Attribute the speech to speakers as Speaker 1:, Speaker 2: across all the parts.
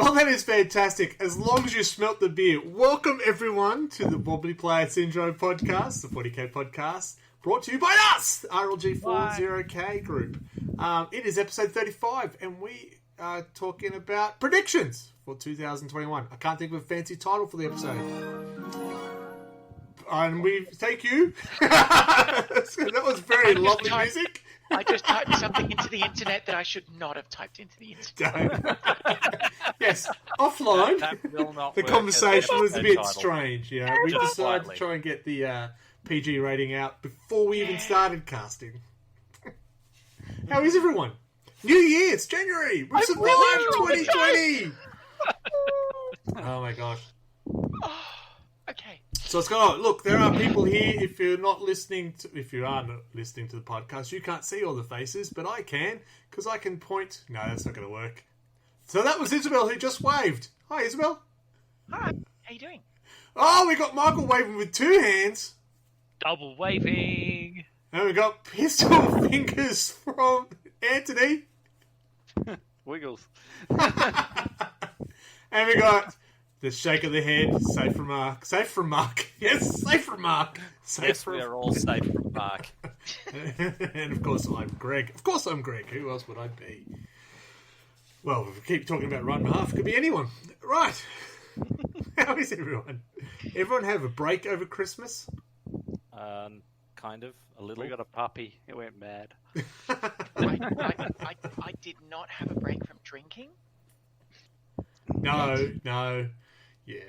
Speaker 1: Well, that is fantastic. As long as you smelt the beer. Welcome, everyone, to the Wobbly Player Syndrome podcast, the 40k podcast, brought to you by us, RLG40K Group. It is episode 35, and we are talking about predictions for 2021. I can't think of a fancy title for the episode. And we thank you. That was very lovely music.
Speaker 2: I just typed something into the internet that I should not have typed into the internet.
Speaker 1: Yes, offline,
Speaker 3: That will not
Speaker 1: the
Speaker 3: work
Speaker 1: conversation
Speaker 3: as
Speaker 1: was a
Speaker 3: an
Speaker 1: bit
Speaker 3: title.
Speaker 1: strange. Yeah, we
Speaker 3: Just
Speaker 1: decided to
Speaker 3: slightly.
Speaker 1: try and get the PG rating out before we even started casting. How is everyone? New Year, it's January. We've survived 2020. Oh my gosh.
Speaker 2: Okay.
Speaker 1: So it's going on. Look, there are people here. If you are not listening to the podcast, you can't see all the faces, but I can because I can point. No, that's not going to work. So that was Isabel who just waved. Hi, Isabel.
Speaker 2: Hi. How you doing?
Speaker 1: Oh, we got Michael waving with two hands,
Speaker 3: Double waving.
Speaker 1: and we got pistol fingers from Anthony,
Speaker 4: Wiggles.
Speaker 1: and we got the shake of the head. Safe remark. Safe remark. Yes, safe remark. Safe
Speaker 4: Yes, we are all safe from Mark.
Speaker 1: And of course, I'm Greg. Of course, I'm Greg. Who else would I be? Well, if we keep talking about right and a half, it could be anyone. Right. How is everyone? Everyone have a break over Christmas?
Speaker 4: Kind of, a little.
Speaker 3: We got a puppy. It went mad.
Speaker 2: I did not have a break from drinking.
Speaker 1: No. Yeah.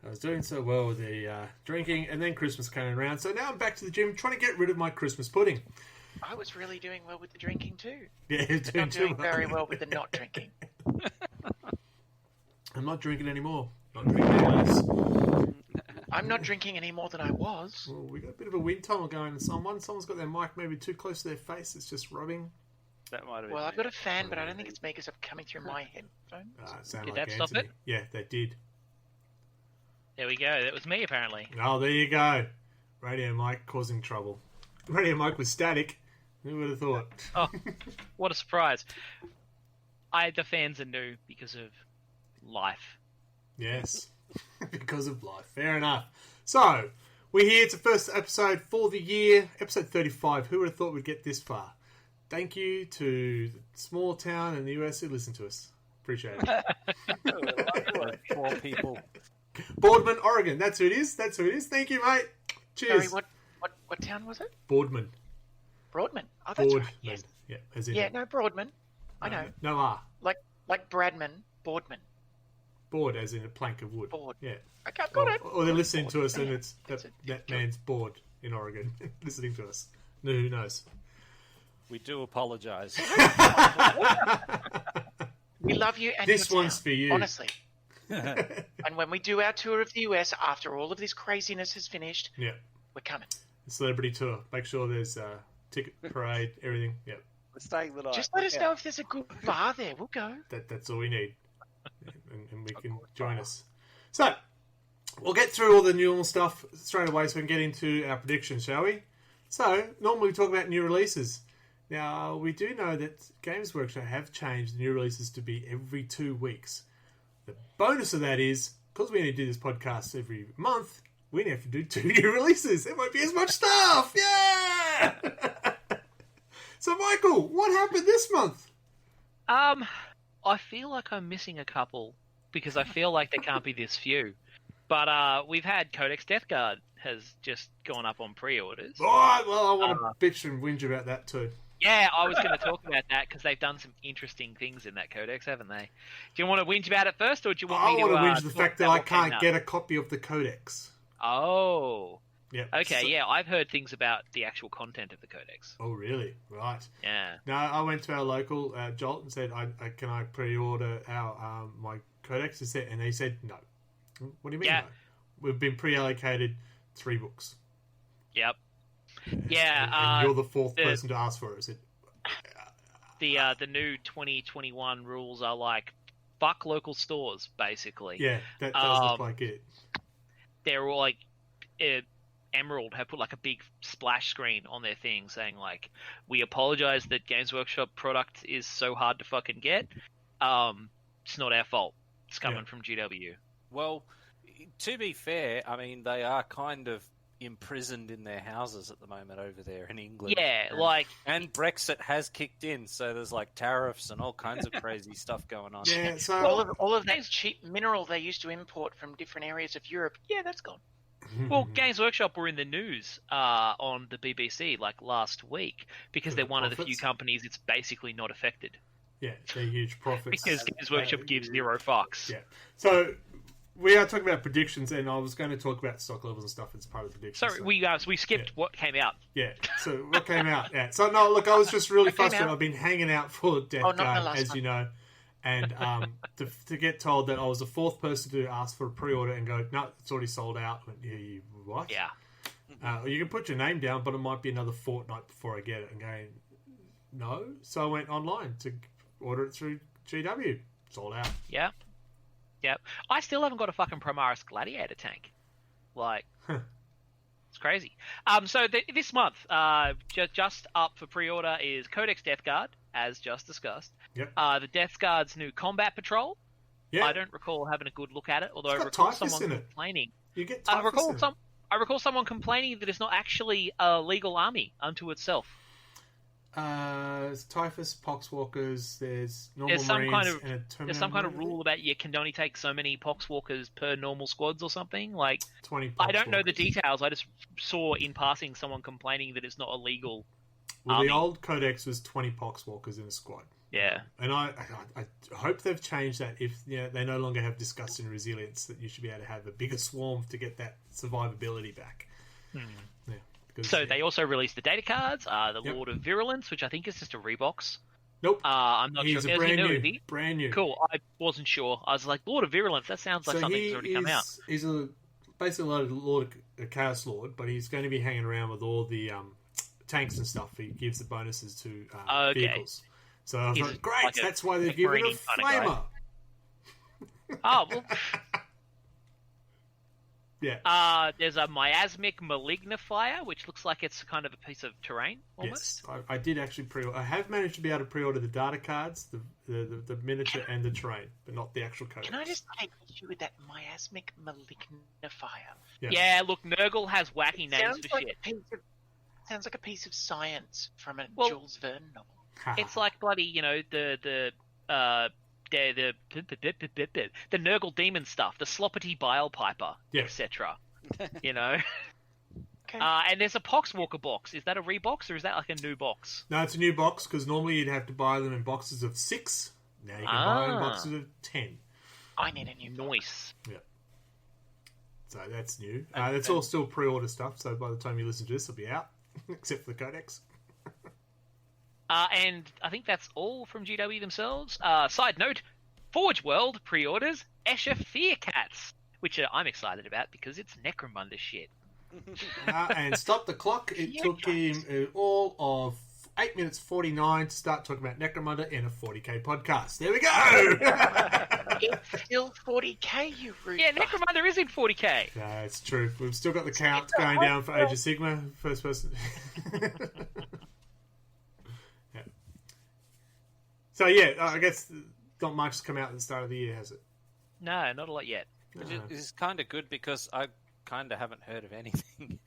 Speaker 1: I was doing so well with the drinking, and then Christmas came around. So now I'm back to the gym trying to get rid of my Christmas pudding.
Speaker 2: I was really doing well with the drinking too.
Speaker 1: Yeah,
Speaker 2: Not doing very well with the not drinking.
Speaker 1: I'm not drinking anymore. Not drinking any less.
Speaker 2: I'm not drinking any more than I was.
Speaker 1: Well, we got a bit of a wind tunnel going on someone's got their mic maybe too close to their face. It's just rubbing.
Speaker 4: That might have been
Speaker 2: Well, I've
Speaker 4: me.
Speaker 2: got a fan, but I don't think it's me because it's coming through my headphones.
Speaker 1: It sounded
Speaker 3: Did
Speaker 1: like
Speaker 3: that stop
Speaker 1: Anthony.
Speaker 3: it?
Speaker 1: Yeah, that did.
Speaker 3: There we go. That was me, apparently.
Speaker 1: Oh, there you go. Radio mic causing trouble. Radio mic was static. Who would have thought?
Speaker 3: Oh, what a surprise. The fans are new because of life.
Speaker 1: Yes, because of life. Fair enough. So, we're here. It's the first episode for the year. Episode 35. Who would have thought we'd get this far? Thank you to the small town in the US who listen to us. Appreciate it.
Speaker 4: 4 people.
Speaker 1: Boardman, Oregon. That's who it is. Thank you, mate. Cheers.
Speaker 2: Sorry, what town was it?
Speaker 1: Boardman.
Speaker 2: Broadman. Oh, that's
Speaker 1: Boardman.
Speaker 2: right. Yes.
Speaker 1: Yeah, as in
Speaker 2: Yeah, no, Broadman. I know.
Speaker 1: No R.
Speaker 2: Like Bradman, Boardman.
Speaker 1: Board as in a plank of wood.
Speaker 2: Board.
Speaker 1: Yeah.
Speaker 2: Okay, I've got it.
Speaker 1: Or they're listening to us and it's
Speaker 2: It's
Speaker 1: that man's bored in Oregon listening to us. No, who knows?
Speaker 4: We do apologise.
Speaker 2: We love you and
Speaker 1: This
Speaker 2: your
Speaker 1: one's
Speaker 2: town,
Speaker 1: for you.
Speaker 2: honestly. And when we do our tour of the US, after all of this craziness has finished,
Speaker 1: Yeah.
Speaker 2: we're coming.
Speaker 1: The celebrity tour. Make sure there's ticket parade, everything. Yeah.
Speaker 4: We're staying the night.
Speaker 2: Just let us know if there's a good bar there. We'll go.
Speaker 1: That's all we need. And we can join us. So, we'll get through all the normal stuff straight away so we can get into our predictions, shall we? So, normally we talk about new releases. Now, we do know that Games Workshop have changed the new releases to be every 2 weeks. The bonus of that is, because we only do this podcast every month, we only have to do 2 new releases. It won't be as much stuff. Yeah! So, Michael, what happened this month?
Speaker 3: I feel like I'm missing a couple because I feel like there can't be this few. But we've had Codex Death Guard has just gone up on pre-orders.
Speaker 1: Oh, well, I want to bitch and whinge about that too.
Speaker 3: Yeah, I was going to talk about that because they've done some interesting things in that codex, haven't they? Do you want to whinge about it first, or do you want
Speaker 1: I
Speaker 3: me to?
Speaker 1: want to whinge the
Speaker 3: talk
Speaker 1: fact that
Speaker 3: about
Speaker 1: I
Speaker 3: what came
Speaker 1: can't
Speaker 3: out?
Speaker 1: get a copy of the codex.
Speaker 3: Oh,
Speaker 1: Yeah.
Speaker 3: okay,
Speaker 1: So-
Speaker 3: yeah, I've heard things about the actual content of the codex.
Speaker 1: Oh, really? Right.
Speaker 3: Yeah.
Speaker 1: No, I went to our local Jolt and said, "Can I pre-order our my codex?" And he said, "No." What do you mean?
Speaker 3: Yeah.
Speaker 1: No? We've been pre-allocated 3 books.
Speaker 3: Yep. Yeah.
Speaker 1: And you're the fourth
Speaker 3: the-
Speaker 1: person to ask for it. I said,
Speaker 3: The new 2021 rules are like fuck local stores, basically.
Speaker 1: "Yeah, that does look like it."
Speaker 3: They're all like Emerald have put like a big splash screen on their thing saying like, we apologize that Games Workshop product is so hard to fucking get. It's not our fault. It's coming
Speaker 1: Yeah.
Speaker 3: from GW.
Speaker 4: Well, to be fair, I mean, they are kind of imprisoned in their houses at the moment over there in England.
Speaker 3: Yeah,
Speaker 4: And-
Speaker 3: like
Speaker 4: And Brexit has kicked in, so there's like tariffs and all kinds of crazy stuff going on.
Speaker 1: Yeah, so
Speaker 2: All of that cheap mineral they used to import from different areas of Europe, yeah, that's gone.
Speaker 3: well, Games Workshop were in the news on the BBC like last week because
Speaker 1: For
Speaker 3: they're
Speaker 1: the
Speaker 3: one of the few
Speaker 1: profits?
Speaker 3: companies it's basically not affected
Speaker 1: yeah, they're huge profits.
Speaker 3: because Games Workshop gives zero fucks.
Speaker 1: Yeah. So we are talking about predictions, and I was going to talk about stock levels and stuff as part of the predictions.
Speaker 3: Sorry, we skipped
Speaker 1: Yeah.
Speaker 3: what came out.
Speaker 1: Yeah. So what came out? Yeah. So no, look, I was just really
Speaker 2: What came
Speaker 1: frustrated.
Speaker 2: out?
Speaker 1: I've been hanging out for Death
Speaker 2: Oh, not the
Speaker 1: Guard,
Speaker 2: last
Speaker 1: as
Speaker 2: one.
Speaker 1: you know, and to get told that I was the fourth person to ask for a pre-order and go, no, it's already sold out. I went, yeah, you what?
Speaker 3: Yeah.
Speaker 1: You can put your name down, but it might be another fortnight before I get it. And going, no. So I went online to order it through GW. Sold out.
Speaker 3: Yeah. Yep. I still haven't got a fucking Primaris Gladiator tank. Like, it's crazy. So this month, just up for pre-order is Codex Death Guard, as just discussed.
Speaker 1: Yep.
Speaker 3: The Death Guard's new Combat Patrol.
Speaker 1: Yeah.
Speaker 3: I don't recall having a good look at it, although
Speaker 1: It's
Speaker 3: I
Speaker 1: got
Speaker 3: recall
Speaker 1: typhus
Speaker 3: someone
Speaker 1: in it.
Speaker 3: complaining.
Speaker 1: You get
Speaker 3: I
Speaker 1: typhus
Speaker 3: recall
Speaker 1: in it.
Speaker 3: I recall someone complaining that it's not actually a legal army unto itself.
Speaker 1: There's typhus, poxwalkers. There's normal
Speaker 3: There's some
Speaker 1: marines
Speaker 3: kind of-
Speaker 1: and a terminal
Speaker 3: There's some kind of
Speaker 1: marine.
Speaker 3: rule about you can only take so many poxwalkers per normal squads or something. Like,
Speaker 1: 20
Speaker 3: I don't know the
Speaker 1: poxwalkers.
Speaker 3: details. I just saw in passing someone complaining that it's not illegal.
Speaker 1: Well,
Speaker 3: army.
Speaker 1: the old codex was 20 poxwalkers in a squad.
Speaker 3: Yeah.
Speaker 1: And I hope they've changed that. If they no longer have disgusting resilience, that you should be able to have a bigger swarm to get that survivability back. Yeah, because,
Speaker 3: So they also released the data cards, the
Speaker 1: Yep.
Speaker 3: Lord of Virulence, which I think is just a rebox.
Speaker 1: Nope.
Speaker 3: I'm not
Speaker 1: He's
Speaker 3: sure.
Speaker 1: a
Speaker 3: Is he
Speaker 1: brand
Speaker 3: new,
Speaker 1: new.
Speaker 3: is he?
Speaker 1: Brand new.
Speaker 3: Cool. I wasn't sure. I was like, Lord of Virulence. That sounds like something that's already come out.
Speaker 1: He's basically a Chaos Lord, but he's going to be hanging around with all the tanks and stuff. He gives the bonuses to
Speaker 3: Okay.
Speaker 1: vehicles. So I
Speaker 3: He's
Speaker 1: thought, great,
Speaker 3: like a
Speaker 1: that's why they've given a
Speaker 3: Marini kind of
Speaker 1: flamer.
Speaker 3: Oh, well,
Speaker 1: Yeah.
Speaker 3: there's a miasmic malignifier, which looks like it's kind of a piece of terrain, almost.
Speaker 1: Yes, I did actually pre-order. I have managed to be able to pre-order the data cards, the miniature and the terrain, but not the actual codex.
Speaker 2: Can I just take issue with that miasmic malignifier?
Speaker 3: Yeah, look, Nurgle has wacky names for shit.
Speaker 2: Sounds like a piece of science from a
Speaker 3: Well-
Speaker 2: Jules Verne novel.
Speaker 3: It's like bloody, the Nurgle demon stuff, the Sloppity Bile Piper,
Speaker 1: Yeah.
Speaker 3: etc. You know?
Speaker 2: Okay.
Speaker 3: And there's a Poxwalker box. Is that a rebox or is that like a new box?
Speaker 1: No, it's a new box because normally you'd have to buy them in boxes of 6. Now you can buy them in
Speaker 3: Ah.
Speaker 1: boxes of 10.
Speaker 2: I need a new box.
Speaker 3: Nice.
Speaker 1: So that's new. It's all still pre-order stuff. So by the time you listen to this, it'll be out, except for the codex.
Speaker 3: And I think that's all from GW themselves. Side note, Forge World pre-orders Escher Fearcats, which I'm excited about because it's Necromunda shit.
Speaker 1: And stop the clock. It
Speaker 2: Yeah,
Speaker 1: took him all of 8 minutes 49 to start talking about Necromunda in a 40k podcast. There we go.
Speaker 2: It's still 40k, you rude
Speaker 3: Yeah,
Speaker 2: bastard.
Speaker 3: Necromunda is in 40k.
Speaker 1: No, it's true. We've still got the count going down for Age of Sigma. First person. Yeah. So yeah, I guess not much has come out at the start of the year, has it?
Speaker 3: No, not a lot yet.
Speaker 4: Which is kind of good because I kind of haven't heard of anything.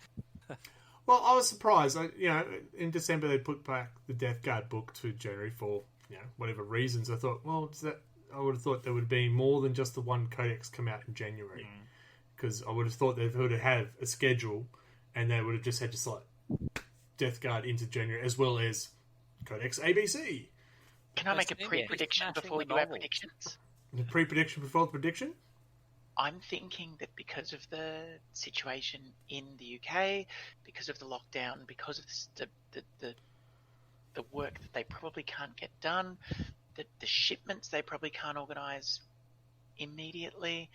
Speaker 1: Well, I was surprised. In December they put back the Death Guard book to January for whatever reasons. I thought, well, I would have thought there would be more than just the one codex come out in January, because I would have thought they would have a schedule, and they would have just had to slot Death Guard into January as well as Codex ABC.
Speaker 2: Can I make a
Speaker 4: That's-
Speaker 2: pre-prediction
Speaker 4: yeah, it's
Speaker 2: before
Speaker 4: smashing
Speaker 2: you
Speaker 4: the
Speaker 2: have
Speaker 4: novels.
Speaker 2: predictions?
Speaker 1: The pre-prediction before the prediction.
Speaker 2: I'm thinking that because of the situation in the UK, because of the lockdown, because of the work that they probably can't get done, the shipments they probably can't organise immediately,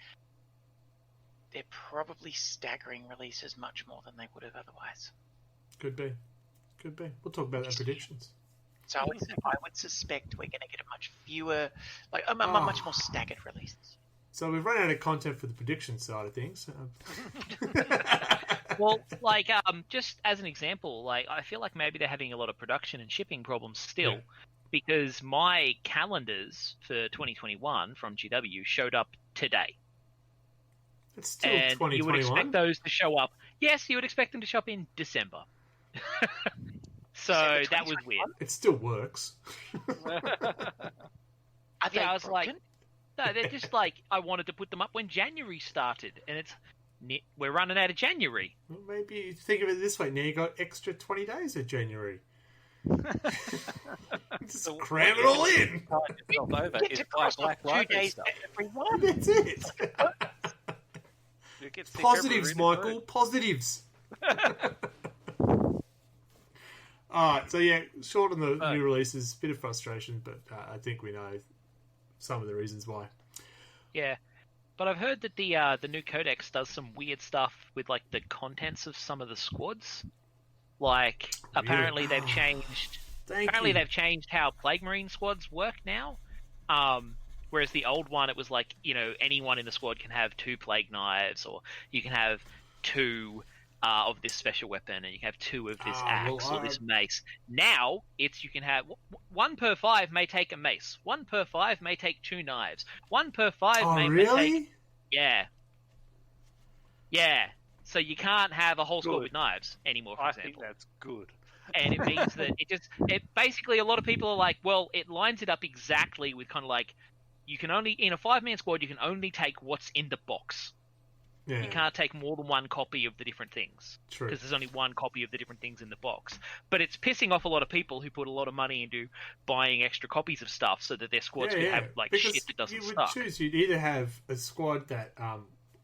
Speaker 2: they're probably staggering releases much more than they would have otherwise.
Speaker 1: Could be. We'll talk about that predictions.
Speaker 2: So I would suspect we're going to get a much fewer, a much more staggered release.
Speaker 1: So we've run out of content for the prediction side of things.
Speaker 3: Well, just as an example, I feel like maybe they're having a lot of production and shipping problems still.
Speaker 1: Yeah.
Speaker 3: because my calendars for 2021 from GW showed up today.
Speaker 1: It's still
Speaker 3: And you would
Speaker 1: 2021.
Speaker 3: expect those to show up. Yes, you would expect them to show up in December. So
Speaker 2: December
Speaker 3: that was weird.
Speaker 2: 2021?
Speaker 1: It still works.
Speaker 2: Are they
Speaker 3: Yeah, I was like,
Speaker 2: broken?
Speaker 3: no, they're just like, I wanted to put them up when January started, and we're running out of January.
Speaker 1: Well, maybe you think of it this way. Now you got extra 20 days of January. Just
Speaker 4: So
Speaker 1: cram it all in.
Speaker 4: Tide yourself over.
Speaker 2: Get
Speaker 4: It's
Speaker 2: to
Speaker 4: by
Speaker 2: cross
Speaker 4: Black
Speaker 2: off 2
Speaker 4: Library
Speaker 2: days
Speaker 4: stuff.
Speaker 2: to every one.
Speaker 1: That's it.
Speaker 4: You get to pick
Speaker 1: Positives,
Speaker 4: February
Speaker 1: Michael. Positives. Alright, so yeah, short on the new releases. Bit of frustration, but I think we know some of the reasons why.
Speaker 3: Yeah, but I've heard that the new codex does some weird stuff with like the contents of some of the squads. Like apparently they've changed.
Speaker 1: Thank
Speaker 3: Apparently
Speaker 1: you.
Speaker 3: they've changed how Plague Marine squads work now. Whereas the old one, it was like, you know, anyone in the squad can have 2 Plague Knives, or you can have 2 of this special weapon, and you can have 2 of this axe or this mace. Now, it's you can have 1 per 5 may take a mace. 1 per 5 may take 2 knives. 1 per 5
Speaker 1: Oh,
Speaker 3: may
Speaker 1: really?
Speaker 3: take... Yeah. Yeah. So you can't have a whole squad
Speaker 4: Good.
Speaker 3: with knives anymore, for
Speaker 4: I
Speaker 3: example.
Speaker 4: think that's good.
Speaker 3: And it means that it basically, a lot of people are like, well, it lines it up exactly with kind of like, you can only, in a 5-man squad, you can only take what's in the box.
Speaker 1: Yeah,
Speaker 3: You can't take more than 1 copy of the different things.
Speaker 1: true.
Speaker 3: Because there's only 1 copy of the different things in the box. But it's pissing off a lot of people who put a lot of money into buying extra copies of stuff so that their squads could have like
Speaker 1: Because
Speaker 3: shit that doesn't
Speaker 1: you would
Speaker 3: suck.
Speaker 1: choose. You'd either have a squad that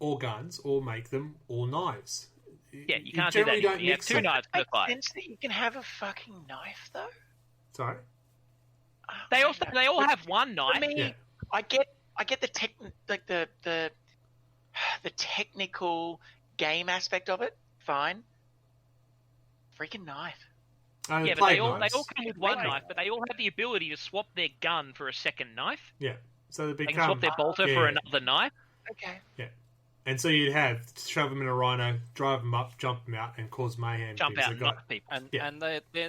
Speaker 1: all guns, or make them all knives.
Speaker 3: Yeah, you can't do that
Speaker 1: generally
Speaker 3: anymore.
Speaker 1: don't
Speaker 3: You have
Speaker 1: mix
Speaker 3: 2
Speaker 1: them.
Speaker 3: knives per
Speaker 2: Makes
Speaker 3: 5.
Speaker 2: sense that you can have a fucking knife, though.
Speaker 1: Sorry.
Speaker 3: They
Speaker 2: I
Speaker 3: also
Speaker 2: don't know.
Speaker 3: they all have 1 knife.
Speaker 2: I mean,
Speaker 1: Yeah.
Speaker 2: I get the technical game aspect of it. Fine. Freaking knife.
Speaker 1: The
Speaker 3: Yeah, but
Speaker 1: plague
Speaker 3: they all
Speaker 1: knives.
Speaker 3: come with 1
Speaker 2: Plague
Speaker 3: knife, but they all have the ability to swap their gun for a second knife.
Speaker 1: Yeah. So they
Speaker 3: They
Speaker 1: become.
Speaker 3: can swap their bolter
Speaker 1: yeah,
Speaker 3: for
Speaker 1: yeah.
Speaker 3: another knife.
Speaker 2: Okay.
Speaker 1: And so you'd have shove them in a rhino, drive them up, jump them out, and cause mayhem.
Speaker 3: Jump
Speaker 1: because
Speaker 3: out
Speaker 1: they've
Speaker 3: and
Speaker 1: got-
Speaker 3: knock people.
Speaker 4: And
Speaker 1: Yeah.
Speaker 4: and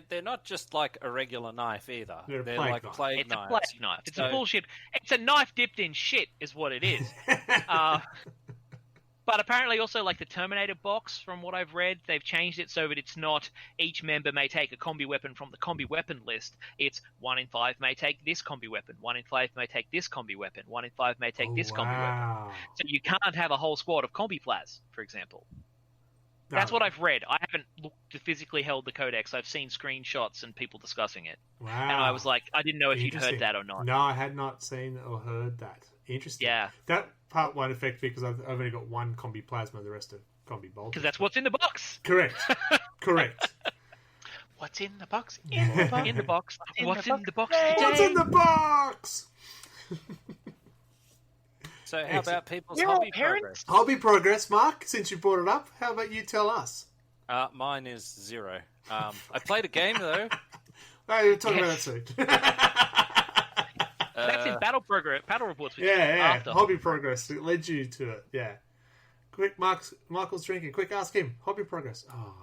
Speaker 4: they're not just like a regular knife either.
Speaker 1: They're a
Speaker 4: They're
Speaker 1: plague
Speaker 4: like
Speaker 1: knife.
Speaker 4: plague
Speaker 3: It's a
Speaker 4: knives.
Speaker 3: plague knife. It's
Speaker 4: So-
Speaker 3: a bullshit. It's a knife dipped in shit, is what it is. But apparently, also like the Terminator box, from what I've read, they've changed it so that it's not each member may take a combi weapon from the combi weapon list. It's 1 in 5 may take this combi weapon. 1 in 5 may take this combi weapon. 1 in 5 may take this combi weapon.
Speaker 1: Wow.
Speaker 3: So you can't have a whole squad of combi plas, for example. That's what I've read. I haven't physically held the codex. I've seen screenshots and people discussing it.
Speaker 1: Wow.
Speaker 3: And I was like, I didn't know if you'd
Speaker 1: Interesting.
Speaker 3: heard that or not.
Speaker 1: No, I had not seen or heard that. Interesting.
Speaker 3: Yeah,
Speaker 1: That part won't affect me because I've only got 1 combi plasma, the rest are combi bolts.
Speaker 3: because that's what's in the box.
Speaker 1: Correct. Correct.
Speaker 2: What's in the box? In the box.
Speaker 3: In the box.
Speaker 2: In
Speaker 3: What's
Speaker 2: the
Speaker 3: in the box
Speaker 2: box?
Speaker 3: today?
Speaker 1: What's in the box?
Speaker 4: So how
Speaker 1: Excellent.
Speaker 4: about people's
Speaker 2: You're all
Speaker 4: hobby
Speaker 2: parents?
Speaker 4: progress?
Speaker 1: Hobby progress, Mark, since you brought it up. How about you tell us?
Speaker 4: Mine is 0. I played a game though.
Speaker 1: Oh, you'll talk
Speaker 3: Yes.
Speaker 1: about that soon.
Speaker 3: That's in battle reports. Which
Speaker 1: yeah, yeah.
Speaker 3: After.
Speaker 1: Hobby progress. It led you to it. Yeah. Quick, Michael's drinking. Quick, ask him. Hobby progress. Oh.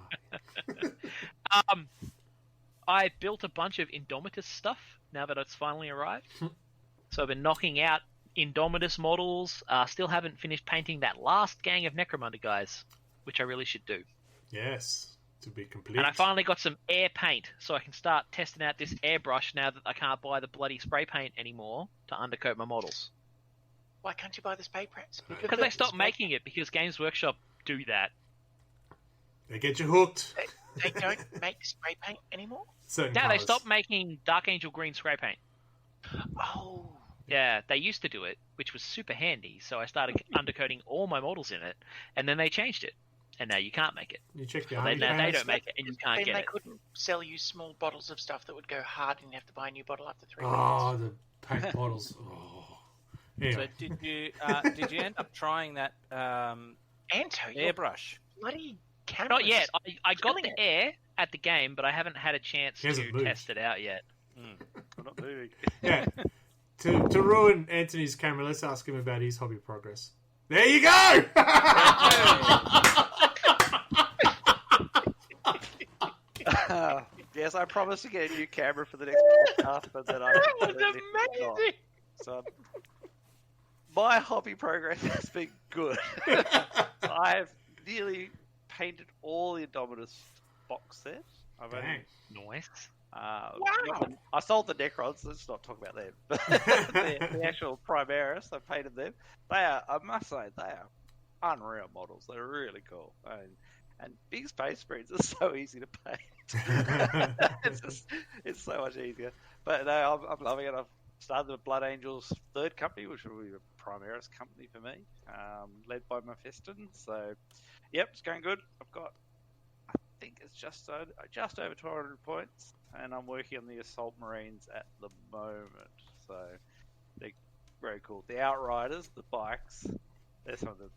Speaker 3: I built a bunch of Indomitus stuff now that it's finally arrived. So I've been knocking out Indomitus models. Still haven't finished painting that last gang of Necromunda guys, which I really should do.
Speaker 1: Yes. To be complete.
Speaker 3: And I finally got some air paint, so I can start testing out this airbrush now that I can't buy the bloody spray paint anymore to undercoat my models.
Speaker 2: Why can't you buy the spray paint?
Speaker 3: Because they stopped making it because Games Workshop do that.
Speaker 1: They get you hooked.
Speaker 2: They don't make spray paint anymore?
Speaker 1: Certain
Speaker 3: Now they
Speaker 1: colours.
Speaker 3: stopped making Dark Angel green spray paint.
Speaker 2: Oh.
Speaker 3: Yeah, they used to do it, which was super handy, so I started undercoating all my models in it, and then they changed it. And now you can't make it.
Speaker 1: You check the
Speaker 3: Well,
Speaker 1: army
Speaker 3: they
Speaker 1: cans.
Speaker 3: don't make it, and you can't
Speaker 2: Then
Speaker 3: get
Speaker 2: they
Speaker 3: it.
Speaker 2: couldn't sell you small bottles of stuff that would go hard and you have to buy a new bottle after 3
Speaker 1: Oh,
Speaker 2: minutes.
Speaker 1: the paint bottles. Oh.
Speaker 4: So
Speaker 1: Anyway.
Speaker 4: did you end up trying that
Speaker 2: Anto, your
Speaker 4: airbrush?
Speaker 2: bloody cameras.
Speaker 3: Not yet. I got
Speaker 2: Killing
Speaker 3: the
Speaker 2: it.
Speaker 3: air at the game, but I haven't had a chance
Speaker 1: He hasn't
Speaker 3: to
Speaker 1: moved.
Speaker 3: test it out yet.
Speaker 4: I'm not moving.
Speaker 1: Yeah. To ruin Anthony's camera, let's ask him about his hobby progress. There you go!
Speaker 4: Yes,
Speaker 5: guys, I promise to get a new camera for the next podcast, but then I
Speaker 3: That was amazing.
Speaker 5: So, my hobby progress has been good. I've nearly painted all the Indominus box set. I've only,
Speaker 3: Nice.
Speaker 5: I sold the Necrons. Let's not talk about them. the actual Primaris, I painted them. They are, I must say, they are unreal models. They're really cool. And big space marines are so easy to paint. it's so much easier. But no, I'm loving it. I've started the Blood Angels third company, which will be a Primaris company for me, led by Mephiston. So, yep, it's going good. I've got, I think it's just over 200 points, and I'm working on the Assault Marines at the moment. So, they're very cool. The Outriders, the bikes, they're some of the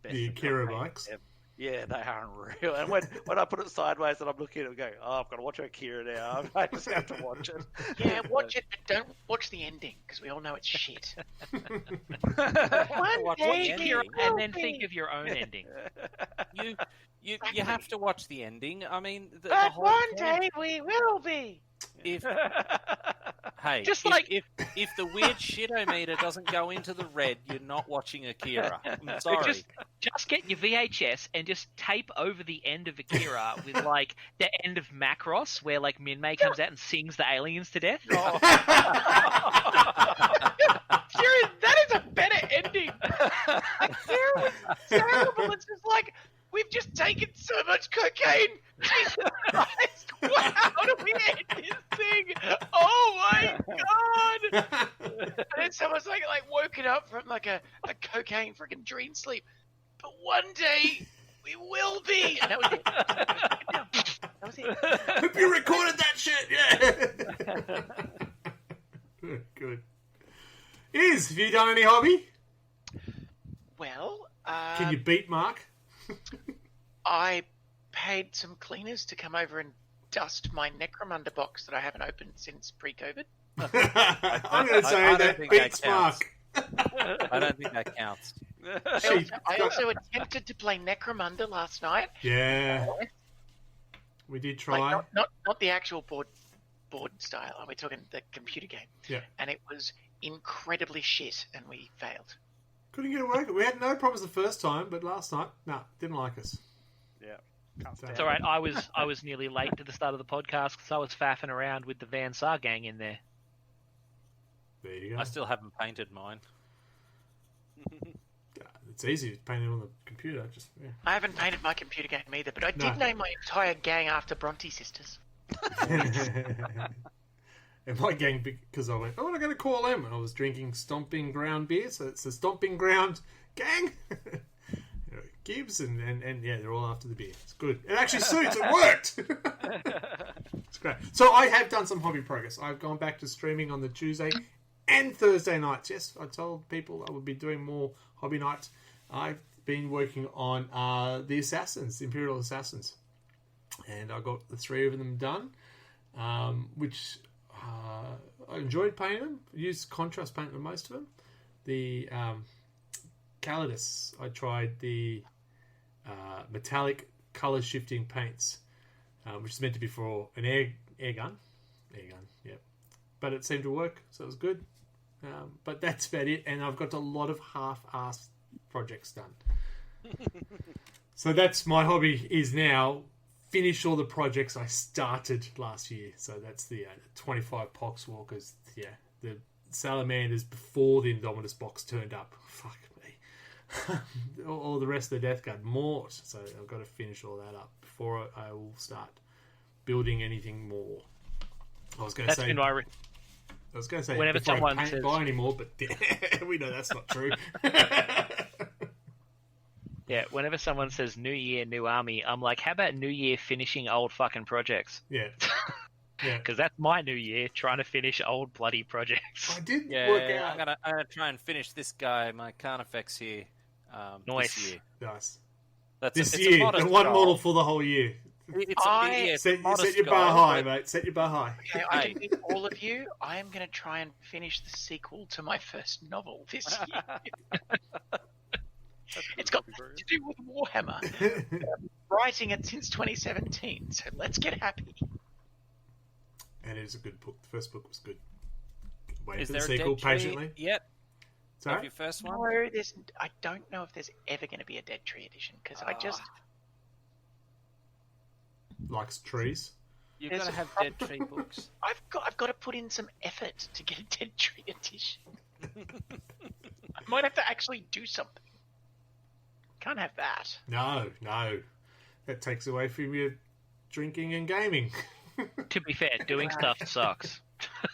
Speaker 5: best.
Speaker 1: The Akira bikes.
Speaker 5: Ever. Yeah, they are unreal. And when I put it sideways and I'm looking at it going, oh, I've got to watch Akira now. I just have to watch it.
Speaker 2: Yeah, watch it, but don't watch the ending, because we all know it's shit.
Speaker 3: Watch Akira and then think of your own ending.
Speaker 4: You have to watch the ending. I mean, the
Speaker 2: But
Speaker 4: whole
Speaker 2: one
Speaker 4: point-
Speaker 2: day we will be.
Speaker 4: If hey,
Speaker 3: Just
Speaker 4: if,
Speaker 3: like-
Speaker 4: if the weird shit-o-meter doesn't go into the red, you're not watching Akira. I'm sorry.
Speaker 3: Just get your VHS and just tape over the end of Akira with like the end of Macross, where like Minmay comes out and sings the aliens to death.
Speaker 2: Seriously, that is a better ending. Akira was terrible. It's just like, we've just taken so much cocaine. Jesus Christ, how do we end this thing? Oh my god! And then someone's like woken up from like a cocaine freaking dream sleep. But one day we will be. And that was it. That was it.
Speaker 1: Hope you recorded that shit, yeah. Good. Have you done any hobby?
Speaker 2: Well,
Speaker 1: Can you beat Mark?
Speaker 2: I paid some cleaners to come over and dust my Necromunda box that I haven't opened since pre-COVID.
Speaker 1: I'm going to say
Speaker 4: I don't
Speaker 1: that
Speaker 4: think
Speaker 1: beats
Speaker 4: that counts.
Speaker 1: Mark.
Speaker 4: I don't think that counts.
Speaker 2: I also attempted to play Necromunda last night.
Speaker 1: Yeah, we did try.
Speaker 2: Like, not the actual board style. We're talking the computer game.
Speaker 1: Yeah.
Speaker 2: And it was incredibly shit, and we failed.
Speaker 1: Couldn't get it working. We had no problems the first time, but last night, didn't like us.
Speaker 5: Yeah. Can't stand
Speaker 3: It's all right. I was nearly late to the start of the podcast because I was faffing around with the Van Sar gang in there.
Speaker 1: There you go.
Speaker 4: I still haven't painted mine.
Speaker 1: It's easy to paint it on the computer.
Speaker 2: I haven't painted my computer game either, but I did
Speaker 1: No.
Speaker 2: name my entire gang after Bronte sisters.
Speaker 1: And my gang, because I went, oh, what am I going to call them? And I was drinking Stomping Ground beer, so it's the Stomping Ground gang. Gibbs and yeah, they're all after the beer. It's good. It actually suits. It worked. It's great. So I have done some hobby progress. I've gone back to streaming on the Tuesday and Thursday nights. Yes, I told people I would be doing more hobby nights. I've been working on the Assassins, Imperial Assassins, and I got the 3 of them done, which I enjoyed painting them. I used contrast paint on most of them. The Calidus, I tried the metallic color shifting paints, which is meant to be for an air gun. Yeah. But it seemed to work, so it was good. But that's about it, and I've got a lot of half-assed projects done. So that's my hobby is now finish all the projects I started last year. So that's the 25 Poxwalkers, the Salamanders before the Indominus box turned up. Fuck me. All the rest of the Death Guard, more. So I've got to finish all that up before I will start building anything more. I was going to say... I was going to say
Speaker 3: whenever
Speaker 1: before
Speaker 3: someone
Speaker 1: I can't
Speaker 3: says
Speaker 1: buy anymore, but we know that's not true.
Speaker 3: Yeah, whenever someone says New Year, New Army, I'm like, how about New Year finishing old fucking projects?
Speaker 1: Yeah.
Speaker 3: Because that's my New Year, trying to finish old bloody projects.
Speaker 1: I did
Speaker 4: Yeah,
Speaker 1: work out.
Speaker 4: I'm gonna try and finish this guy, my Carnifex here.
Speaker 3: Nice.
Speaker 4: This year.
Speaker 1: Nice.
Speaker 4: That's
Speaker 1: This
Speaker 4: it's
Speaker 1: year,
Speaker 4: a modest
Speaker 1: the one
Speaker 4: goal.
Speaker 1: model for the whole year.
Speaker 4: It's
Speaker 1: Set
Speaker 4: a modest
Speaker 1: your
Speaker 4: goal,
Speaker 1: bar high,
Speaker 4: but-
Speaker 1: mate. Set your bar high.
Speaker 2: Okay, I can beat all of you. I am going to try and finish the sequel to my first novel this year. It's got nothing to do with Warhammer. I'm writing it since 2017, so let's get happy.
Speaker 1: and it is a good book. The first book was good. Wait
Speaker 4: Is
Speaker 1: for the
Speaker 4: there a
Speaker 1: sequel
Speaker 4: Dead Tree
Speaker 1: patiently.
Speaker 4: yet?
Speaker 1: Sorry?
Speaker 4: Of your first one?
Speaker 2: No, I don't know if there's ever going to be a Dead Tree edition because I just
Speaker 1: Likes trees.
Speaker 4: You've
Speaker 2: There's
Speaker 4: got to
Speaker 2: a
Speaker 4: have Dead Tree books.
Speaker 2: I've got to put in some effort to get a Dead Tree edition. I might have to actually do something. Can't have that.
Speaker 1: No. That takes away from your drinking and gaming.
Speaker 3: To be fair, doing stuff sucks.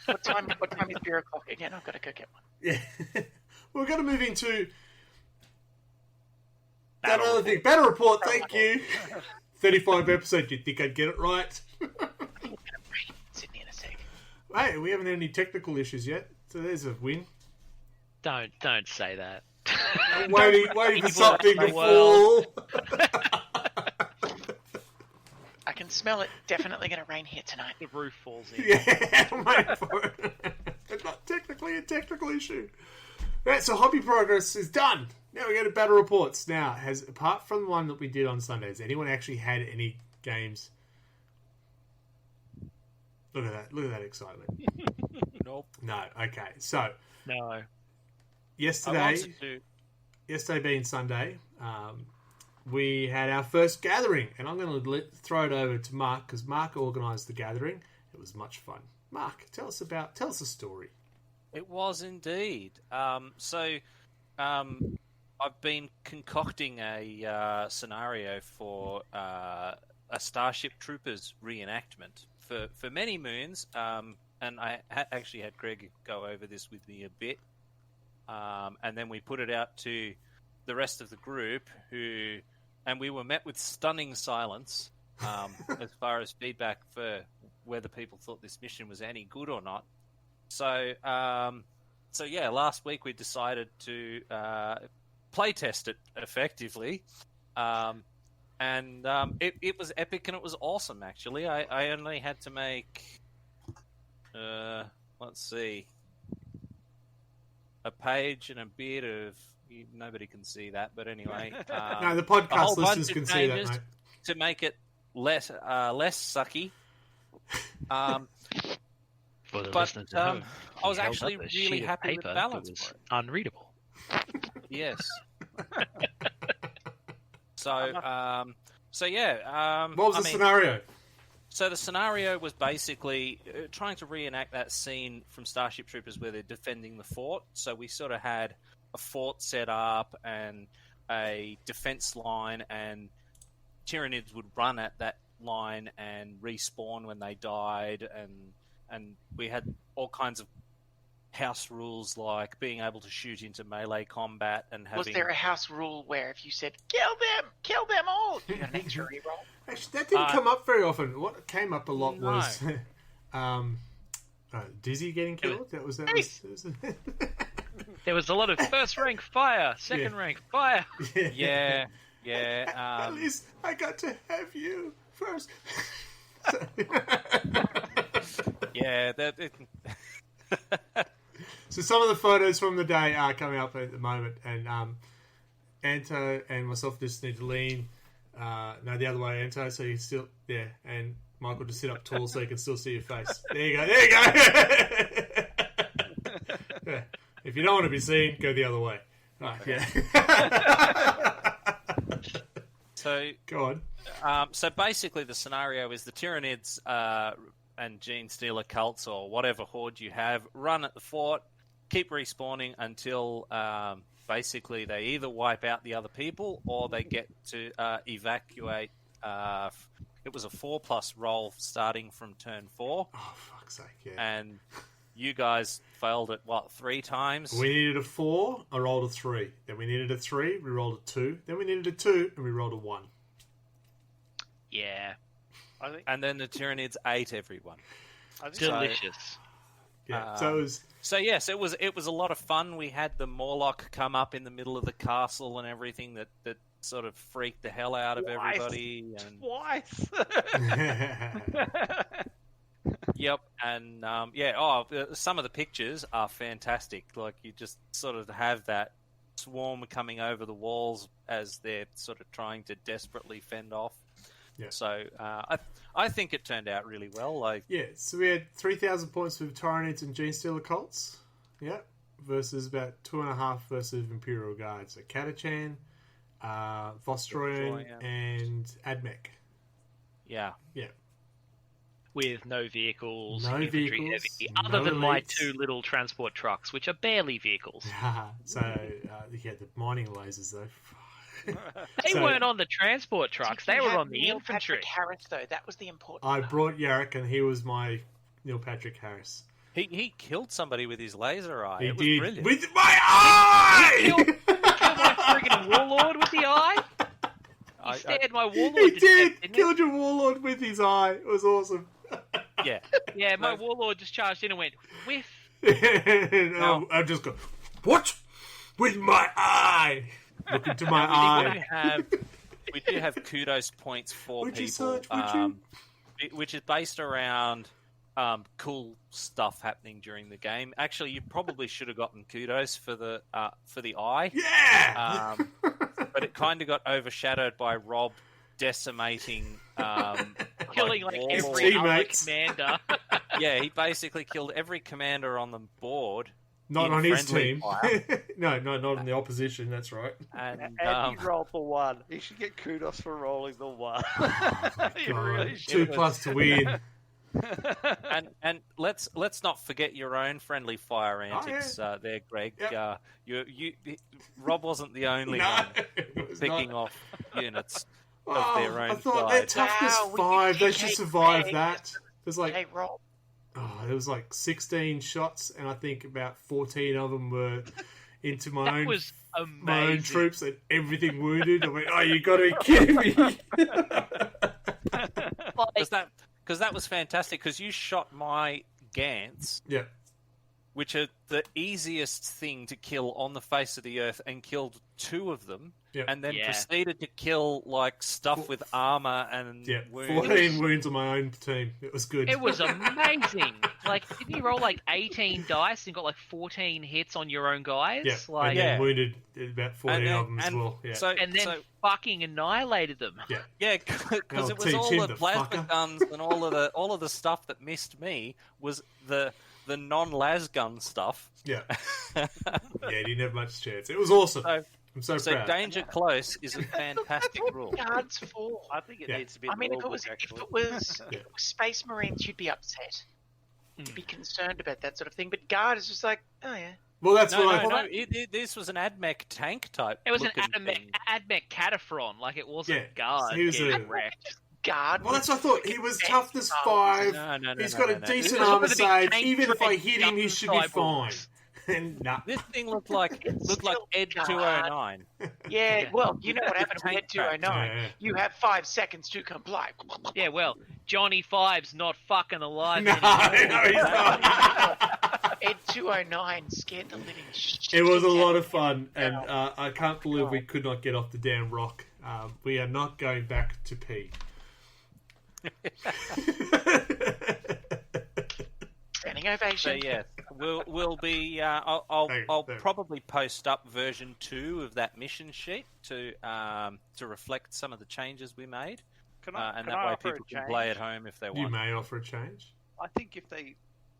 Speaker 2: What time is beer o'clock again? I've got to go get one.
Speaker 1: Yeah. We're going to move into that other thing. Battle Report, thank you. 35 episodes, you think I'd get it right?
Speaker 2: I think it's going to rain in Sydney in a sec.
Speaker 1: Hey, we haven't had any technical issues yet, so there's a win.
Speaker 3: Don't say that.
Speaker 1: I'm waiting for
Speaker 3: Evil
Speaker 1: something to
Speaker 3: the world.
Speaker 1: fall.
Speaker 2: I can smell it. Definitely going to rain here tonight.
Speaker 3: The roof falls in.
Speaker 1: Yeah, I'm waiting for it. It's not technically a technical issue. Right, so hobby progress is done. Now we go to battle reports. Now, apart from the one that we did on Sunday, has anyone actually had any games? Look at that excitement.
Speaker 4: Nope.
Speaker 1: No, okay. So
Speaker 3: No.
Speaker 4: I
Speaker 1: yesterday
Speaker 4: wanted to.
Speaker 1: being Sunday, we had our first gathering, and I'm going to throw it over to Mark because Mark organised the gathering. It was much fun. Mark, tell us a story.
Speaker 4: It was indeed. I've been concocting a scenario for a Starship Troopers reenactment for many moons, and I actually had Greg go over this with me a bit, and then we put it out to the rest of the group, and we were met with stunning silence as far as feedback for whether people thought this mission was any good or not. So yeah, last week we decided to play test it effectively, and it was epic and it was awesome. Actually, I only had to make let's see, a page and a bit of. Nobody can see that, but anyway,
Speaker 1: No, the
Speaker 4: a
Speaker 1: podcast
Speaker 4: whole bunch
Speaker 1: listeners
Speaker 4: of
Speaker 1: can see that,
Speaker 4: changes
Speaker 1: mate.
Speaker 4: to make it less sucky.
Speaker 3: For the
Speaker 4: But,
Speaker 3: listeners at home,
Speaker 4: I was
Speaker 3: he held
Speaker 4: actually
Speaker 3: up a
Speaker 4: really
Speaker 3: sheet of
Speaker 4: happy with the
Speaker 3: paper
Speaker 4: balance
Speaker 3: that was
Speaker 4: for it.
Speaker 3: unreadable.
Speaker 4: Yes. So yeah.
Speaker 1: What was the scenario?
Speaker 4: So the scenario was basically trying to reenact that scene from Starship Troopers where they're defending the fort. So we sort of had a fort set up and a defense line, and Tyranids would run at that line and respawn when they died, and we had all kinds of house rules like being able to shoot into melee combat and having.
Speaker 2: Was there a house rule where if you said kill them all, you got an extra reroll?
Speaker 1: Actually, that didn't come up very often. What came up a lot
Speaker 4: No.
Speaker 1: was Dizzy getting killed. That was
Speaker 3: There was a lot of first rank fire, second rank fire.
Speaker 4: Yeah.
Speaker 1: At least I got to have you first.
Speaker 4: Yeah.
Speaker 1: So some of the photos from the day are coming up at the moment, and Anto and myself just need to lean. No, the other way, Anto. So you still and Michael just sit up tall so you can still see your face. There you go. Yeah. If you don't want to be seen, go the other way. Right, yeah.
Speaker 4: So
Speaker 1: Go on.
Speaker 4: So basically, the scenario is the Tyranids and Gene Stealer cults or whatever horde you have run at the fort, keep respawning until basically they either wipe out the other people or they get to evacuate. It was a 4+ roll starting from turn 4,
Speaker 1: Oh, fuck's sake, yeah.
Speaker 4: and you guys failed it, 3 times?
Speaker 1: We needed a 4, I rolled a 3. Then we needed a 3, we rolled a 2. Then we needed a 2, and we rolled a 1.
Speaker 3: Yeah,
Speaker 5: I think
Speaker 4: And then the Tyranids ate everyone.
Speaker 3: delicious.
Speaker 1: Yeah, so it was...
Speaker 4: So yes, it was a lot of fun. We had the Morlock come up in the middle of the castle and everything that sort of freaked the hell out of
Speaker 5: Twice.
Speaker 4: everybody. And
Speaker 5: twice.
Speaker 4: yep, and some of the pictures are fantastic. Like you just sort of have that swarm coming over the walls as they're sort of trying to desperately fend off.
Speaker 1: Yeah.
Speaker 4: So I think it turned out really well. Like,
Speaker 1: Yeah, so we had 3,000 points for Tyranids and Genestealer Cults. Yeah. Versus about 2.5 versus Imperial Guards. So Catachan, Vostroyan, and Admech.
Speaker 4: yeah.
Speaker 1: Yeah.
Speaker 3: With no vehicles,
Speaker 1: No
Speaker 3: infantry
Speaker 1: vehicles,
Speaker 3: heavy,
Speaker 1: no
Speaker 3: other than my
Speaker 1: elites.
Speaker 3: 2 little transport trucks, which are barely vehicles.
Speaker 1: So, yeah, the mining lasers, though.
Speaker 3: They
Speaker 1: So-
Speaker 3: weren't on the transport trucks;
Speaker 2: Did
Speaker 3: they
Speaker 2: you
Speaker 3: were
Speaker 2: have
Speaker 3: on the
Speaker 2: Neil
Speaker 3: infantry.
Speaker 2: Patrick Harris, though, that was the important.
Speaker 1: I
Speaker 2: part.
Speaker 1: brought Yarrick, and he was my Neil Patrick Harris.
Speaker 4: He killed somebody with his laser eye.
Speaker 1: He
Speaker 4: it was
Speaker 1: did.
Speaker 4: brilliant.
Speaker 1: With my eye!
Speaker 3: Killed my friggin' warlord with the eye. He
Speaker 4: I-
Speaker 3: stared my warlord
Speaker 1: He
Speaker 3: to death,
Speaker 1: did!
Speaker 3: didn't
Speaker 1: Killed your warlord with his eye. It was awesome.
Speaker 4: yeah.
Speaker 3: he? Yeah, my warlord just charged in and went whiff.
Speaker 1: And
Speaker 4: No.
Speaker 1: I just go, what? With my eye! Look into my eye.
Speaker 4: We do have kudos points for
Speaker 1: Would you
Speaker 4: people,
Speaker 1: search, would you?
Speaker 4: which is based around cool stuff happening during the game. Actually, you probably should have gotten kudos for the eye,
Speaker 1: Yeah!
Speaker 4: but it kind of got overshadowed by Rob decimating,
Speaker 3: Killing like
Speaker 4: warlords.
Speaker 3: every other
Speaker 1: teammates.
Speaker 3: commander.
Speaker 4: Yeah, he basically killed every commander on the board.
Speaker 1: Not
Speaker 4: in
Speaker 1: on his
Speaker 4: friendly
Speaker 1: team.
Speaker 4: fire.
Speaker 1: No, not in the opposition, that's right.
Speaker 4: And
Speaker 5: And he rolled the 1. He should get kudos for rolling the 1. He
Speaker 1: God,
Speaker 5: really should.
Speaker 1: 2 plus to win.
Speaker 4: and let's not forget your own friendly fire antics there, Greg.
Speaker 1: Yep.
Speaker 4: Rob wasn't the only
Speaker 1: No,
Speaker 4: one
Speaker 1: it was
Speaker 4: picking
Speaker 1: not.
Speaker 4: off units of
Speaker 1: Oh,
Speaker 4: their own
Speaker 1: I thought their
Speaker 4: side.
Speaker 1: toughness
Speaker 2: Wow, we
Speaker 1: 5, they
Speaker 2: did
Speaker 1: should
Speaker 2: take
Speaker 1: survive
Speaker 2: Greg.
Speaker 1: that. There's like,
Speaker 2: Hey, Rob.
Speaker 1: there was like 16 shots, and I think about 14 of them were into
Speaker 3: That
Speaker 1: my
Speaker 3: was
Speaker 1: my own
Speaker 3: amazing.
Speaker 1: troops, and everything wounded. I went, oh, you got to be kidding me!
Speaker 3: Like,
Speaker 4: Because that was fantastic. Because you shot my Gants,
Speaker 1: Yeah,
Speaker 4: which are the easiest thing to kill on the face of the earth, and killed 2 of them.
Speaker 1: yeah,
Speaker 4: And then
Speaker 3: Yeah.
Speaker 4: proceeded to kill like stuff with armor and
Speaker 1: yeah.
Speaker 4: wounds.
Speaker 1: 14 wounds on my own team. It was good.
Speaker 3: it was amazing. Like, didn't you roll like 18 dice and got like 14 hits on your own guys?
Speaker 1: Yeah,
Speaker 3: Like,
Speaker 1: and then
Speaker 4: Yeah.
Speaker 1: wounded about 14
Speaker 4: And
Speaker 1: of them as
Speaker 4: and
Speaker 1: well. Yeah,
Speaker 4: So,
Speaker 3: and then
Speaker 4: so
Speaker 3: fucking annihilated them.
Speaker 4: yeah, because
Speaker 1: Oh,
Speaker 4: it was
Speaker 1: teach
Speaker 4: all
Speaker 1: him,
Speaker 4: the
Speaker 1: the
Speaker 4: plasma
Speaker 1: fucker.
Speaker 4: guns and all of the stuff that missed me was the non-las gun stuff.
Speaker 1: yeah, yeah. He didn't have much chance. It was awesome.
Speaker 4: So,
Speaker 1: I'm so
Speaker 4: so
Speaker 1: proud.
Speaker 4: danger close is a fantastic rule.
Speaker 2: Guards for.
Speaker 5: I think it
Speaker 1: Yeah.
Speaker 5: needs to be.
Speaker 2: I
Speaker 5: in
Speaker 2: mean,
Speaker 5: the
Speaker 2: if
Speaker 5: rule
Speaker 2: it was
Speaker 5: book,
Speaker 2: if
Speaker 5: actually.
Speaker 2: it was
Speaker 1: Yeah.
Speaker 2: Space Marines, you'd be upset.
Speaker 3: Mm.
Speaker 2: You'd be concerned about that sort of thing. But Guard is just like, oh yeah.
Speaker 1: Well, that's
Speaker 4: No,
Speaker 1: what
Speaker 4: no,
Speaker 1: I.
Speaker 4: no. This was an AdMech tank type.
Speaker 3: It was an
Speaker 4: looking thing.
Speaker 3: Admech Cataphren, like it wasn't
Speaker 1: Yeah,
Speaker 3: guard.
Speaker 1: he was
Speaker 3: getting
Speaker 1: a-
Speaker 3: wrecked.
Speaker 2: Guard.
Speaker 1: Well, that's what I thought. He was toughness 5.
Speaker 4: No,
Speaker 1: He's
Speaker 4: no,
Speaker 1: got
Speaker 4: no,
Speaker 1: a
Speaker 4: no.
Speaker 1: decent
Speaker 3: was
Speaker 1: armor
Speaker 3: one of the
Speaker 1: save.
Speaker 3: tank
Speaker 1: Even if I
Speaker 3: trained
Speaker 1: hit him, he should be fine.
Speaker 3: cyborgs.
Speaker 1: And nah.
Speaker 4: This thing looked like
Speaker 2: It's still
Speaker 4: Ed
Speaker 2: guard.
Speaker 4: 209.
Speaker 2: Yeah, well, you know what happened with
Speaker 4: Tank
Speaker 2: Ed 209.
Speaker 1: Yeah.
Speaker 2: You have 5 seconds to comply.
Speaker 3: Yeah, well, Johnny Five's not fucking alive
Speaker 1: No,
Speaker 3: anymore.
Speaker 1: no, he's not.
Speaker 2: Ed 209 scared the living shit.
Speaker 1: It was a
Speaker 2: out
Speaker 1: lot
Speaker 2: of
Speaker 1: of fun, and I can't believe we could not get off the damn rock. We are not going back to P.
Speaker 2: Standing
Speaker 4: So
Speaker 2: ovation.
Speaker 4: yeah, we'll be. I'll
Speaker 1: There.
Speaker 4: probably post up version 2 of that mission sheet to reflect some of the changes we made,
Speaker 5: Can
Speaker 4: and
Speaker 5: can
Speaker 4: that way
Speaker 5: offer a
Speaker 4: people can play at
Speaker 5: change?
Speaker 4: home if they
Speaker 1: You
Speaker 4: want.
Speaker 1: may offer a change.
Speaker 5: I think if they,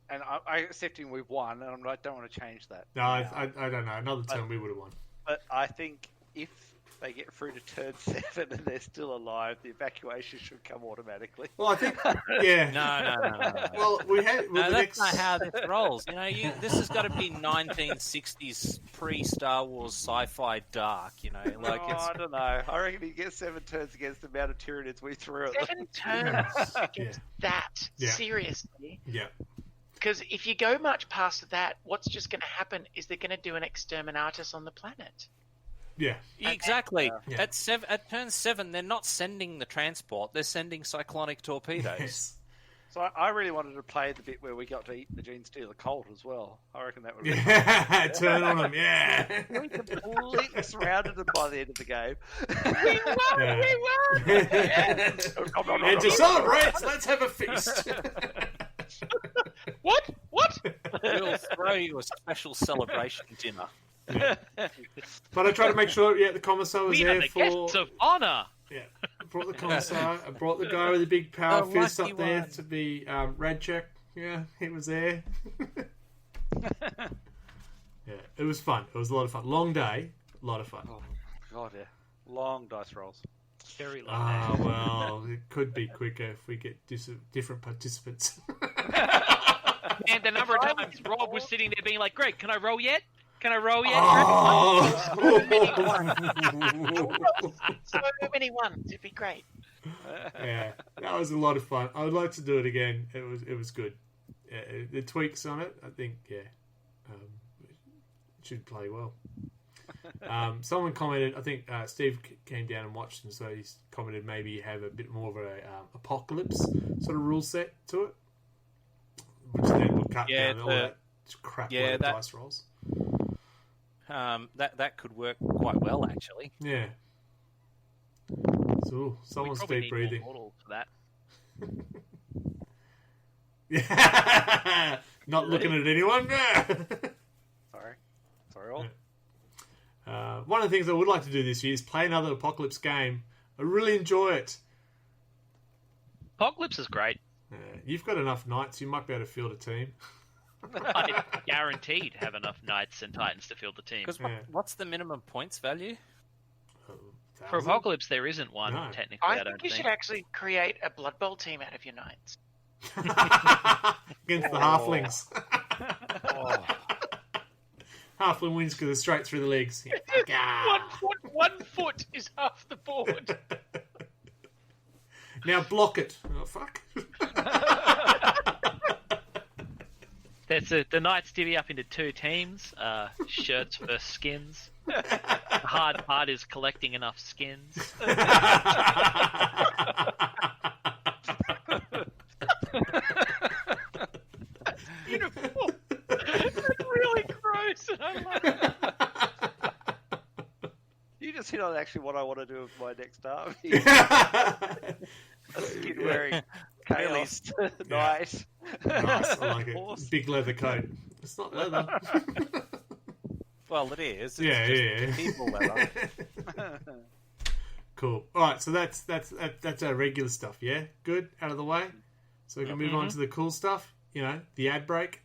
Speaker 5: and I accept him with 1, and I don't want to change that.
Speaker 1: No, I don't know. Another turn we would have won.
Speaker 5: But I think if they get through to turn 7 and they're still alive, the evacuation should come automatically.
Speaker 1: Well, I think, yeah.
Speaker 4: No.
Speaker 1: Well, we had
Speaker 4: No,
Speaker 1: the
Speaker 4: that's
Speaker 1: next.
Speaker 4: not how this rolls. You know, this has got to be 1960s pre-Star Wars sci-fi dark. You know, like it's
Speaker 5: I don't know. I reckon he gets 7 turns against the amount of Tyranids we threw at them.
Speaker 2: 7 turns against
Speaker 1: Yeah.
Speaker 2: that.
Speaker 1: Yeah.
Speaker 2: Seriously.
Speaker 1: Yeah,
Speaker 2: Because if you go much past that, what's just going to happen is they're going to do an exterminatus on the planet.
Speaker 1: yeah,
Speaker 4: exactly
Speaker 1: Yeah.
Speaker 4: at turn 7. They're not sending the transport; they're sending cyclonic torpedoes.
Speaker 1: yes.
Speaker 5: So I really wanted to play the bit where we got to eat the Genestealer Colt as well. I reckon that would be
Speaker 1: Yeah, turn on him, yeah.
Speaker 5: We completely surrounded them by the end of the game.
Speaker 1: Yeah. And to celebrate, let's have a feast.
Speaker 2: What? What?
Speaker 4: We'll throw you a special celebration dinner.
Speaker 1: But I try to make sure, the commissar was
Speaker 3: We are
Speaker 1: there
Speaker 3: the
Speaker 1: for
Speaker 3: guests of honor.
Speaker 1: brought the commissar. I brought the guy with the big power
Speaker 4: The
Speaker 1: fist
Speaker 4: lucky
Speaker 1: up there
Speaker 4: one.
Speaker 1: to be Radchek. Yeah, he was there. Yeah, it was fun. It was a lot of fun. Long day, a lot of fun.
Speaker 5: Oh, God, yeah. Long dice rolls.
Speaker 3: Very long
Speaker 1: Ah, well, it could be quicker if we get different participants.
Speaker 3: And the number of times Rob was sitting there being like, Greg, can I roll yet? Can I roll yet?
Speaker 2: So many ones. It'd be great.
Speaker 1: Yeah, that was a lot of fun. I would like to do it again. It was good. Yeah, the tweaks on it, I think, it should play well. Someone commented, I think Steve came down and watched, and so he commented maybe have a bit more of a apocalypse sort of rule set to it, which then will cut down all that crap load of dice rolls.
Speaker 4: That could work quite well, actually.
Speaker 1: Yeah. So someone's
Speaker 3: probably
Speaker 1: deep
Speaker 3: need more
Speaker 1: breathing.
Speaker 3: models for that.
Speaker 1: Yeah. Not looking at anyone.
Speaker 5: Sorry, all.
Speaker 1: One of the things I would like to do this year is play another Apocalypse game. I really enjoy it.
Speaker 3: Apocalypse is great.
Speaker 1: You've got enough knights, you might be able to field a team.
Speaker 3: I guaranteed have enough knights and titans to field the team.
Speaker 4: Because
Speaker 1: Yeah.
Speaker 4: what's the minimum points value?
Speaker 3: For Apocalypse, there isn't one,
Speaker 1: No.
Speaker 3: technically,
Speaker 2: I
Speaker 3: I don't
Speaker 2: think you
Speaker 3: think.
Speaker 2: should actually create a Blood Bowl team out of your knights.
Speaker 1: Against the halflings.
Speaker 5: Oh.
Speaker 1: Halfling wins because it's straight through the legs.
Speaker 2: One foot is half the board.
Speaker 1: Now block it. Oh, fuck.
Speaker 3: The knights divvy up into two teams, shirts versus skins. The hard part is collecting enough skins.
Speaker 2: Beautiful. That's really gross. And I love it.
Speaker 5: You just hit on actually what I want to do with my next army. A skin wearing chaos knight.
Speaker 1: Nice, I like it.
Speaker 5: Horse.
Speaker 1: Big leather coat. It's not leather.
Speaker 4: Well, it is. It's
Speaker 1: Yeah,
Speaker 4: just
Speaker 1: yeah.
Speaker 4: people leather.
Speaker 1: Cool. All right, so that's our regular stuff. Yeah, good. Out of the way, so we can move on to the cool stuff. You know, the ad break.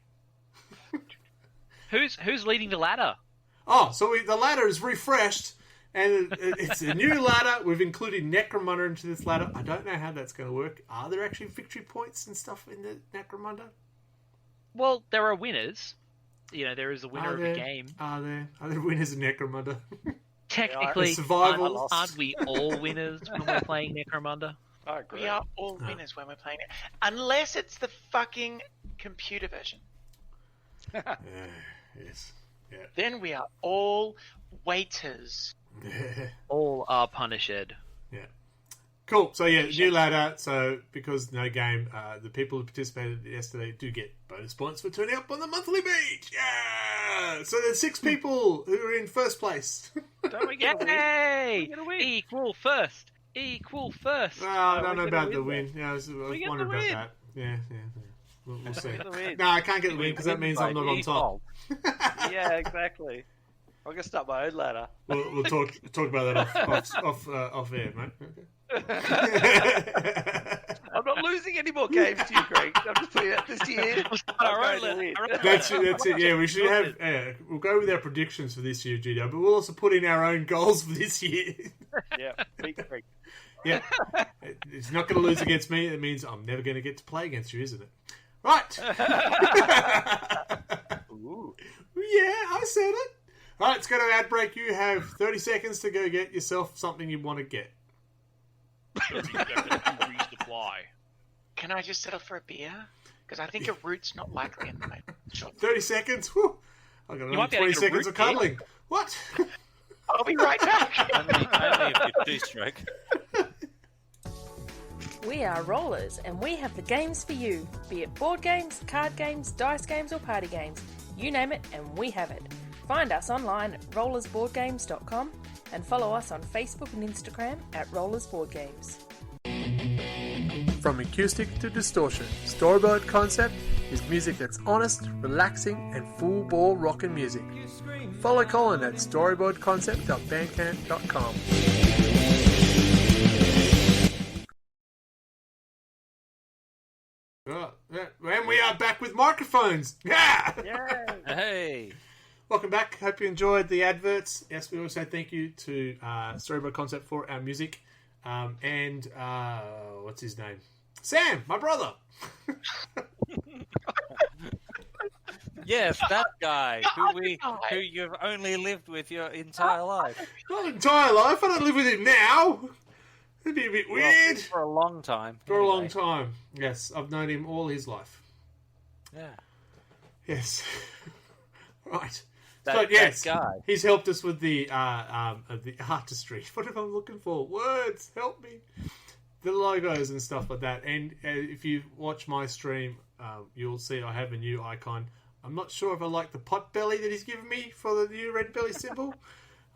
Speaker 3: Who's leading the ladder?
Speaker 1: Oh, so the ladder is refreshed, and it's a new ladder. We've included Necromunda into this ladder. I don't know how that's going to work. Are there actually victory points and stuff in the Necromunda?
Speaker 3: Well, there are winners. You know, there is a winner
Speaker 1: Are
Speaker 3: of
Speaker 1: there?
Speaker 3: the game.
Speaker 1: Are there winners in Necromunda?
Speaker 3: Technically,
Speaker 1: survival.
Speaker 3: aren't we all winners when we're playing Necromunda?
Speaker 5: I agree.
Speaker 2: We are all winners when we're playing it. Unless it's the fucking computer version.
Speaker 1: Yes.
Speaker 2: Then we are all waiters.
Speaker 1: Yeah.
Speaker 3: All are punished.
Speaker 1: Cool. So yeah, new ladder. So because no game, the people who participated yesterday do get bonus points for turning up on the monthly beat. Yeah. So there's 6 people who are in first place.
Speaker 5: Don't we get a win?
Speaker 3: Yay!
Speaker 5: We get a win.
Speaker 3: Equal first. Equal first.
Speaker 1: I don't know
Speaker 5: we get a
Speaker 1: about the
Speaker 5: win
Speaker 1: win. Yeah, I was
Speaker 5: get
Speaker 1: wondering
Speaker 5: the
Speaker 1: about
Speaker 5: win.
Speaker 1: that. Yeah. We'll see.
Speaker 5: get the win.
Speaker 1: No, I can't get the win because that means I'm not on top.
Speaker 5: Yeah, exactly. I'm gonna start my own ladder.
Speaker 1: We'll talk about that off air, mate.
Speaker 5: I'm not losing any more games to you, Greg. I'm just putting it this year.
Speaker 3: Our
Speaker 5: I'm
Speaker 3: own
Speaker 5: going to win.
Speaker 3: ladder.
Speaker 1: That's it. Yeah, we should have. We'll go with our predictions for this year, GW, but we'll also put in our own goals for this year.
Speaker 5: Yeah, beat Greg.
Speaker 1: Yeah, it's not going to lose against me. It means I'm never going to get to play against you, isn't it? Right.
Speaker 5: Ooh.
Speaker 1: Yeah, I said it. All right, let's go to ad break. You have 30 seconds to go get yourself something you want to get.
Speaker 3: Resupply.
Speaker 2: Can I just settle for a beer? Because I think a root's not likely in the moment. Sure.
Speaker 1: 30 seconds. Whew. I've got
Speaker 3: You
Speaker 1: another
Speaker 3: might be able
Speaker 1: 20
Speaker 3: to get a
Speaker 1: seconds
Speaker 3: root
Speaker 1: of cuddling. What?
Speaker 2: I'll be right back.
Speaker 4: only if you two-stroke.
Speaker 6: We are Rollers, and we have the games for you. Be it board games, card games, dice games, or party games. You name it, and we have it. Find us online at rollersboardgames.com and follow us on Facebook and Instagram at rollersboardgames.
Speaker 1: From acoustic to distortion, Storyboard Concept is music that's honest, relaxing, and full ball rockin' music. Follow Colin at storyboardconcept.bandcamp.com. And we are back with microphones. Yeah.
Speaker 4: Hey.
Speaker 1: Welcome back. Hope you enjoyed the adverts. Yes, we also thank you to Storyboard Concept for our music. And what's his name? Sam, my brother.
Speaker 4: Yes, that guy who you've only lived with your entire life.
Speaker 1: Not entire life. I don't live with him now. It'd be a bit weird.
Speaker 4: For a long time.
Speaker 1: For a long time. Yes, I've known him all his life.
Speaker 4: Yeah.
Speaker 1: Yes. Right.
Speaker 4: That guy.
Speaker 1: He's helped us with the artistry. What am I looking for? Words, help me. The logos and stuff like that. And if you watch my stream, you'll see I have a new icon. I'm not sure if I like the pot belly that he's given me for the new red belly symbol.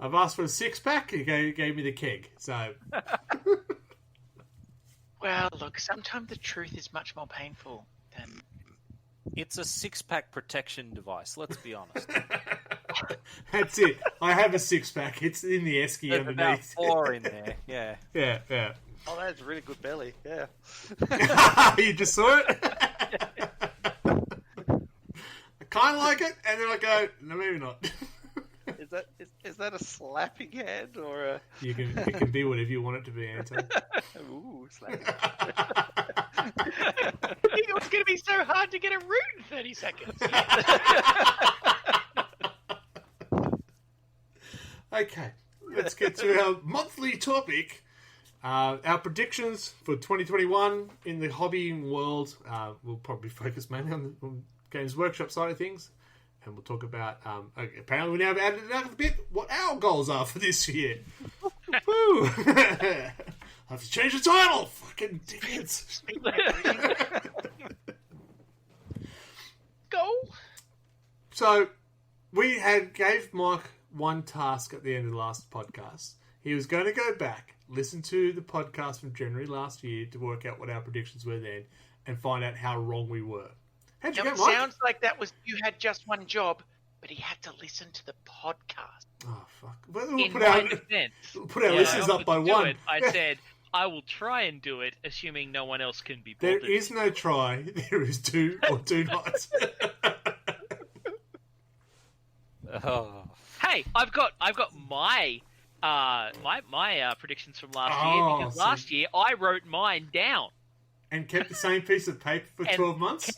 Speaker 1: I've asked for a 6-pack. He gave me the keg. So.
Speaker 2: Well, look, sometimes the truth is much more painful than...
Speaker 4: It's a 6-pack protection device, let's be honest.
Speaker 1: That's it. I have a 6-pack. It's in the esky
Speaker 4: There's
Speaker 1: underneath.
Speaker 4: about 4 in there, yeah.
Speaker 1: Yeah.
Speaker 5: Oh, that's a really good belly. Yeah.
Speaker 1: You just saw it? I kind of like it, and then I go, no, maybe not.
Speaker 5: Is that a slapping hand or a?
Speaker 1: It can be whatever you want it to be, Anton.
Speaker 5: Ooh, slapping.
Speaker 3: It was going to be so hard to get a root in 30 seconds.
Speaker 1: Okay, let's get to our monthly topic. Our predictions for 2021 in the hobbying world. We'll probably focus mainly on the Games Workshop side of things. And we'll talk about, apparently we now have added another bit, what our goals are for this year. Woo! I have to change the title! Fucking dickheads!
Speaker 3: Go!
Speaker 1: So, we gave Mike one task at the end of the last podcast. He was going to go back, listen to the podcast from January last year to work out what our predictions were then, and find out how wrong we were. How'd you
Speaker 2: Now,
Speaker 1: go,
Speaker 2: it
Speaker 1: Mike?
Speaker 2: sounds like that was you had just one job, but he had to listen to the podcast.
Speaker 1: Oh, fuck. We'll
Speaker 3: In
Speaker 1: put
Speaker 3: my
Speaker 1: our,
Speaker 3: defense,
Speaker 1: put our
Speaker 3: when I
Speaker 1: listeners up
Speaker 3: offered
Speaker 1: by
Speaker 3: to do
Speaker 1: one.
Speaker 3: it, I said, I will try and do it, assuming no one else can be
Speaker 1: There
Speaker 3: bothered.
Speaker 1: is no try. There is do or do not.
Speaker 4: Oh.
Speaker 3: Hey, I've got my predictions from last year, because
Speaker 1: so-
Speaker 3: last year I wrote mine down.
Speaker 1: And kept the same piece of paper for
Speaker 3: And
Speaker 1: 12 months?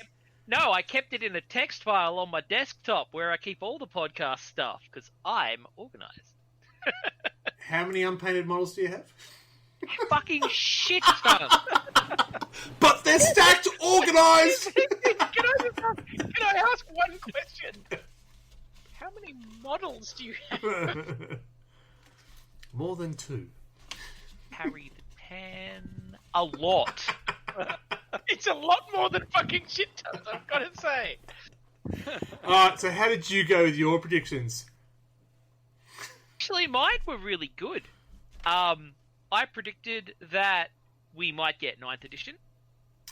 Speaker 3: No, I kept it in a text file on my desktop where I keep all the podcast stuff, because I'm organized.
Speaker 1: How many unpainted models do you have?
Speaker 3: Fucking shit ton.
Speaker 1: But they're stacked, organised!
Speaker 2: Can I ask one question? How many models do you have?
Speaker 1: More than 2.
Speaker 3: Harry the Tan. A lot.
Speaker 2: It's a lot more than fucking shit tons, I've got to say.
Speaker 1: Alright, so how did you go with your predictions?
Speaker 3: Actually, mine were really good. I predicted that we might get 9th edition.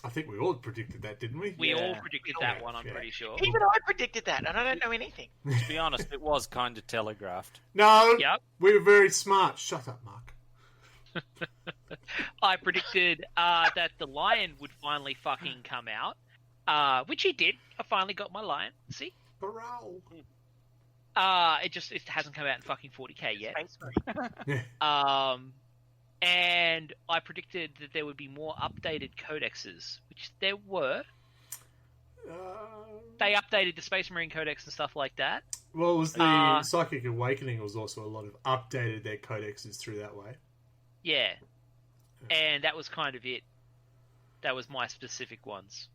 Speaker 1: I think we all predicted that, didn't we?
Speaker 3: We all
Speaker 4: Yeah.
Speaker 3: predicted that
Speaker 1: Yeah,
Speaker 3: one, I'm
Speaker 1: yeah.
Speaker 3: pretty sure.
Speaker 2: Even I predicted that, and I don't know anything.
Speaker 4: To be honest, it was kind of telegraphed.
Speaker 1: No,
Speaker 3: Yep.
Speaker 1: we were very smart. Shut up, Mark.
Speaker 3: I predicted that the Lion would finally fucking come out, which he did. I finally got my Lion. See?
Speaker 1: Barrel.
Speaker 3: It hasn't come out in fucking 40k yet.
Speaker 2: Thanks, Marie.
Speaker 3: And I predicted that there would be more updated codexes, which there were. They updated the Space Marine Codex and stuff like that.
Speaker 1: Well, it was the Psychic Awakening was also a lot of updated their codexes through that way.
Speaker 3: Yeah. And that was kind of it. That was my specific ones.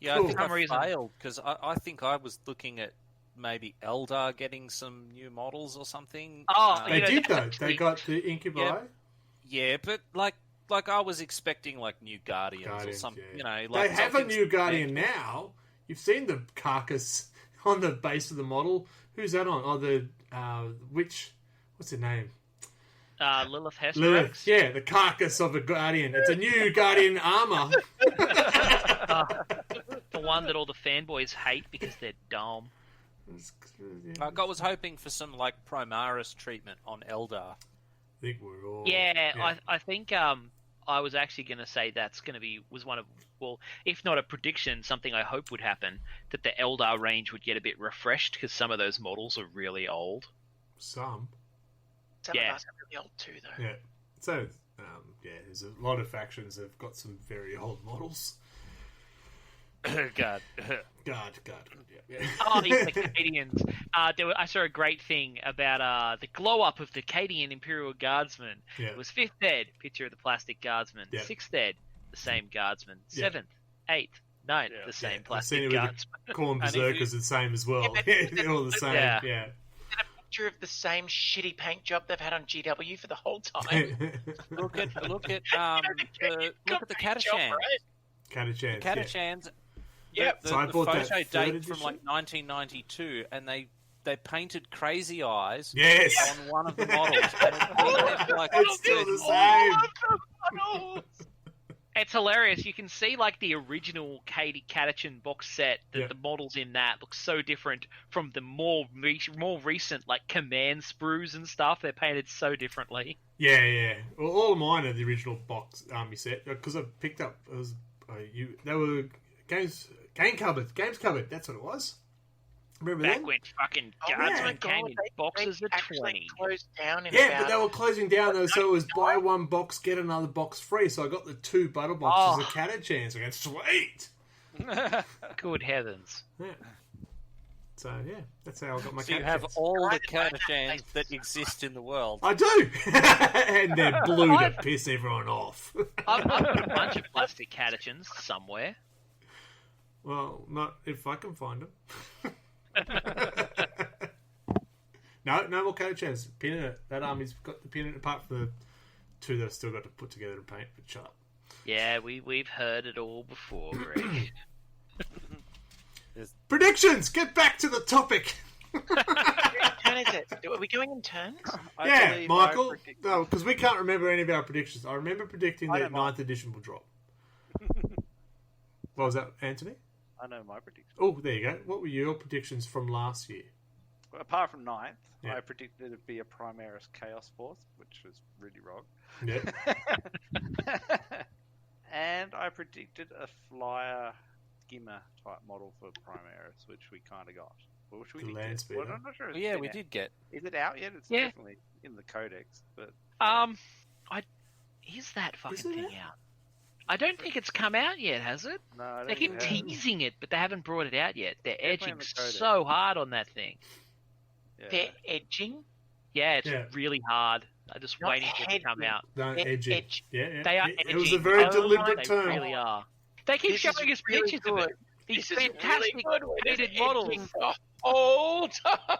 Speaker 4: Yeah,
Speaker 1: Cool.
Speaker 4: I think
Speaker 3: For some
Speaker 4: I
Speaker 3: reason-
Speaker 4: failed, because I think I was looking at maybe Eldar getting some new models or something.
Speaker 3: Oh,
Speaker 1: They
Speaker 3: You know,
Speaker 1: did,
Speaker 3: that's
Speaker 1: though.
Speaker 3: actually-
Speaker 1: They got the Incubi.
Speaker 4: Yeah. Yeah, but like I was expecting like new Guardians, or
Speaker 1: Guardians,
Speaker 4: something.
Speaker 1: yeah.
Speaker 4: You know,
Speaker 1: They
Speaker 4: like
Speaker 1: have a
Speaker 4: something
Speaker 1: new Guardian now. You've seen the carcass on the base of the model. Who's that on? Oh, the witch. What's her name?
Speaker 3: Lilith Hester.
Speaker 1: Lilith. Yeah, the carcass of a Guardian. It's a new Guardian armor.
Speaker 3: The one that all the fanboys hate because they're dumb.
Speaker 4: I was hoping for some like Primaris treatment on Eldar.
Speaker 1: I think we're all.
Speaker 3: Yeah, I think I was actually going to say that's going to be one of, well, if not a prediction, something I hope would happen, that the Eldar range would get a bit refreshed because some of those models are really old.
Speaker 1: Some.
Speaker 2: Some
Speaker 3: Yeah.
Speaker 2: of us are really old too, though.
Speaker 1: Yeah. So, there's a lot of factions that have got some very old models.
Speaker 4: God.
Speaker 1: God. Yeah.
Speaker 3: Oh, the Acadians. I saw a great thing about the glow up of the Acadian Imperial Guardsman.
Speaker 1: Yeah.
Speaker 3: It was 5th Ed, picture of the plastic Guardsman.
Speaker 1: Yeah.
Speaker 3: 6th Ed, the same Guardsman.
Speaker 1: Yeah.
Speaker 3: 7th, 8th, 9th,
Speaker 5: Yeah.
Speaker 3: the same
Speaker 1: I've seen
Speaker 3: plastic
Speaker 1: it with
Speaker 3: Guardsman.
Speaker 1: the Corn
Speaker 4: And if
Speaker 1: Berserkers the same as well. They're all the same.
Speaker 3: Yeah.
Speaker 1: Yeah.
Speaker 2: Picture of the same shitty paint job they've had on GW for the whole time.
Speaker 4: Look at the
Speaker 2: Paint job,
Speaker 4: Catachan.
Speaker 2: right?
Speaker 1: Catachans.
Speaker 4: Catachans.
Speaker 2: Yep.
Speaker 4: The,
Speaker 1: So I
Speaker 4: the
Speaker 1: bought
Speaker 4: photo
Speaker 1: that third
Speaker 4: date from
Speaker 1: edition.
Speaker 4: like 1992, and they painted crazy eyes
Speaker 1: Yes.
Speaker 4: on one of the models. And it's like,
Speaker 1: It's still the same.
Speaker 3: It's hilarious. You can see like the original Catachan box set.
Speaker 1: Yeah.
Speaker 3: The models in that look so different from the more recent like command sprues and stuff. They're painted so differently.
Speaker 1: Yeah. Well, all of mine are the original box army set because I picked up. They were games cupboard. That's what it was. Remember
Speaker 3: Back
Speaker 1: that?
Speaker 3: when fucking
Speaker 2: Oh,
Speaker 3: Guardsman
Speaker 2: my
Speaker 3: came
Speaker 2: God,
Speaker 3: in
Speaker 2: they
Speaker 3: boxes of
Speaker 2: actually
Speaker 3: 20.
Speaker 2: closed down in
Speaker 1: Yeah,
Speaker 2: about...
Speaker 1: but they were closing down though, so it was buy one box, get another box free. So I got the 2 butter boxes of Catachans. I go, sweet.
Speaker 3: Good heavens.
Speaker 1: Yeah. So yeah, that's how I got my.
Speaker 4: So you
Speaker 1: Catachans.
Speaker 4: have all the
Speaker 2: Right.
Speaker 4: Catachans that exist in the world.
Speaker 1: I do, and they're blue to piss everyone off.
Speaker 3: I've got a bunch of plastic Catachans somewhere.
Speaker 1: Well, not if I can find them. No more Catachans. Pin in it. That army's got the pin in it, apart from the 2 that I've still got to put together and paint. But shut up.
Speaker 3: Yeah, we've heard it all before, Greg.
Speaker 1: Predictions. Get back to the topic.
Speaker 2: Which turn is it? Are we going in turns?
Speaker 5: I
Speaker 1: Yeah,
Speaker 5: believe
Speaker 1: Michael.
Speaker 5: I predicted-
Speaker 1: No, because we can't remember any of our predictions. I remember predicting
Speaker 5: I
Speaker 1: that
Speaker 5: don't mind.
Speaker 1: 9th edition will drop. What was that, Anthony?
Speaker 5: I know my prediction.
Speaker 1: Oh, there you go. What were your predictions from last year?
Speaker 5: Well, apart from 9th,
Speaker 1: Yeah.
Speaker 5: I predicted it'd be a Primaris Chaos Force, which was really wrong.
Speaker 1: Yeah.
Speaker 5: And I predicted a Flyer Skimmer type model for Primaris, which we kind of got. Well, which we
Speaker 1: The
Speaker 5: did
Speaker 1: land
Speaker 5: get.
Speaker 1: speeder.
Speaker 5: Well, I'm not sure.
Speaker 4: Well,
Speaker 5: It's
Speaker 4: yeah,
Speaker 5: been
Speaker 4: we
Speaker 5: out.
Speaker 4: did get.
Speaker 5: Is it out yet? It's
Speaker 3: Yeah.
Speaker 5: definitely in the codex. But
Speaker 3: Is that fucking
Speaker 1: Is it
Speaker 3: thing out? I don't think it's come out yet, has it?
Speaker 5: no, I don't
Speaker 3: They keep
Speaker 5: think it has.
Speaker 3: teasing it, but they haven't brought it out yet. They're
Speaker 5: Definitely in
Speaker 3: edging
Speaker 5: the codex.
Speaker 3: so hard on that thing.
Speaker 5: Yeah.
Speaker 2: They're edging.
Speaker 3: Yeah, it's
Speaker 1: Yeah.
Speaker 3: really hard. I'm just
Speaker 2: Not
Speaker 3: waiting for it to come
Speaker 2: hedging.
Speaker 3: out.
Speaker 1: No,
Speaker 2: They're
Speaker 1: edging.
Speaker 2: edge.
Speaker 1: Yeah.
Speaker 3: They are
Speaker 1: It was a
Speaker 3: edging.
Speaker 1: very
Speaker 2: Oh,
Speaker 1: deliberate
Speaker 3: They
Speaker 1: term.
Speaker 3: really are. They keep
Speaker 2: This
Speaker 3: showing
Speaker 2: is
Speaker 3: us
Speaker 2: really
Speaker 3: pictures of
Speaker 2: good.
Speaker 3: it. These
Speaker 2: This is
Speaker 3: fantastic
Speaker 2: really good. We're just
Speaker 3: painted models.
Speaker 2: edging the whole time.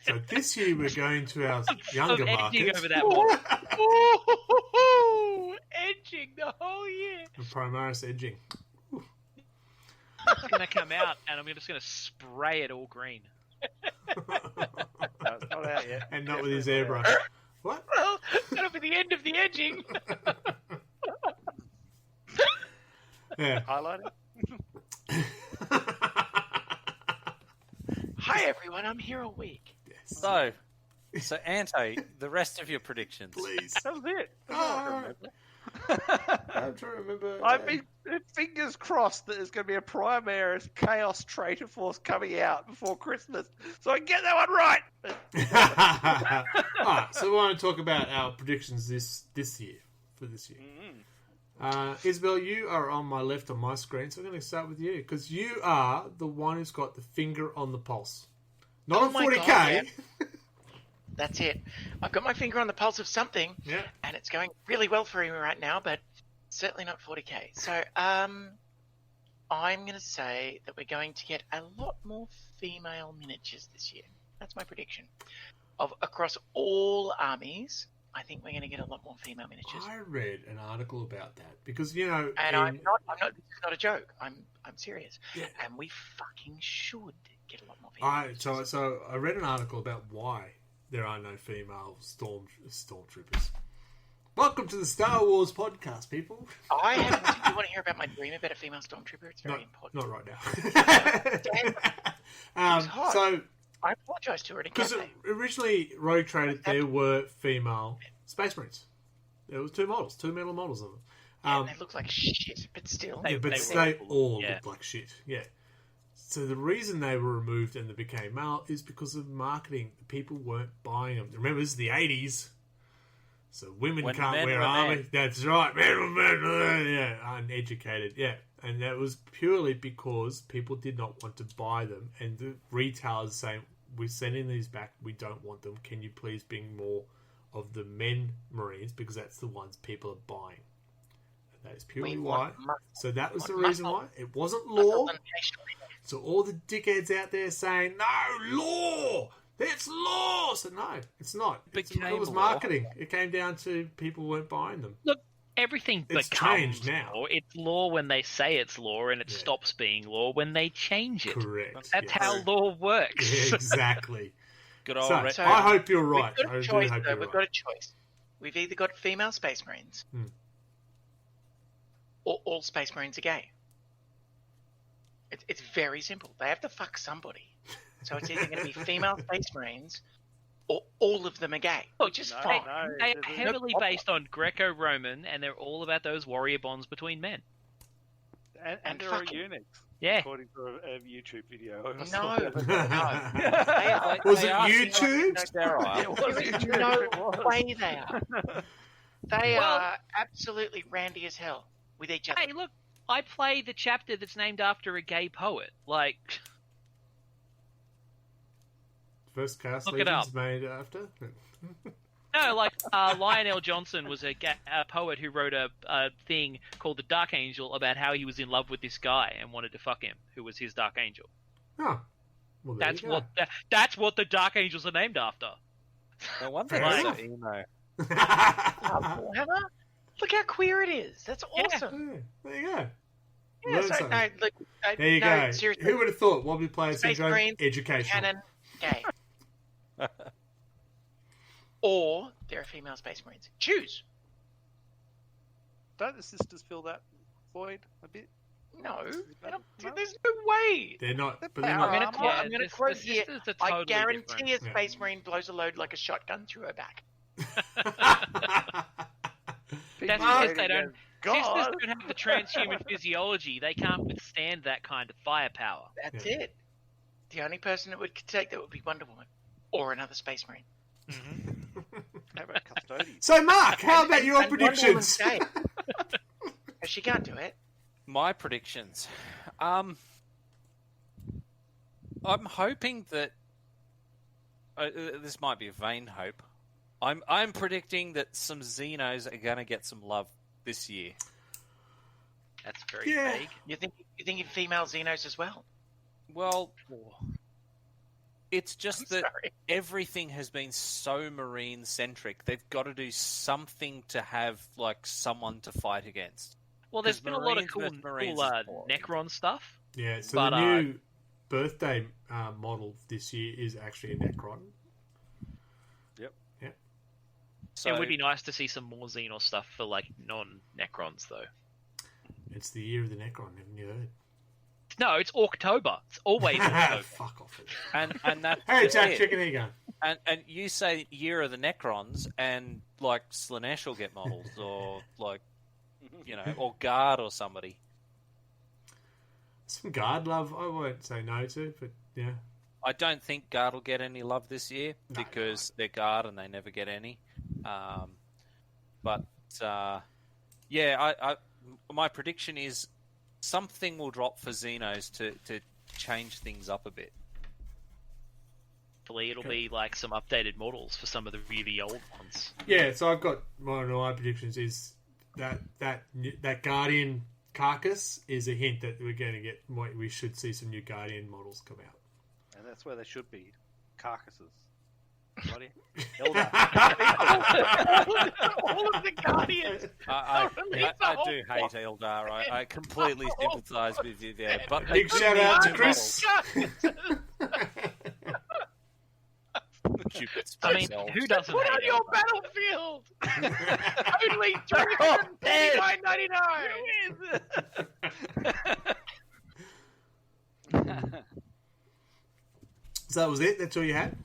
Speaker 1: So this year we're going to our
Speaker 3: I'm
Speaker 1: younger
Speaker 3: edging
Speaker 1: markets.
Speaker 3: over that model.
Speaker 2: Ooh, edging the whole year.
Speaker 1: And Primaris edging.
Speaker 3: It's going to come out, and I'm just going to spray it all green.
Speaker 5: No, it's not out yet.
Speaker 1: And not with his
Speaker 5: Definitely not
Speaker 1: airbrush. What?
Speaker 2: Well, that'll be the end of the edging.
Speaker 1: Yeah.
Speaker 5: Highlighting.
Speaker 2: Hi everyone, I'm here all week.
Speaker 1: Yes.
Speaker 4: So Anto, the rest of your predictions.
Speaker 1: Please.
Speaker 5: That was it. That's all I can remember.
Speaker 1: I'm trying to remember.
Speaker 5: I've been fingers crossed that there's going to be a Primaris Chaos Traitor Force coming out before Christmas, so I can get that one right.
Speaker 1: Alright, so we want to talk about our predictions this year. For this year. Isabel, you are on my left on my screen, so I'm going to start with you because you are the one who's got the finger on the pulse. Not
Speaker 2: Oh
Speaker 1: on
Speaker 2: my
Speaker 1: 40k.
Speaker 2: God, yeah. That's it. I've got my finger on the pulse of something,
Speaker 1: Yeah.
Speaker 2: and it's going really well for me right now, but certainly not 40k. So, I'm going to say that we're going to get a lot more female miniatures this year. That's my prediction. Across all armies, I think we're going to get a lot more female miniatures.
Speaker 1: I read an article about that because you know,
Speaker 2: And I'm not. This is not a joke. I'm serious.
Speaker 1: Yeah.
Speaker 2: And we fucking should get a lot more female. miniatures.
Speaker 1: So I read an article about why there are no female stormtroopers. Welcome to the Star Wars podcast, people.
Speaker 2: I have. Do you want to hear about my dream about a female stormtrooper? It's very important.
Speaker 1: Not right
Speaker 2: It's
Speaker 1: now.
Speaker 2: hot.
Speaker 1: So
Speaker 2: I apologise to her in a
Speaker 1: because
Speaker 2: cafe.
Speaker 1: originally Rogue Trader there were female Space Marines. There was two metal models of them.
Speaker 2: And they look like shit, but still.
Speaker 1: Yeah, but
Speaker 3: they
Speaker 1: they
Speaker 3: were-
Speaker 1: all
Speaker 3: yeah.
Speaker 1: looked like shit. Yeah. So the reason they were removed and they became male is because of marketing. People weren't buying them. Remember, this is the 80s. So women
Speaker 4: When
Speaker 1: can't
Speaker 4: men
Speaker 1: wear
Speaker 4: were
Speaker 1: armor.
Speaker 4: men.
Speaker 1: That's right. Men were men. Yeah, uneducated. Yeah. And that was purely because people did not want to buy them. And the retailers saying, we're sending these back. We don't want them. Can you please bring more of the men Marines? Because that's the ones people are buying. And that is purely
Speaker 2: We
Speaker 1: why.
Speaker 2: want muscle.
Speaker 1: So that was the
Speaker 2: want
Speaker 1: reason
Speaker 2: muscle.
Speaker 1: why. It wasn't
Speaker 2: Muscle
Speaker 1: law.
Speaker 2: and facial hair.
Speaker 1: So all the dickheads out there saying, no, law! That's law! So no, it's not. It
Speaker 4: Became
Speaker 1: was
Speaker 4: law.
Speaker 1: marketing. It came down to people weren't buying them.
Speaker 3: Look, everything
Speaker 1: It's
Speaker 3: becomes
Speaker 1: changed now.
Speaker 3: law. It's law when they say it's law, and it
Speaker 1: Yeah.
Speaker 3: stops being law when they change it.
Speaker 1: Correct.
Speaker 3: That's
Speaker 1: yes.
Speaker 3: how law works.
Speaker 1: Yeah, exactly.
Speaker 4: Good old
Speaker 1: So,
Speaker 4: red.
Speaker 2: So-
Speaker 1: I hope you're right.
Speaker 2: We've got
Speaker 1: I
Speaker 2: a
Speaker 1: do
Speaker 2: choice,
Speaker 1: hope
Speaker 2: though.
Speaker 1: you're
Speaker 2: We've
Speaker 1: right.
Speaker 2: got a choice. We've either got female Space Marines, or all Space Marines are gay. It's very simple. They have to fuck somebody. So it's either going to be female Space Marines, or all of them are gay. Which is
Speaker 5: No,
Speaker 2: fine.
Speaker 5: no,
Speaker 3: They are
Speaker 5: there's no
Speaker 3: heavily
Speaker 5: problem.
Speaker 3: based on Greco-Roman, and they're all about those warrior bonds between men.
Speaker 5: And
Speaker 2: And
Speaker 5: there are
Speaker 2: fucking-
Speaker 5: eunuchs,
Speaker 3: Yeah.
Speaker 5: according to a YouTube video. I saw.
Speaker 2: No,
Speaker 1: Was
Speaker 2: They are.
Speaker 1: it
Speaker 4: They are
Speaker 1: YouTube?
Speaker 4: sterile.
Speaker 5: It was
Speaker 2: There is
Speaker 5: YouTube,
Speaker 2: no
Speaker 5: it was.
Speaker 2: way they are. They
Speaker 3: Well-
Speaker 2: are absolutely randy as hell with each other.
Speaker 3: Hey, look, I play the chapter that's named after a gay poet. Like,
Speaker 1: First cast
Speaker 3: Look it up.
Speaker 1: legends made after.
Speaker 3: no, like Lionel Johnson was a poet who wrote a thing called The Dark Angel about how he was in love with this guy and wanted to fuck him, who was his Dark Angel.
Speaker 1: Oh. Well, there
Speaker 3: That's
Speaker 1: you go.
Speaker 3: what that's what the Dark Angels are named after.
Speaker 4: No wonder
Speaker 1: Fair
Speaker 4: they're so
Speaker 1: enough.
Speaker 4: emo.
Speaker 2: Whatever. Look how queer it is. That's
Speaker 3: Yeah.
Speaker 2: awesome.
Speaker 1: Yeah, there you go.
Speaker 2: Yeah,
Speaker 1: Learn
Speaker 2: so,
Speaker 1: something.
Speaker 2: no, look,
Speaker 1: There you
Speaker 2: no,
Speaker 1: go.
Speaker 2: seriously,
Speaker 1: Who would have thought Wobbly Player
Speaker 2: Space
Speaker 1: Syndrome
Speaker 2: Marines,
Speaker 1: educational?
Speaker 2: canon, gay. Or there are female Space Marines. Choose.
Speaker 5: Don't the sisters fill that void a bit?
Speaker 2: No,
Speaker 5: No?
Speaker 2: there's no way.
Speaker 1: They're not. But
Speaker 5: They
Speaker 1: they're
Speaker 5: are.
Speaker 2: I'm
Speaker 1: not.
Speaker 2: gonna quote,
Speaker 3: Yeah,
Speaker 2: I'm gonna
Speaker 3: the
Speaker 2: quote here.
Speaker 3: sisters are
Speaker 2: I
Speaker 3: totally
Speaker 2: guarantee
Speaker 3: different.
Speaker 2: a
Speaker 1: Yeah.
Speaker 2: Space Marine blows a load like a shotgun through her back.
Speaker 3: That's
Speaker 1: Mark.
Speaker 3: because they don't.
Speaker 5: God.
Speaker 3: Sisters don't have the transhuman physiology. They can't withstand that kind of firepower.
Speaker 2: That's
Speaker 1: Yeah.
Speaker 2: it. The only person that would take that would be Wonder Woman or another Space Marine.
Speaker 5: How about custodians?
Speaker 1: So, Mark, how about your
Speaker 2: And Wonder Woman's
Speaker 1: predictions?
Speaker 2: gay. If she can't do it.
Speaker 4: My predictions. I'm hoping that this might be a vain hope. I'm predicting that some Xenos are going to get some love this year.
Speaker 3: That's very
Speaker 1: Yeah.
Speaker 3: vague.
Speaker 2: You think of female Xenos as well?
Speaker 4: Well, it's just that
Speaker 2: Sorry.
Speaker 4: everything has been so Marine centric. They've got to do something to have like someone to fight against.
Speaker 3: Well, there's
Speaker 4: 'Cause
Speaker 3: been a lot of
Speaker 4: Marines
Speaker 3: cool,
Speaker 4: versus Marines
Speaker 3: cool
Speaker 4: is boring.
Speaker 3: Necron stuff.
Speaker 1: Yeah, so
Speaker 3: But,
Speaker 1: the new birthday model this year is actually a Necron.
Speaker 4: So
Speaker 3: It would be nice to see some more Xenos stuff for like non-Necrons, though.
Speaker 1: It's the year of the Necron, haven't you heard?
Speaker 3: No, it's October. It's always October.
Speaker 1: Fuck off it.
Speaker 4: and that's
Speaker 1: Hey,
Speaker 4: just
Speaker 1: Jack
Speaker 4: it.
Speaker 1: Chicken, here you go.
Speaker 4: And you say Year of the Necrons, and like Slanesh will get models, or like or Guard or somebody.
Speaker 1: Some guard love, I won't say no to, but yeah.
Speaker 4: I don't think Guard will get any love this year
Speaker 1: No,
Speaker 4: because they're Guard and they never get any. But my prediction is something will drop for Xenos to change things up a bit.
Speaker 3: Hopefully, it'll be like some updated models for some of the really old ones.
Speaker 1: Yeah, so I've got one of my predictions is that Guardian carcass is a hint that we're going to get, we should see some new Guardian models come out.
Speaker 5: And that's where they should be. Carcasses. Bloody Eldar.
Speaker 2: All of the Guardians.
Speaker 4: I
Speaker 2: release the whole
Speaker 4: do hate Eldar. I completely sympathise with you there. But they
Speaker 1: Big
Speaker 4: do
Speaker 1: shout
Speaker 4: need
Speaker 1: out to
Speaker 4: new
Speaker 1: Chris.
Speaker 4: models. Stupid
Speaker 3: I mean,
Speaker 4: space elves.
Speaker 3: who doesn't
Speaker 2: Put on
Speaker 3: hate
Speaker 2: your
Speaker 3: Eldar?
Speaker 2: battlefield. Only $39.99.
Speaker 1: So that was it? That's all you had?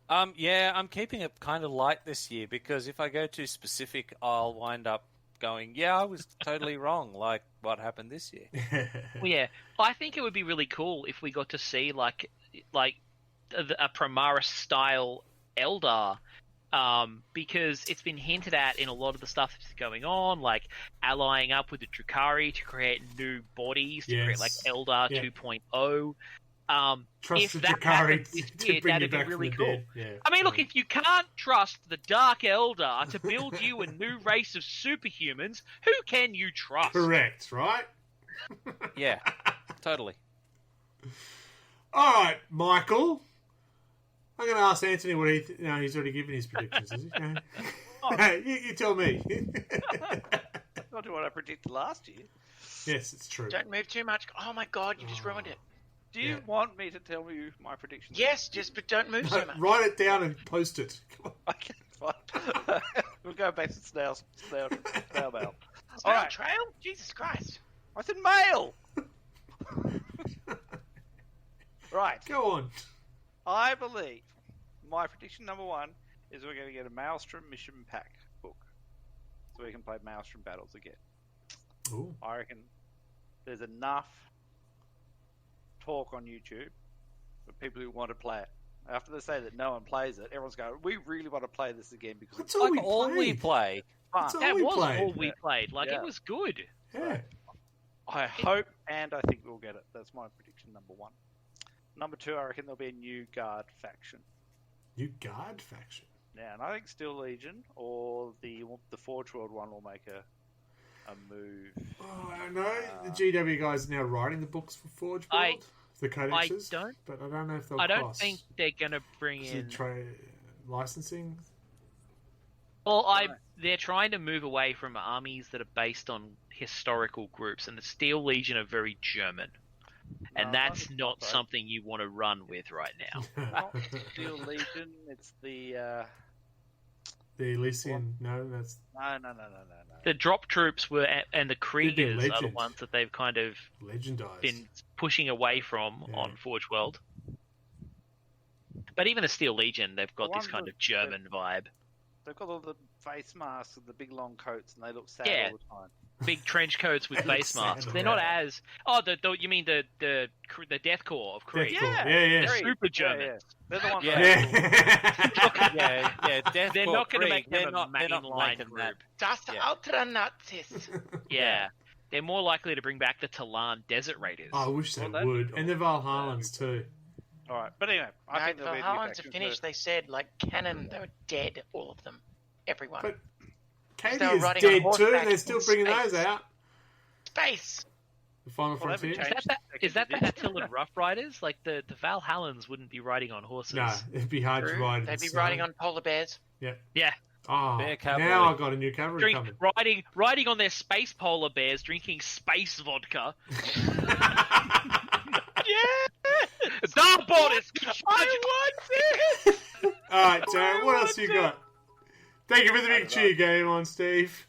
Speaker 4: Yeah, I'm keeping it kind of light this year because if I go too specific, I'll wind up going, yeah, I was totally wrong, like what happened this year.
Speaker 3: Well, yeah, I think it would be really cool if we got to see like a Primaris style Eldar, because it's been hinted at in a lot of the stuff that's going on, like allying up with the Drukhari to create new bodies, to create like Eldar 2.0.
Speaker 1: Trust
Speaker 3: if
Speaker 1: the
Speaker 3: that
Speaker 1: Drukhari
Speaker 3: happened
Speaker 1: to
Speaker 3: this year,
Speaker 1: bring you
Speaker 3: that'd be
Speaker 1: back
Speaker 3: really
Speaker 1: from the
Speaker 3: cool.
Speaker 1: dead. Yeah.
Speaker 3: I mean, look, if you can't trust the Dark Eldar to build you a new race of superhumans, who can you trust?
Speaker 1: Correct, right?
Speaker 4: Yeah, totally.
Speaker 1: All right, Michael. I'm going to ask Anthony what he... No, he's already given his predictions, is he? No. You tell me.
Speaker 5: Not what I predicted last year.
Speaker 1: Yes, it's true.
Speaker 2: Don't move too much. Oh my god, you just ruined it.
Speaker 5: Do you want me to tell you my predictions?
Speaker 2: Yes, but don't move so much.
Speaker 1: Write it down and post it. Come on.
Speaker 5: Okay, fine. We'll go back to snail mail.
Speaker 2: Snail
Speaker 5: Alright.
Speaker 2: trail? Jesus Christ.
Speaker 5: I said mail! Right.
Speaker 1: Go on.
Speaker 5: I believe my prediction number 1 is we're going to get a Maelstrom mission pack book. So we can play Maelstrom battles again.
Speaker 1: Ooh.
Speaker 5: I reckon there's enough talk on YouTube for people who want to play it. After they say that no one plays it, everyone's going, we really want to play this again because
Speaker 1: That's
Speaker 5: it's
Speaker 1: all
Speaker 4: Like all we
Speaker 1: played.
Speaker 4: play.
Speaker 5: fun.
Speaker 1: That's all
Speaker 3: That
Speaker 1: we
Speaker 3: was
Speaker 1: played.
Speaker 3: all we played. Like,
Speaker 5: Yeah.
Speaker 3: it was good.
Speaker 1: Yeah.
Speaker 5: I hope and I think we'll get it. That's my prediction number 1. Number 2, I reckon there'll be a new guard faction.
Speaker 1: New guard faction.
Speaker 5: Yeah, and I think Steel Legion or the Forge World one will make a move.
Speaker 1: Oh, I know the GW guys are now writing the books for Forge World, the codexes. But I don't know if they'll
Speaker 3: I don't
Speaker 1: cross.
Speaker 3: think they're going to bring
Speaker 1: Is it
Speaker 3: in...
Speaker 1: licensing?
Speaker 3: Well, they're trying to move away from armies that are based on historical groups, and the Steel Legion are very German. And that's not something you want to run with right now.
Speaker 5: Not Steel Legion, it's the
Speaker 1: The Elysian, no, that's
Speaker 5: no.
Speaker 3: The drop troops and the Kriegers are the
Speaker 1: Legend.
Speaker 3: ones that they've kind of
Speaker 1: legendized.
Speaker 3: been pushing away from on Forge World. But even the Steel Legion, they've got this kind of German vibe.
Speaker 5: They've got all the face masks and the big long coats, and they look sad
Speaker 3: Yeah.
Speaker 5: all the time.
Speaker 3: Big trench coats with
Speaker 1: They look
Speaker 3: face
Speaker 1: sad
Speaker 3: masks.
Speaker 1: on
Speaker 3: They're
Speaker 1: that.
Speaker 3: not as... Oh, you mean the Death Corps of Krieg?
Speaker 1: Death Corps. Yeah.
Speaker 3: They're super
Speaker 5: Yeah,
Speaker 3: German.
Speaker 5: yeah. They're the ones.
Speaker 4: Yeah.
Speaker 1: Yeah.
Speaker 4: Death
Speaker 3: They're
Speaker 4: Corps
Speaker 3: not going to
Speaker 4: Krieg,
Speaker 3: make them
Speaker 4: they're
Speaker 3: a
Speaker 4: not
Speaker 3: mainline
Speaker 4: making
Speaker 3: group.
Speaker 4: that.
Speaker 2: Das
Speaker 4: Yeah.
Speaker 2: Ultra Nazis.
Speaker 3: Yeah. They're more likely to bring back the Talan Desert Raiders.
Speaker 1: I wish they
Speaker 5: Well, that'd be
Speaker 1: would.
Speaker 5: cool.
Speaker 1: And the Valhallans too.
Speaker 5: All right, but anyway, I think
Speaker 2: The
Speaker 5: there'll be a new
Speaker 2: Valhallans
Speaker 5: faction
Speaker 2: are finished. They said, like, canon, they were dead, all of them. Everyone.
Speaker 1: But Katie
Speaker 2: They were
Speaker 1: is
Speaker 2: riding on
Speaker 1: dead too,
Speaker 2: horseback
Speaker 1: and they're still
Speaker 2: in
Speaker 1: bringing
Speaker 2: space.
Speaker 1: those out.
Speaker 2: Space!
Speaker 1: The Final
Speaker 5: Well, they've
Speaker 1: Frontier?
Speaker 5: changed
Speaker 3: Is that the
Speaker 5: second
Speaker 3: Attilan Rough Riders? Like, the Valhallans wouldn't be riding on horses.
Speaker 1: No, it'd be hard to
Speaker 2: True.
Speaker 1: ride. in
Speaker 2: They'd
Speaker 1: the
Speaker 2: be
Speaker 1: snow.
Speaker 2: riding on polar bears.
Speaker 3: Yeah.
Speaker 1: Oh,
Speaker 4: Bear cavalry.
Speaker 1: now I got a new cavalry coming.
Speaker 3: Riding on their space polar bears, drinking space vodka. Starboarders! I want it!
Speaker 1: All right, Jared, what else you got? Thank you for the big cheer game on, Steve.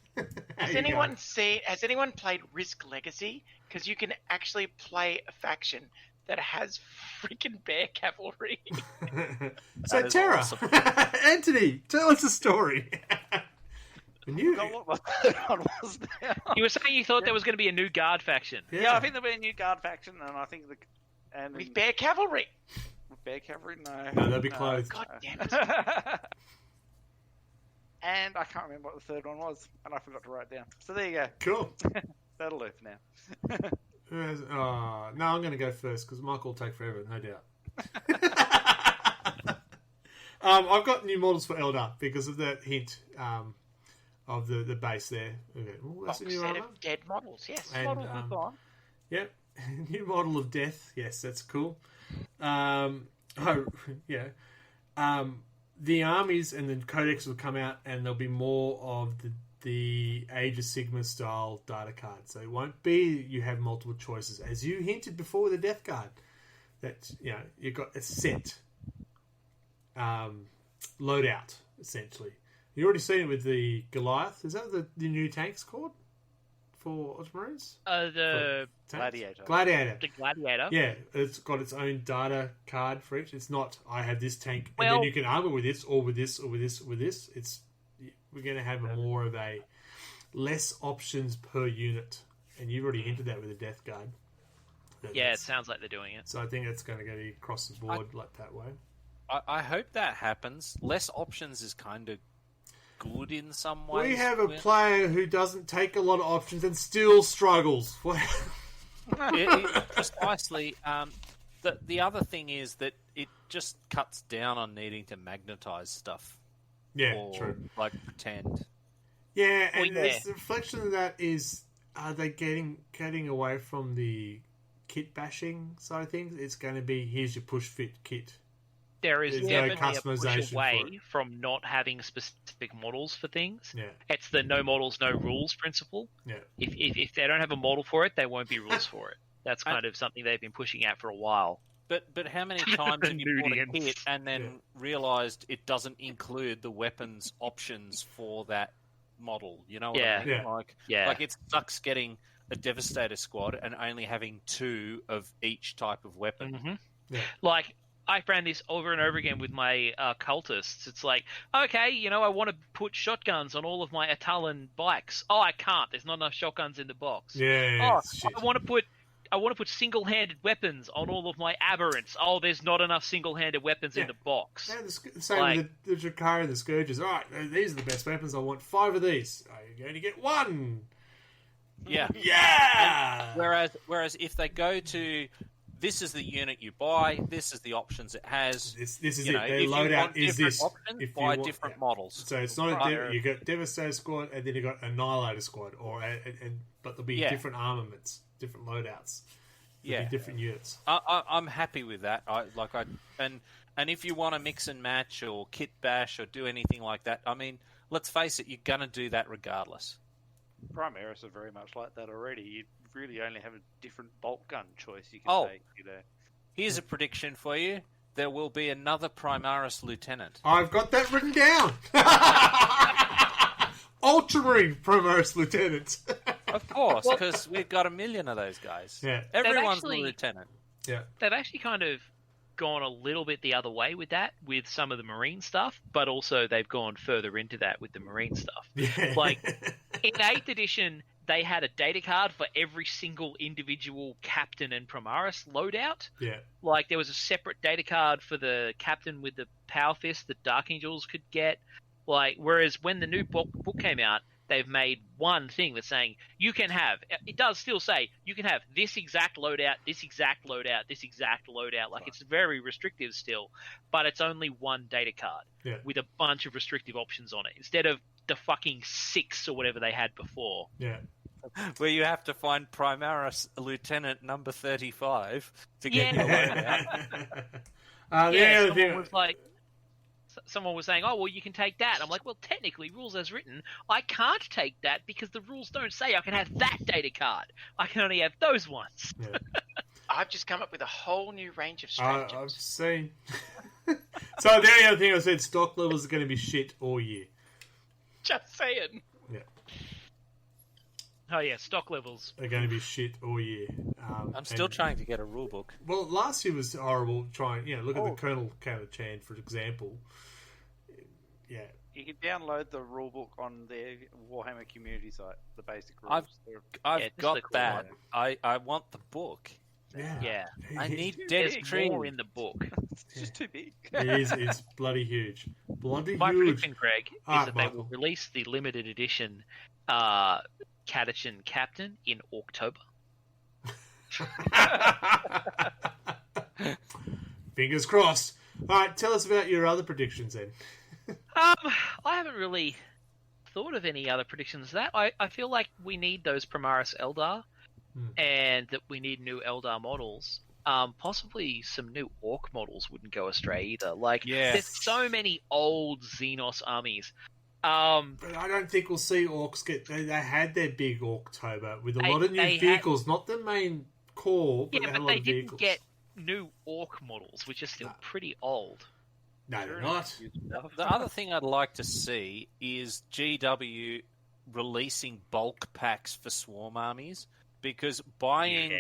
Speaker 2: Has anyone played Risk Legacy? Because you can actually play a faction that has freaking bear cavalry.
Speaker 1: So,
Speaker 4: is
Speaker 1: Tara,
Speaker 4: awesome.
Speaker 1: Anthony, tell us a story. And you,
Speaker 5: Forgot what my third one was now.
Speaker 3: You were saying you thought there was going to be a new guard faction.
Speaker 5: Yeah, I think there'll be a new guard faction, and I think
Speaker 2: With bear cavalry.
Speaker 5: bear cavalry.
Speaker 1: No, they'll be clothed.
Speaker 2: God damn it.
Speaker 5: And I can't remember what the third one was, and I forgot to write it down. So there you go.
Speaker 1: Cool.
Speaker 5: That'll do for now.
Speaker 1: No, I'm going to go first because Michael will take forever, no doubt. I've got new models for Eldar because of that hint of the base there. Okay. Ooh, that's
Speaker 2: Box
Speaker 1: a new
Speaker 2: set
Speaker 1: armor.
Speaker 2: of dead models, yes.
Speaker 1: And,
Speaker 5: Models are gone.
Speaker 1: Yep, new model of death. Yes, that's cool. The armies and the codex will come out, and there'll be more of the Age of Sigma style data cards. So it won't be you have multiple choices, as you hinted before with the Death Guard. That you've got a set loadout essentially. You already seen it with the Goliath. Is that the new tank's called? for Ultramarines?
Speaker 3: The
Speaker 1: Tanks?
Speaker 5: Gladiator.
Speaker 1: Gladiator.
Speaker 3: Gladiator.
Speaker 1: Yeah, it's got its own data card for each. It's not, I have this tank, and
Speaker 3: Well-
Speaker 1: then you can armor with this, or with this, or with this, or with this. It's we're going to have more of a less options per unit, and you've already hinted that with the Death Guard.
Speaker 3: Yeah, it sounds like they're doing it.
Speaker 1: So I think it's going to go across the board like that way.
Speaker 4: I hope that happens. Less options is kind of good in some ways.
Speaker 1: We have a player who doesn't take a lot of options and still struggles.
Speaker 4: Precisely. The other thing is that it just cuts down on needing to magnetize stuff.
Speaker 1: Yeah,
Speaker 4: or,
Speaker 1: true.
Speaker 4: Like pretend.
Speaker 1: Yeah, and
Speaker 3: Well, yeah.
Speaker 1: the reflection of that is, are they getting away from the kit bashing side of things? It's going to be, here's your push fit kit.
Speaker 3: There is
Speaker 1: There's no
Speaker 3: definitely a
Speaker 1: customization
Speaker 3: push
Speaker 1: for
Speaker 3: away
Speaker 1: it.
Speaker 3: from not having specific models for things.
Speaker 1: Yeah,
Speaker 3: It's the no models, no rules principle.
Speaker 1: yeah.
Speaker 3: If they don't have a model for it, there won't be rules for it. That's kind of something they've been pushing out for a while.
Speaker 4: But how many times have you bought a
Speaker 3: Nudians.
Speaker 4: kit and then realised it doesn't include the weapons options for that model? You know what I mean?
Speaker 1: Yeah.
Speaker 4: Like it sucks getting a Devastator squad and only having 2 of each type of weapon.
Speaker 3: Mm-hmm.
Speaker 1: Yeah.
Speaker 3: Like, I found this over and over again with my cultists. It's like, okay, I want to put shotguns on all of my Atalan bikes. Oh, I can't. There's not enough shotguns in the box.
Speaker 1: Yeah,
Speaker 3: Oh,
Speaker 1: shit.
Speaker 3: I want to put single-handed weapons on all of my aberrants. Oh, there's not enough single-handed weapons in the box.
Speaker 1: Yeah, the same with the Drakari and the Scourges. All right, these are the best weapons. I want 5 of these. You only get 1.
Speaker 4: Yeah.
Speaker 1: Yeah.
Speaker 4: Whereas if they go to, this is the unit you buy, this is the options it has.
Speaker 1: This is
Speaker 4: You
Speaker 1: it.
Speaker 4: know,
Speaker 1: Their
Speaker 4: if you
Speaker 1: loadout
Speaker 4: want
Speaker 1: is
Speaker 4: different
Speaker 1: this.
Speaker 4: options,
Speaker 1: If you
Speaker 4: buy
Speaker 1: want-
Speaker 4: different
Speaker 1: yeah.
Speaker 4: models.
Speaker 1: So it's not
Speaker 4: Right.
Speaker 1: you got Devastator squad, and then you got Annihilator squad, but there'll be
Speaker 4: Yeah.
Speaker 1: different armaments, different loadouts, there'll
Speaker 4: Yeah.
Speaker 1: be different units.
Speaker 4: I'm happy with that. And if you want to mix and match or kit bash or do anything like that, I mean, let's face it, you're gonna do that regardless.
Speaker 5: Primaris are very much like that already. You really only have a different bolt gun choice you can take.
Speaker 4: Here's a prediction for you: there will be another Primaris lieutenant.
Speaker 1: I've got that written down. Ultramarine Primaris Lieutenants.
Speaker 4: Of course, because we've got a million of those guys.
Speaker 1: Yeah.
Speaker 4: Everyone's
Speaker 3: actually-
Speaker 4: a lieutenant.
Speaker 1: Yeah.
Speaker 3: They've actually kind of gone a little bit the other way with that, with some of the Marine stuff, but also they've gone further into that with the Marine stuff.
Speaker 1: Yeah.
Speaker 3: Like, in 8th edition, they had a data card for every single individual Captain and Primaris loadout.
Speaker 1: Yeah.
Speaker 3: Like, there was a separate data card for the Captain with the Power Fist that Dark Angels could get. Like, whereas when the new book came out, they've made one thing that's saying you can have, it does still say you can have this exact loadout, this exact loadout, this exact loadout. Like, it's very restrictive still, but it's only one data card with a bunch of restrictive options on it instead of the fucking 6 or whatever they had before.
Speaker 1: Yeah.
Speaker 4: Where you have to find Primaris Lieutenant number 35 to get your loadout.
Speaker 1: The other
Speaker 3: someone
Speaker 1: thing,
Speaker 3: was like, someone was saying, oh, well, you can take that. I'm like, well, technically, rules as written, I can't take that because the rules don't say I can have that data card. I can only have those ones.
Speaker 1: yeah.
Speaker 2: I've just come up with a whole new range of
Speaker 1: I've
Speaker 2: stratagems.
Speaker 1: seen. So the only other thing I said, stock levels are going to be shit all year.
Speaker 2: Just saying.
Speaker 1: Yeah.
Speaker 3: Oh, yeah, stock levels.
Speaker 1: They're going to be shit all year.
Speaker 4: I'm still
Speaker 1: and-
Speaker 4: trying to get a rule book.
Speaker 1: Well, last year was horrible. Look at the Colonel Counter Chan, for example. Yeah.
Speaker 5: You can download the rulebook on their Warhammer community site, the basic rules.
Speaker 4: I've
Speaker 3: Yeah, just
Speaker 4: got
Speaker 3: the cool
Speaker 4: that.
Speaker 3: one.
Speaker 4: I want the book.
Speaker 1: Yeah.
Speaker 3: Yeah.
Speaker 4: I need
Speaker 3: There's
Speaker 4: Dead Tree.
Speaker 3: more in the book.
Speaker 5: It's just too big.
Speaker 1: It's bloody huge. Bloody
Speaker 3: My
Speaker 1: huge.
Speaker 3: prediction, Greg, is
Speaker 1: Ah,
Speaker 3: that they
Speaker 1: Michael.
Speaker 3: will release the limited edition Catachan Captain in October.
Speaker 1: Fingers crossed. All right, tell us about your other predictions then.
Speaker 3: I haven't really thought of any other predictions of that. I feel like we need those Primaris Eldar, and that we need new Eldar models. Possibly some new Orc models wouldn't go astray either. Like,
Speaker 4: Yes.
Speaker 3: there's so many old Xenos armies.
Speaker 1: But I don't think we'll see orcs get. They had their big Orktober with a lot of new
Speaker 3: they had-
Speaker 1: vehicles, not the main core, but
Speaker 3: Yeah,
Speaker 1: they had a
Speaker 3: but
Speaker 1: lot
Speaker 3: they
Speaker 1: of
Speaker 3: didn't
Speaker 1: vehicles.
Speaker 3: get new Orc models, which are still pretty old.
Speaker 1: No, they're not.
Speaker 4: The other thing I'd like to see is GW releasing bulk packs for swarm armies, because buying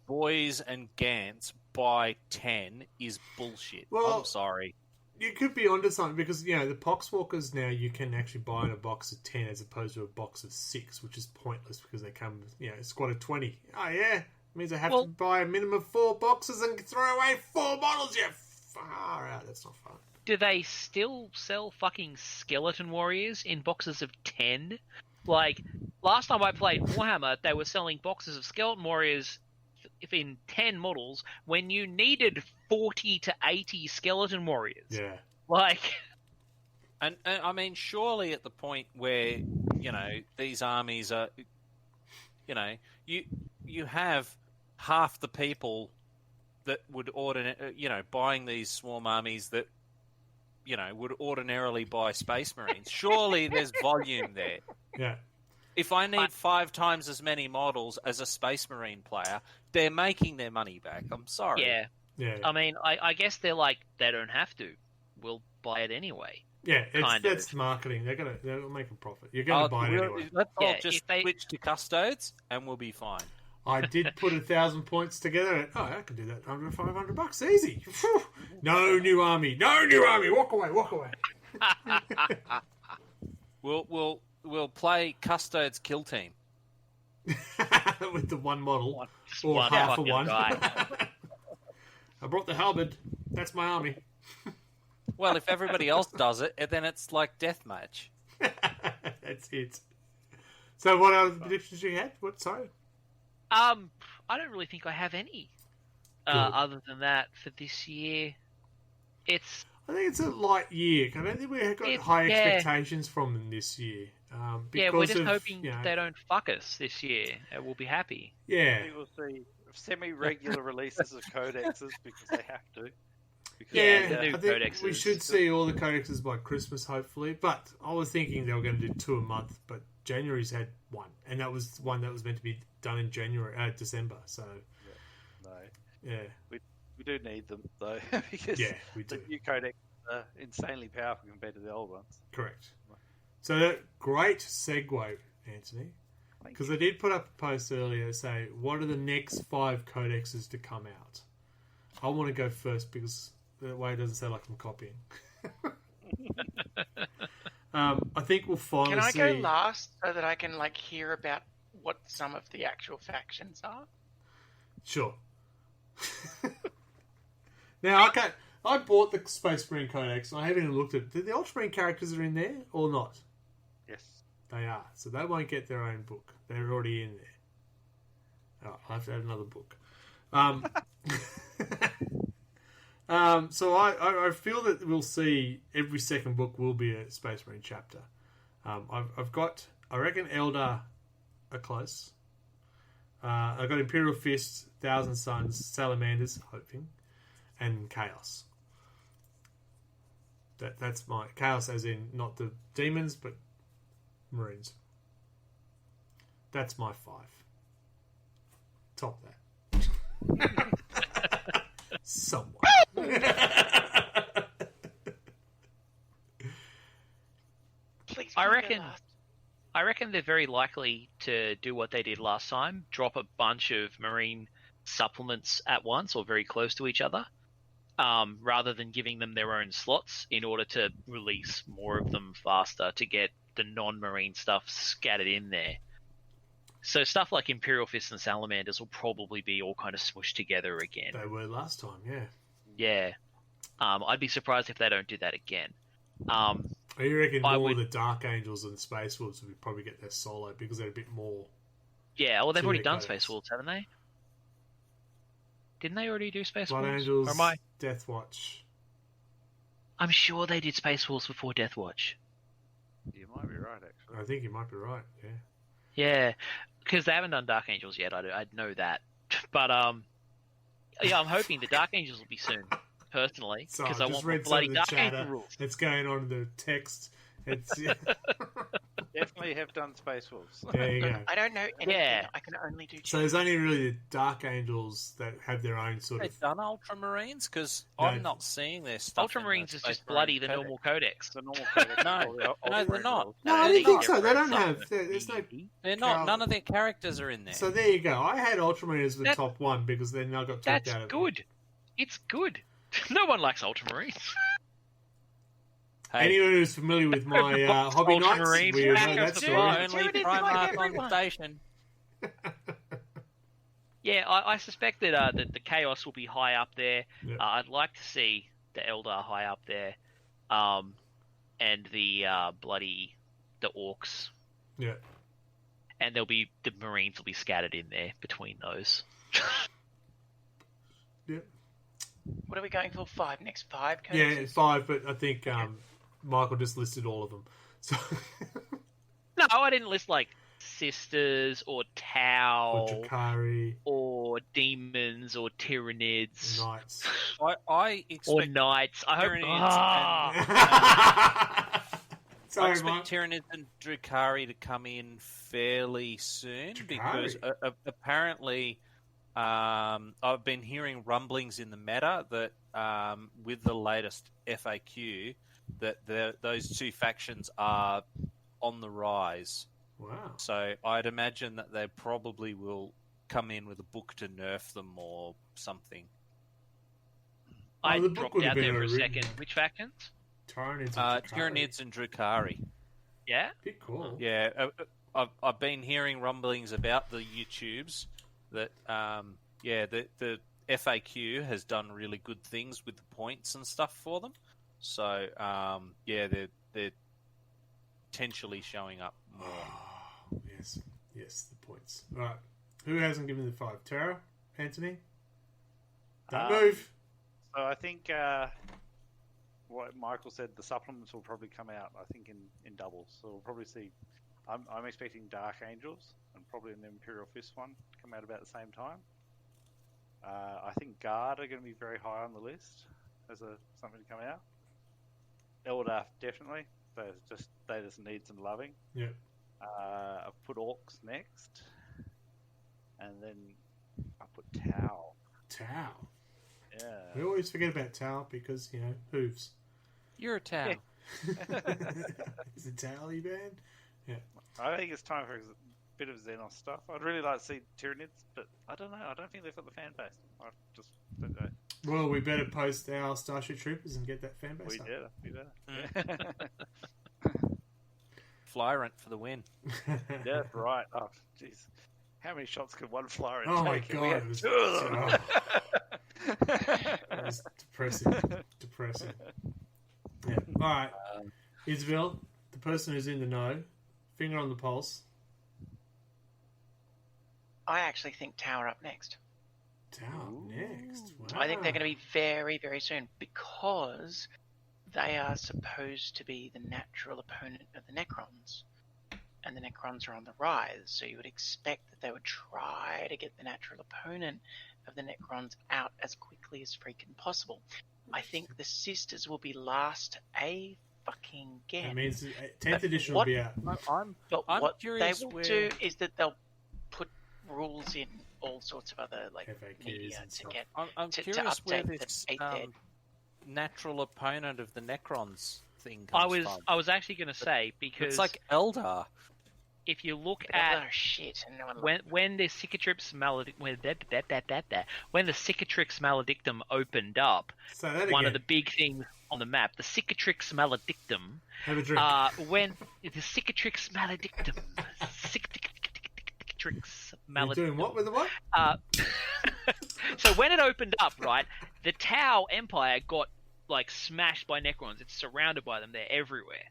Speaker 4: boys and Gants by 10 is bullshit.
Speaker 1: Well,
Speaker 4: I'm sorry.
Speaker 1: You could be onto something because, you know, the Poxwalkers now you can actually buy in a box of 10 as opposed to a box of 6, which is pointless because they come, you know, a squad of 20. Oh, yeah. It means I have to buy a minimum of 4 boxes and throw away 4 models. You far out. That's not fun.
Speaker 3: Do they still sell fucking skeleton warriors in boxes of 10? Like, last time I played Warhammer, they were selling boxes of skeleton warriors in 10 models when you needed 40 to 80 skeleton warriors.
Speaker 1: Yeah.
Speaker 3: Like...
Speaker 4: And I mean, surely at the point where, you know, these armies are, you know, you have half the people that would buying these swarm armies that, you know, would ordinarily buy Space Marines. Surely there's volume there.
Speaker 1: Yeah.
Speaker 4: If I need 5 times as many models as a Space Marine player, they're making their money back. I'm sorry.
Speaker 3: Yeah.
Speaker 1: Yeah.
Speaker 3: I mean, I guess they're like, they don't have to. We'll buy it anyway.
Speaker 1: Yeah,
Speaker 3: kind
Speaker 1: that's
Speaker 3: of.
Speaker 1: marketing. They'll make a profit. You're going to buy it anyway.
Speaker 4: Let's all
Speaker 3: Yeah,
Speaker 4: just
Speaker 3: if they-
Speaker 4: switch to custodes and we'll be fine.
Speaker 1: I did put 1,000 points together. And, I can do that under $500. Easy. No new army. No new army. Walk away. Walk away.
Speaker 4: We'll play Custodes Kill Team.
Speaker 1: With the one model.
Speaker 3: Just
Speaker 1: Or
Speaker 3: one
Speaker 1: half of
Speaker 3: fucking
Speaker 1: one.
Speaker 3: guy.
Speaker 1: I brought the halberd. That's my army.
Speaker 4: Well, if everybody else does it, then it's like deathmatch.
Speaker 1: That's it. So what other predictions you had? What? Sorry.
Speaker 3: I don't really think I have any.
Speaker 1: Good.
Speaker 3: Other than that for this year. It's...
Speaker 1: I think it's a light year. I don't think we've got high expectations from them this year.
Speaker 3: Yeah, we're just
Speaker 1: of,
Speaker 3: hoping
Speaker 1: you know,
Speaker 3: they don't fuck us this year. We'll be happy.
Speaker 1: Yeah.
Speaker 5: We will see semi-regular releases of codexes because they have to. Because
Speaker 1: Yeah,
Speaker 3: the new
Speaker 1: I think
Speaker 3: codexes.
Speaker 1: we should see all the codexes by Christmas, hopefully. But I was thinking they were going to do 2 a month, but January's had 1, and that was one that was meant to be done in December. So
Speaker 5: no,
Speaker 1: yeah,
Speaker 5: we do need them though because
Speaker 1: we do.
Speaker 5: the new codex are insanely powerful compared to the old ones.
Speaker 1: Correct. So great segue, Anthony, because I did put up a post earlier say what are the next 5 codexes to come out. I want to go first because that way it doesn't sound like I'm copying. I think we'll finally
Speaker 2: Can I
Speaker 1: see...
Speaker 2: go last so that I can hear about what some of the actual factions are?
Speaker 1: Sure. Now, okay, I bought the Space Marine Codex and I haven't even looked at it. Did the Ultramarine characters are in there or not?
Speaker 5: Yes.
Speaker 1: They are. So they won't get their own book. They're already in there. Oh, I have to add another book. So I feel that we'll see every second book will be a Space Marine chapter. I've got, I reckon, Eldar are close. I've got Imperial Fist, Thousand Suns, Salamanders, hoping, and Chaos. That's my Chaos, as in not the demons, but Marines. That's my 5. Top that. Somewhat.
Speaker 2: Please,
Speaker 3: I
Speaker 2: can go
Speaker 3: reckon-
Speaker 2: last?
Speaker 3: I reckon they're very likely to do what they did last time, drop a bunch of marine supplements at once or very close to each other, rather than giving them their own slots in order to release more of them faster to get the non-marine stuff scattered in there. So stuff like Imperial Fists and Salamanders will probably be all kind of smushed together again.
Speaker 1: They were last time, yeah.
Speaker 3: Yeah. I'd be surprised if they don't do that again.
Speaker 1: You reckon
Speaker 3: I
Speaker 1: more
Speaker 3: would-
Speaker 1: of the Dark Angels and Space Wolves would probably get their solo because they're a bit more...
Speaker 3: Yeah, well, they've
Speaker 1: To
Speaker 3: already
Speaker 1: their
Speaker 3: done
Speaker 1: codex.
Speaker 3: Space Wolves, haven't they? Didn't they already do Space
Speaker 1: Blood
Speaker 3: Wolves?
Speaker 1: Angels,
Speaker 3: Or am I?
Speaker 1: Death Watch.
Speaker 3: I'm sure they did Space Wolves before Death Watch.
Speaker 5: You might be right, actually.
Speaker 1: I think you might be right, yeah.
Speaker 3: Yeah, because they haven't done Dark Angels yet. I know that, but yeah, I'm hoping the Dark Angels will be soon. Personally,
Speaker 1: So
Speaker 3: because
Speaker 1: I
Speaker 3: I
Speaker 1: just
Speaker 3: want more
Speaker 1: read some
Speaker 3: bloody
Speaker 1: of the
Speaker 3: Dark
Speaker 1: chatter
Speaker 3: Angel rules.
Speaker 1: that's going on in the text. It's
Speaker 5: Definitely have done Space Wolves.
Speaker 1: There you go.
Speaker 2: I don't know anything.
Speaker 3: Yeah.
Speaker 2: I can only do.
Speaker 1: So there's only really the Dark Angels that have their own sort
Speaker 4: They've
Speaker 1: of.
Speaker 4: done Ultramarines? Because
Speaker 1: No.
Speaker 4: I'm not seeing their stuff. in
Speaker 3: Ultramarines
Speaker 4: the
Speaker 3: is
Speaker 4: Space
Speaker 3: just bloody
Speaker 4: Marine
Speaker 3: the
Speaker 4: Codex.
Speaker 3: normal codex.
Speaker 5: The normal codex.
Speaker 4: No,
Speaker 5: or the
Speaker 4: no, they're
Speaker 5: Ultramarine
Speaker 4: not.
Speaker 5: rules.
Speaker 1: No, I
Speaker 3: they
Speaker 1: don't think
Speaker 3: get
Speaker 1: so. They
Speaker 3: rid
Speaker 1: don't
Speaker 3: of
Speaker 1: have.
Speaker 3: something.
Speaker 1: There's no.
Speaker 4: They're not.
Speaker 1: Cal-
Speaker 4: None of their characters are in there.
Speaker 1: So there you go. I had Ultramarine as the
Speaker 3: That-
Speaker 1: top one because then I got talked
Speaker 3: That's
Speaker 1: out of it.
Speaker 3: good. It's good. No one likes Ultramarines.
Speaker 4: Hey,
Speaker 1: Anyone who's familiar with my
Speaker 3: Box
Speaker 1: hobby nights,
Speaker 3: Ultramarines,
Speaker 1: we would
Speaker 3: back
Speaker 1: know
Speaker 3: us
Speaker 1: that
Speaker 3: to
Speaker 1: story.
Speaker 3: life.
Speaker 4: only
Speaker 2: Tyranids
Speaker 4: Primarch
Speaker 2: like
Speaker 4: on
Speaker 2: everyone.
Speaker 4: station.
Speaker 3: Yeah, I suspect that the Chaos will be high up there.
Speaker 1: Yeah.
Speaker 3: I'd like to see the Eldar high up there, and the the Orcs,
Speaker 1: Yeah.
Speaker 3: and the Marines will be scattered in there between those.
Speaker 1: Yeah.
Speaker 2: What are we going for? 5 next 5?
Speaker 1: Yeah,
Speaker 2: Curtis?
Speaker 1: it's 5, but I think Michael just listed all of them. So
Speaker 3: No, I didn't list like Sisters or
Speaker 1: or
Speaker 3: Tau
Speaker 1: Drakari,
Speaker 3: or Demons or Tyranids
Speaker 1: Knights.
Speaker 4: I
Speaker 3: or
Speaker 4: expect
Speaker 3: Knights. I hope.
Speaker 4: Tyranids
Speaker 3: Ah!
Speaker 4: I
Speaker 1: Sorry,
Speaker 4: expect
Speaker 1: Mike.
Speaker 4: Tyranids and Drukhari to come in fairly soon because
Speaker 1: Drukhari?
Speaker 4: apparently I've been hearing rumblings in the meta that with the latest FAQ that those two factions are on the rise.
Speaker 1: Wow.
Speaker 4: So I'd imagine that they probably will come in with a book to nerf them or something.
Speaker 3: I
Speaker 1: the book
Speaker 3: dropped
Speaker 1: would have
Speaker 3: out
Speaker 1: been
Speaker 3: there for a
Speaker 1: overwritten.
Speaker 3: second. Which factions?
Speaker 1: Tyranids and Drakari.
Speaker 4: Tyranids and Drukhari.
Speaker 3: Yeah.
Speaker 1: Bit cool.
Speaker 4: Yeah, I've been hearing rumblings about the YouTubes that the FAQ has done really good things with the points and stuff for them. So they're potentially showing up more.
Speaker 1: Oh, yes, the points. All right. Who hasn't given the 5? Tara? Anthony? Don't move.
Speaker 5: So I think what Michael said, the supplements will probably come out. I think in doubles. So we'll probably see. I'm expecting Dark Angels and probably an Imperial Fist one to come out about the same time. I think Guard are going to be very high on the list as something to come out. Eldar definitely. They just need some loving.
Speaker 1: Yeah.
Speaker 5: I've put Orcs next, and then I put Tau.
Speaker 1: Tau.
Speaker 5: Yeah.
Speaker 1: We always forget about Tau because, hooves.
Speaker 4: You're a Tau.
Speaker 1: Is it Tau you banned?
Speaker 5: I think it's time for a bit of Xenos stuff. I'd really like to see Tyranids, but I don't know. I don't think they've got the fan base. I just don't know.
Speaker 1: Well, we better post our Starship Troopers and get that fan base up.
Speaker 5: We better.
Speaker 4: Flyrant for the win.
Speaker 5: Yeah, right. Oh, jeez. How many shots could one flyer
Speaker 1: Oh my
Speaker 5: take? We
Speaker 1: god,
Speaker 5: had
Speaker 1: it was,
Speaker 5: two of them.
Speaker 1: it was depressing. Yeah. All right, Isabel, the person who's in the know, finger on the pulse.
Speaker 2: I actually think Tower up next.
Speaker 1: Tau next. Wow.
Speaker 2: I think they're going to be very, very soon because they are supposed to be the natural opponent of the Necrons. And the Necrons are on the rise, so you would expect that they would try to get the natural opponent of the Necrons out as quickly as freaking possible. I think the Sisters will be last a fucking
Speaker 1: That
Speaker 2: get.
Speaker 1: means 10th edition will
Speaker 2: what-
Speaker 1: be out.
Speaker 2: But
Speaker 4: I'm
Speaker 2: what they
Speaker 4: curious
Speaker 2: will
Speaker 4: where-
Speaker 2: do is that they'll put rules in all sorts of other
Speaker 1: FAQs
Speaker 2: media
Speaker 1: and
Speaker 2: to
Speaker 1: stuff.
Speaker 2: get
Speaker 4: I'm
Speaker 2: to
Speaker 4: curious where
Speaker 2: update
Speaker 4: this
Speaker 2: the 8th ed.
Speaker 4: natural opponent of the Necrons thing comes from.
Speaker 3: I was actually going to say because
Speaker 4: It's like Eldar.
Speaker 3: if you look
Speaker 2: But
Speaker 3: at
Speaker 2: oh, shit, and no one
Speaker 3: when the Cicatrix when the Cicatrix Maledictum opened up,
Speaker 1: So that
Speaker 3: one
Speaker 1: again.
Speaker 3: of the big things on the map, the Cicatrix Maledictum,
Speaker 1: Have a drink.
Speaker 3: when the Cicatrix Maledictum, Cicatrix
Speaker 1: You're
Speaker 3: Maledictum.
Speaker 1: doing what with the what?
Speaker 3: So when it opened up, right, the Tau Empire got like smashed by Necrons. It's surrounded by them. They're everywhere.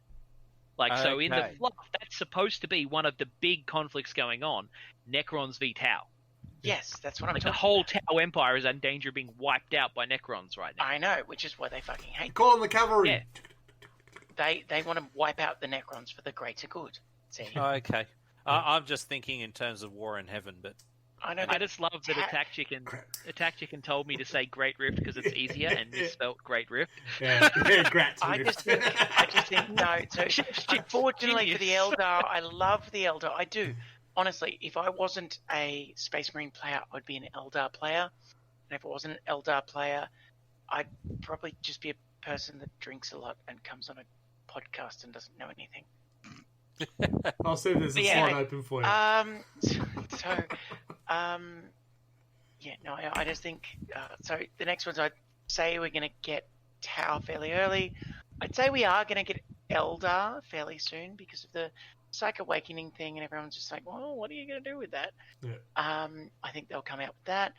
Speaker 3: Like so, in the
Speaker 4: Okay.
Speaker 3: fluff, that's supposed to be one of the big conflicts going on: Necrons v Tau.
Speaker 2: Yes, that's what I'm
Speaker 3: Like the
Speaker 2: talking
Speaker 3: whole
Speaker 2: about.
Speaker 3: Tau Empire is in danger of being wiped out by Necrons right now.
Speaker 2: I know, which is why they fucking hate.
Speaker 1: Call on the cavalry.
Speaker 3: Yeah.
Speaker 2: They want to wipe out the Necrons for the greater good. See,
Speaker 4: Okay. I'm just thinking in terms of War in Heaven, but
Speaker 2: I know.
Speaker 3: I just love that Attack Chicken told me to say Great Rift because it's easier and misspelt Great Rift.
Speaker 1: Yeah, Grat.
Speaker 2: I just think no. So unfortunately for the Eldar, I love the Eldar. I do. Honestly, if I wasn't a Space Marine player, I would be an Eldar player. And if I wasn't an Eldar player, I'd probably just be a person that drinks a lot and comes on a podcast and doesn't know anything.
Speaker 1: I'll see if there's a slot open for you.
Speaker 2: I just think so. The next ones, I'd say we're going to get Tau fairly early. I'd say we are going to get Eldar fairly soon because of the Psych Awakening thing, and everyone's just like, well, what are you going to do with that?
Speaker 1: Yeah.
Speaker 2: I think they'll come out with that.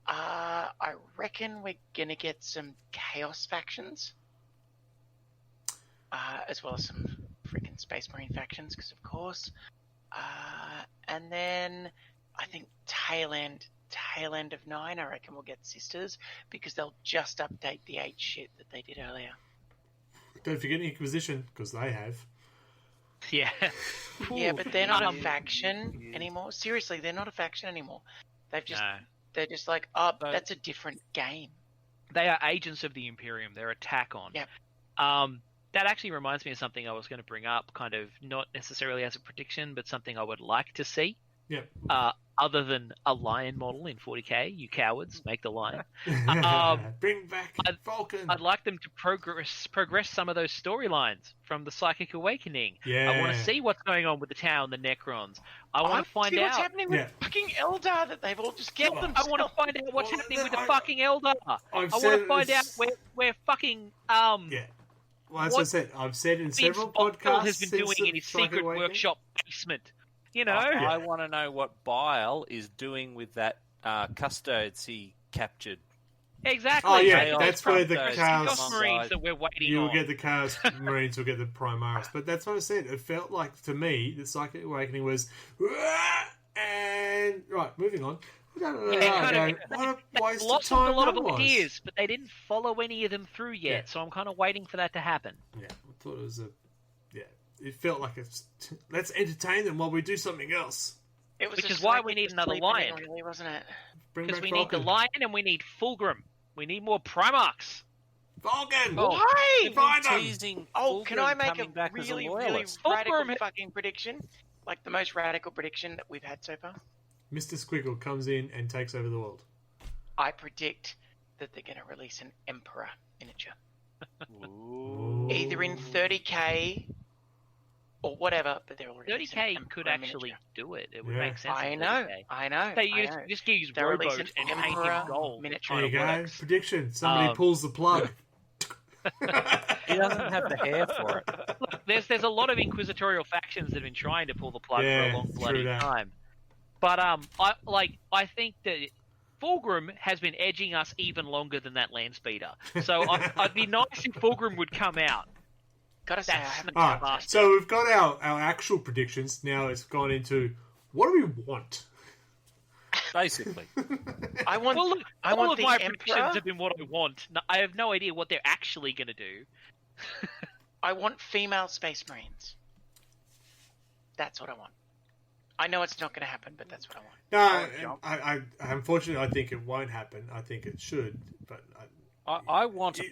Speaker 2: I reckon we're going to get some Chaos factions, as well as some freaking Space Marine factions, because of course. And then I think tail end of 9, I reckon we'll get Sisters, because they'll just update the 8 shit that they did earlier.
Speaker 1: Don't forget Inquisition, because they have.
Speaker 3: Yeah.
Speaker 2: Yeah, but they're not a faction anymore. Seriously, they're not a faction anymore. They're just like, that's a different game.
Speaker 3: They are agents of the Imperium. They're Attack on.
Speaker 2: Yep.
Speaker 3: That actually reminds me of something I was going to bring up, kind of not necessarily as a prediction, but something I would like to see.
Speaker 1: Yeah.
Speaker 3: Other than a lion model in 40k, you cowards, make the lion.
Speaker 1: Bring back Vulcan.
Speaker 3: I'd like them to progress some of those storylines from the Psychic Awakening.
Speaker 1: Yeah.
Speaker 3: I want to see what's going on with the Tau and the Necrons. I want to find out
Speaker 2: what's happening with fucking Eldar, that they've all just killed them.
Speaker 3: I want to find out what's happening with the fucking Eldar. I want to find out where fucking
Speaker 1: Yeah. Well, as I said, I've said in several podcasts
Speaker 3: has been doing in his secret workshop basement. You know,
Speaker 4: I want to know what Bile is doing with that custodes he captured.
Speaker 3: Exactly.
Speaker 1: Oh yeah, that's where the
Speaker 3: Chaos Marines that we're waiting
Speaker 1: you
Speaker 3: on.
Speaker 1: will get the Chaos Marines, will get the Primaris. But that's what I said. It felt like to me the Psychic Awakening was, and right, moving on. What a waste of time.
Speaker 3: A lot of
Speaker 1: that was.
Speaker 3: ideas, but they didn't follow any of them through yet.
Speaker 1: Yeah.
Speaker 3: So I'm kind of waiting for that to happen.
Speaker 1: Yeah, I thought it was it felt like let's entertain them while we do something else.
Speaker 3: Which is why we need another lion.
Speaker 2: Really, wasn't it?
Speaker 3: Because we need the lion and we need Fulgrim. We need more Primarchs.
Speaker 1: Vulcan!
Speaker 2: Why?
Speaker 1: Find them!
Speaker 4: Teasing
Speaker 2: can I make a
Speaker 4: back as
Speaker 2: really
Speaker 4: loyalist.
Speaker 2: radical fucking prediction? Like the most radical prediction that we've had so far?
Speaker 1: Mr. Squiggle comes in and takes over the world.
Speaker 2: I predict that they're going to release an Emperor miniature.
Speaker 4: Ooh.
Speaker 2: Either in 30k or whatever, but they're already
Speaker 3: 30k could actually do it. It would make sense.
Speaker 2: I know.
Speaker 3: They just use rowboat and paint him gold.
Speaker 2: Miniature.
Speaker 1: There you go. Prediction. Somebody pulls the plug.
Speaker 4: He doesn't have the hair for it.
Speaker 3: Look, there's a lot of inquisitorial factions that have been trying to pull the plug for a long bloody time. But I think that Fulgrim has been edging us even longer than that land speeder. So I'd be nice if Fulgrim would come out.
Speaker 2: Gotta say,
Speaker 1: Alright, so we've got our actual predictions. Now it's gone into what do we want?
Speaker 4: Basically.
Speaker 2: I want
Speaker 3: all of
Speaker 2: the
Speaker 3: my
Speaker 2: Emperor.
Speaker 3: predictions have been what I want. I have no idea what they're actually going to do.
Speaker 2: I want female Space Marines. That's what I want. I know it's not going to happen, but that's what I want.
Speaker 1: No, I unfortunately I think it won't happen. I think it should, but
Speaker 4: I want a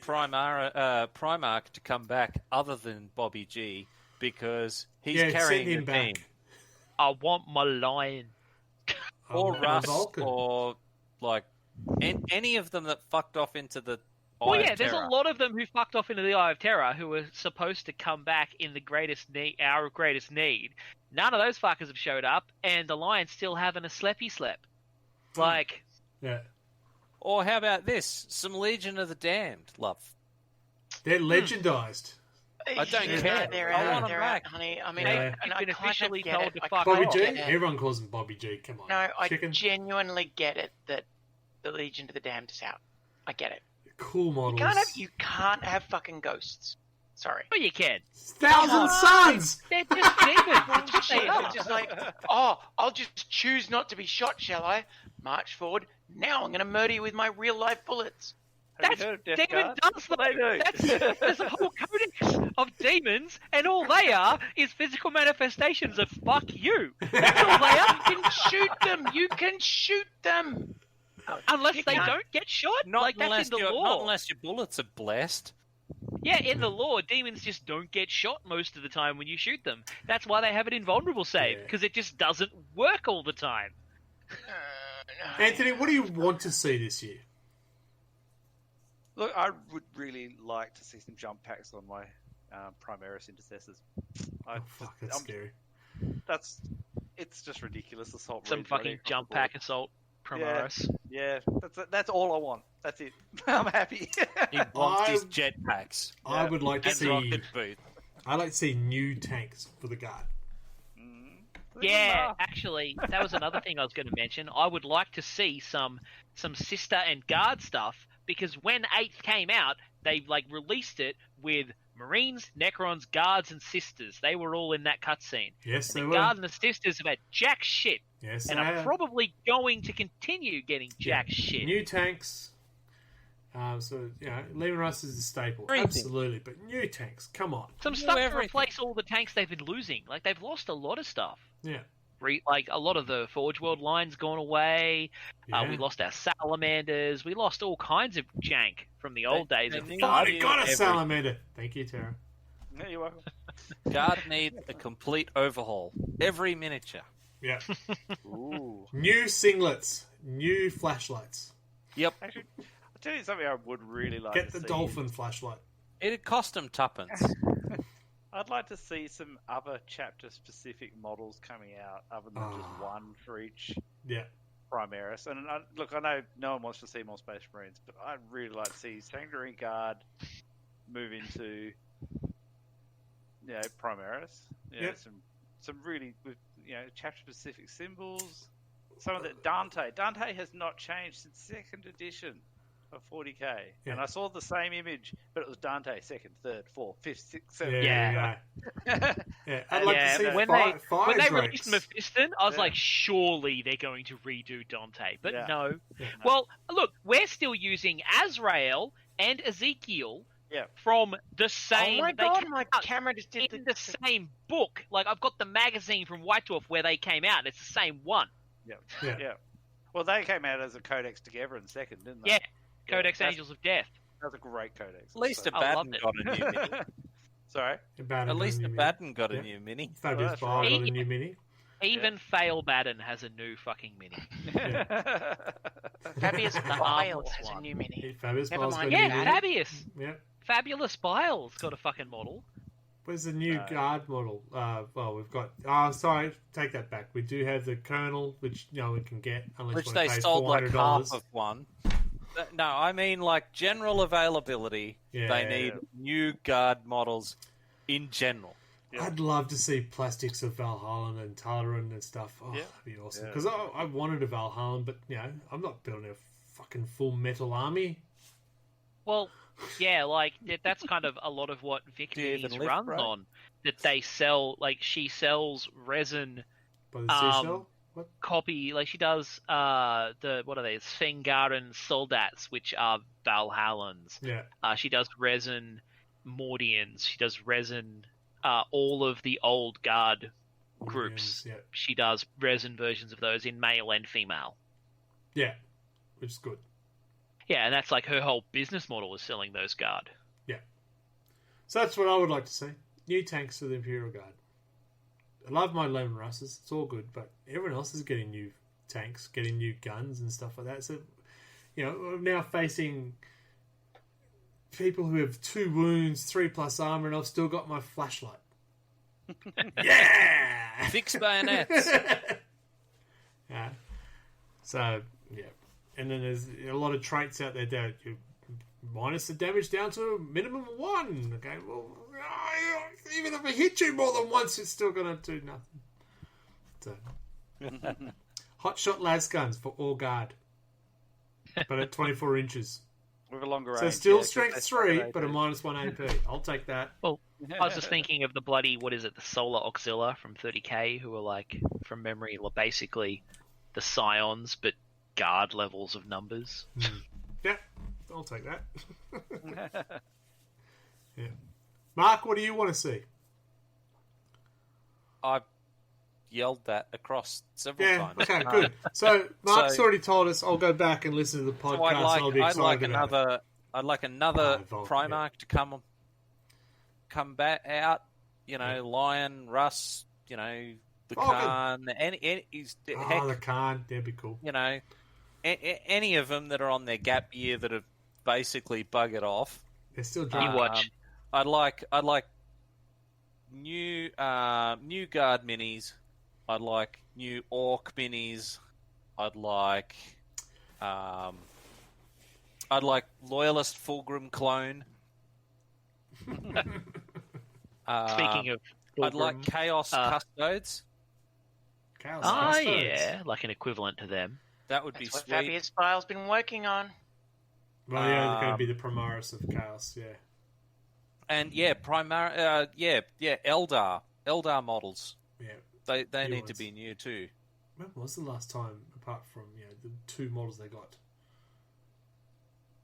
Speaker 4: Primarch to come back other than Bobby G because he's carrying the team.
Speaker 3: I want my lion.
Speaker 4: Or Russ, or like any of them that fucked off into the
Speaker 3: Well, yeah, there's a lot of them who fucked off into the Eye of Terror who were supposed to come back in the our greatest need. None of those fuckers have showed up, and the Lion's still having a sleppy slep. Like,
Speaker 1: yeah.
Speaker 4: Or how about this? Some Legion of the Damned, love.
Speaker 1: They're legendized.
Speaker 4: I don't care.
Speaker 2: They're
Speaker 4: I want
Speaker 2: out,
Speaker 4: them back.
Speaker 2: honey. I mean,
Speaker 1: Yeah.
Speaker 2: I
Speaker 3: been
Speaker 2: kind
Speaker 3: officially
Speaker 2: of get
Speaker 3: told
Speaker 2: it.
Speaker 3: to
Speaker 2: I
Speaker 3: fuck
Speaker 2: kind
Speaker 1: Bobby
Speaker 2: of
Speaker 1: G?
Speaker 2: get it.
Speaker 1: Everyone calls him Bobby G. Come on.
Speaker 2: No, I
Speaker 1: Chicken.
Speaker 2: genuinely get it that the Legion of the Damned is out. I get it.
Speaker 1: Cool models.
Speaker 2: You can't have fucking ghosts. Sorry.
Speaker 3: well, you can.
Speaker 1: 1,000 Suns!
Speaker 3: They're just demons. That's what
Speaker 2: Shit,
Speaker 3: they are.
Speaker 2: it's just like, I'll just choose not to be shot, shall I? March forward. Now I'm going to murder you with my real life bullets.
Speaker 3: That's demon does what they do. There's a whole codex of demons, and all they are is physical manifestations of fuck you. That's all they are.
Speaker 2: You can shoot them. them. You can shoot them.
Speaker 3: Unless
Speaker 2: You
Speaker 3: they
Speaker 2: can't-
Speaker 3: don't get shot.
Speaker 4: Not
Speaker 3: Like, that's
Speaker 4: unless
Speaker 3: in the
Speaker 4: your
Speaker 3: law.
Speaker 4: not unless your bullets are blessed.
Speaker 3: Yeah, in the law, demons just don't get shot most of the time when you shoot them. That's why they have an invulnerable save,
Speaker 1: Yeah.
Speaker 3: because it just doesn't work all the time.
Speaker 1: Anthony, what do you want to see this year?
Speaker 5: Look, I would really like to see some jump packs on my Primaris intercessors.
Speaker 1: Oh, fuck, that's scary.
Speaker 5: It's just ridiculous. Assault
Speaker 3: Some
Speaker 5: raids running
Speaker 3: fucking
Speaker 5: across the
Speaker 3: jump
Speaker 5: board.
Speaker 3: pack assault Primaris.
Speaker 5: Yeah, that's all I want. That's it. I'm happy.
Speaker 4: He wants his
Speaker 1: I-
Speaker 4: jetpacks
Speaker 1: I would like to
Speaker 4: and
Speaker 1: see.
Speaker 4: rocket boots.
Speaker 1: I like to see new tanks for the guard.
Speaker 3: Yeah, actually, that was another thing I was going to mention. I would like to see some sister and guard stuff, because when 8th came out, they released it with Marines, Necrons, guards, and sisters. They were all in that cutscene.
Speaker 1: Yes, they
Speaker 3: The
Speaker 1: were.
Speaker 3: guard and the sisters have had jack shit,
Speaker 1: Yes,
Speaker 3: and
Speaker 1: they
Speaker 3: are
Speaker 1: have.
Speaker 3: probably going to continue getting jack shit.
Speaker 1: New tanks. So, Lehman Russ is a staple.
Speaker 4: Everything.
Speaker 1: Absolutely. But new tanks, come on.
Speaker 3: Some
Speaker 4: New
Speaker 3: stuff to
Speaker 4: everything.
Speaker 3: replace all the tanks they've been losing. Like, they've lost a lot of stuff.
Speaker 1: Yeah.
Speaker 3: A lot of the Forge World line's gone away.
Speaker 1: Yeah.
Speaker 3: We lost our salamanders. We lost all kinds of jank from the old days
Speaker 4: they
Speaker 3: of
Speaker 4: need-
Speaker 1: Finally got a
Speaker 4: every-
Speaker 1: salamander. Thank you, Tara.
Speaker 5: Yeah, you're welcome.
Speaker 4: Guard need a complete overhaul. Every miniature.
Speaker 1: Yeah.
Speaker 5: Ooh.
Speaker 1: New singlets. New flashlights.
Speaker 4: Yep.
Speaker 5: Actually, I'll tell you something I would really like
Speaker 1: Get
Speaker 5: to
Speaker 1: the
Speaker 5: see.
Speaker 1: dolphin flashlight.
Speaker 4: It'd cost them tuppence.
Speaker 5: I'd like to see some other chapter-specific models coming out, other than just
Speaker 1: Ah.
Speaker 5: one for each
Speaker 1: Yeah.
Speaker 5: Primaris. And look, I know no one wants to see more Space Marines, but I'd really like to see Sanctuary Guard move into, Primaris.
Speaker 1: Yep.
Speaker 5: Some really, chapter-specific symbols. Some of the Dante has not changed since second edition of 40k,
Speaker 1: Yeah.
Speaker 5: and I saw the same image, but it was Dante second, third, fourth, fifth, sixth, seventh.
Speaker 3: Yeah.
Speaker 1: Yeah. I'd like to see
Speaker 3: when
Speaker 1: fire
Speaker 3: they
Speaker 1: drakes.
Speaker 3: released Mephiston, I was
Speaker 5: Yeah.
Speaker 3: like, surely they're going to redo Dante. But
Speaker 5: Yeah.
Speaker 3: no.
Speaker 1: Yeah.
Speaker 3: Well, look, we're still using Azrael and Ezekiel
Speaker 5: Yeah.
Speaker 3: from the same...
Speaker 2: Oh my
Speaker 3: they
Speaker 2: god,
Speaker 3: came
Speaker 2: my
Speaker 3: out
Speaker 2: camera just did
Speaker 3: in the same book. Like, I've got the magazine from White Dwarf where they came out. It's the same one.
Speaker 5: Yeah. Well, they came out as a codex together in second, didn't they?
Speaker 3: Yeah. Codex
Speaker 5: that's-
Speaker 3: Angels of Death.
Speaker 5: That was a great codex.
Speaker 4: At least
Speaker 5: So-
Speaker 3: I
Speaker 4: Abaddon
Speaker 3: loved it.
Speaker 4: got a new mini.
Speaker 5: Sorry.
Speaker 1: Abaddon
Speaker 4: At least
Speaker 1: got a new
Speaker 4: Abaddon got
Speaker 1: Yeah.
Speaker 4: a new mini.
Speaker 1: mini. Fabius
Speaker 5: that's
Speaker 1: Bar
Speaker 5: right.
Speaker 1: got a new mini.
Speaker 3: Even Fail Baden has a new fucking mini.
Speaker 2: Fabius
Speaker 3: The
Speaker 2: Bile
Speaker 3: harmless
Speaker 2: has a
Speaker 3: one.
Speaker 2: new mini.
Speaker 1: Fabius
Speaker 2: Never
Speaker 1: Bar's got a
Speaker 2: mind.
Speaker 1: new
Speaker 3: Yeah,
Speaker 1: mini.
Speaker 3: Fabius.
Speaker 1: Yeah.
Speaker 3: Fabulous Biles got a fucking model.
Speaker 1: Where's the new
Speaker 5: No.
Speaker 1: guard model? We've got. Sorry, take that back. We do have the Colonel, which no one can get unless
Speaker 4: Which
Speaker 1: you
Speaker 4: they
Speaker 1: want to pay
Speaker 4: sold like
Speaker 1: $400.
Speaker 4: half of one. No, I mean like general availability.
Speaker 1: Yeah.
Speaker 4: They need new guard models in general.
Speaker 5: Yeah.
Speaker 1: I'd love to see plastics of Valhalla and Talaran and stuff. Oh,
Speaker 5: Yeah.
Speaker 1: that'd be awesome.
Speaker 5: Yeah.
Speaker 1: Because I wanted a Valhalla, but I'm not building a fucking full metal army.
Speaker 3: Well, yeah, like that's kind of a lot of what Vic
Speaker 4: Do you even
Speaker 3: Minis
Speaker 4: lift,
Speaker 3: runs
Speaker 4: bro?
Speaker 3: on. That they sell, like she sells resin
Speaker 1: By the seashell? What?
Speaker 3: copy, like she does what are they? Svengaren Soldats, which are Valhallans.
Speaker 1: Yeah.
Speaker 3: She does resin Mordians. She does resin all of the old guard groups.
Speaker 1: Yeah.
Speaker 3: She does resin versions of those in male and female.
Speaker 1: Yeah. Which is good.
Speaker 3: Yeah, and that's like her whole business model is selling those guard.
Speaker 1: So that's what I would like to see. New tanks for the Imperial Guard. I love my Lehman Russes. It's all good, but everyone else is getting new tanks, getting new guns and stuff like that. So, we're now facing people who have 2 wounds, 3+ armor, and I've still got my flashlight. Yeah!
Speaker 4: Fix bayonets.
Speaker 1: Yeah. So, yeah. And then there's a lot of traits out there that you minus the damage down to a minimum of 1. Okay, well, even if I hit you more than once, it's still going to do nothing. So, hot shot las guns for all guard, but at 24 inches.
Speaker 5: With a longer range.
Speaker 1: So still
Speaker 5: yeah,
Speaker 1: strength
Speaker 5: that's
Speaker 1: 3,
Speaker 5: right,
Speaker 1: but a
Speaker 5: yeah.
Speaker 1: -1 AP. I'll take that.
Speaker 3: Well, I was just thinking of the bloody, what is it, the Solar Auxilia from 30k, who are like, from memory, basically the Scions, but guard levels of numbers.
Speaker 1: Yeah, I'll take that. Yeah. Mark, what do you want to see?
Speaker 4: I yelled that across several
Speaker 1: Yeah,
Speaker 4: times.
Speaker 1: okay, good. So Mark's
Speaker 4: So-
Speaker 1: already told us. I'll go back and listen to the podcast.
Speaker 4: So
Speaker 1: I'll be excited about it.
Speaker 4: I'd like another
Speaker 1: Evolve,
Speaker 4: Primarch to come back out. You know,
Speaker 1: Yeah.
Speaker 4: Lion, Russ. You know, the
Speaker 1: Vulcan.
Speaker 4: Khan. Any heck,
Speaker 1: The Khan, that'd be cool.
Speaker 4: you know, any of them that are on their gap year that have basically buggered off.
Speaker 1: They're still
Speaker 3: You
Speaker 1: drunk.
Speaker 3: watch.
Speaker 4: I'd like new guard minis. I'd like new orc minis. I'd like loyalist Fulgrim clone.
Speaker 3: Speaking of,
Speaker 4: I'd like chaos custodes.
Speaker 1: Chaos
Speaker 3: oh
Speaker 1: Custodes.
Speaker 3: yeah, like an equivalent to them.
Speaker 4: That would be
Speaker 2: That's what
Speaker 4: sweet.
Speaker 2: Fabius File's been working on.
Speaker 1: Well, yeah, they're going to be the Primaris of Chaos, yeah.
Speaker 4: And yeah, Eldar models.
Speaker 1: Yeah.
Speaker 4: They
Speaker 1: New
Speaker 4: need to
Speaker 1: ones.
Speaker 4: be new too.
Speaker 1: When was the last time, apart from, the 2 models they got?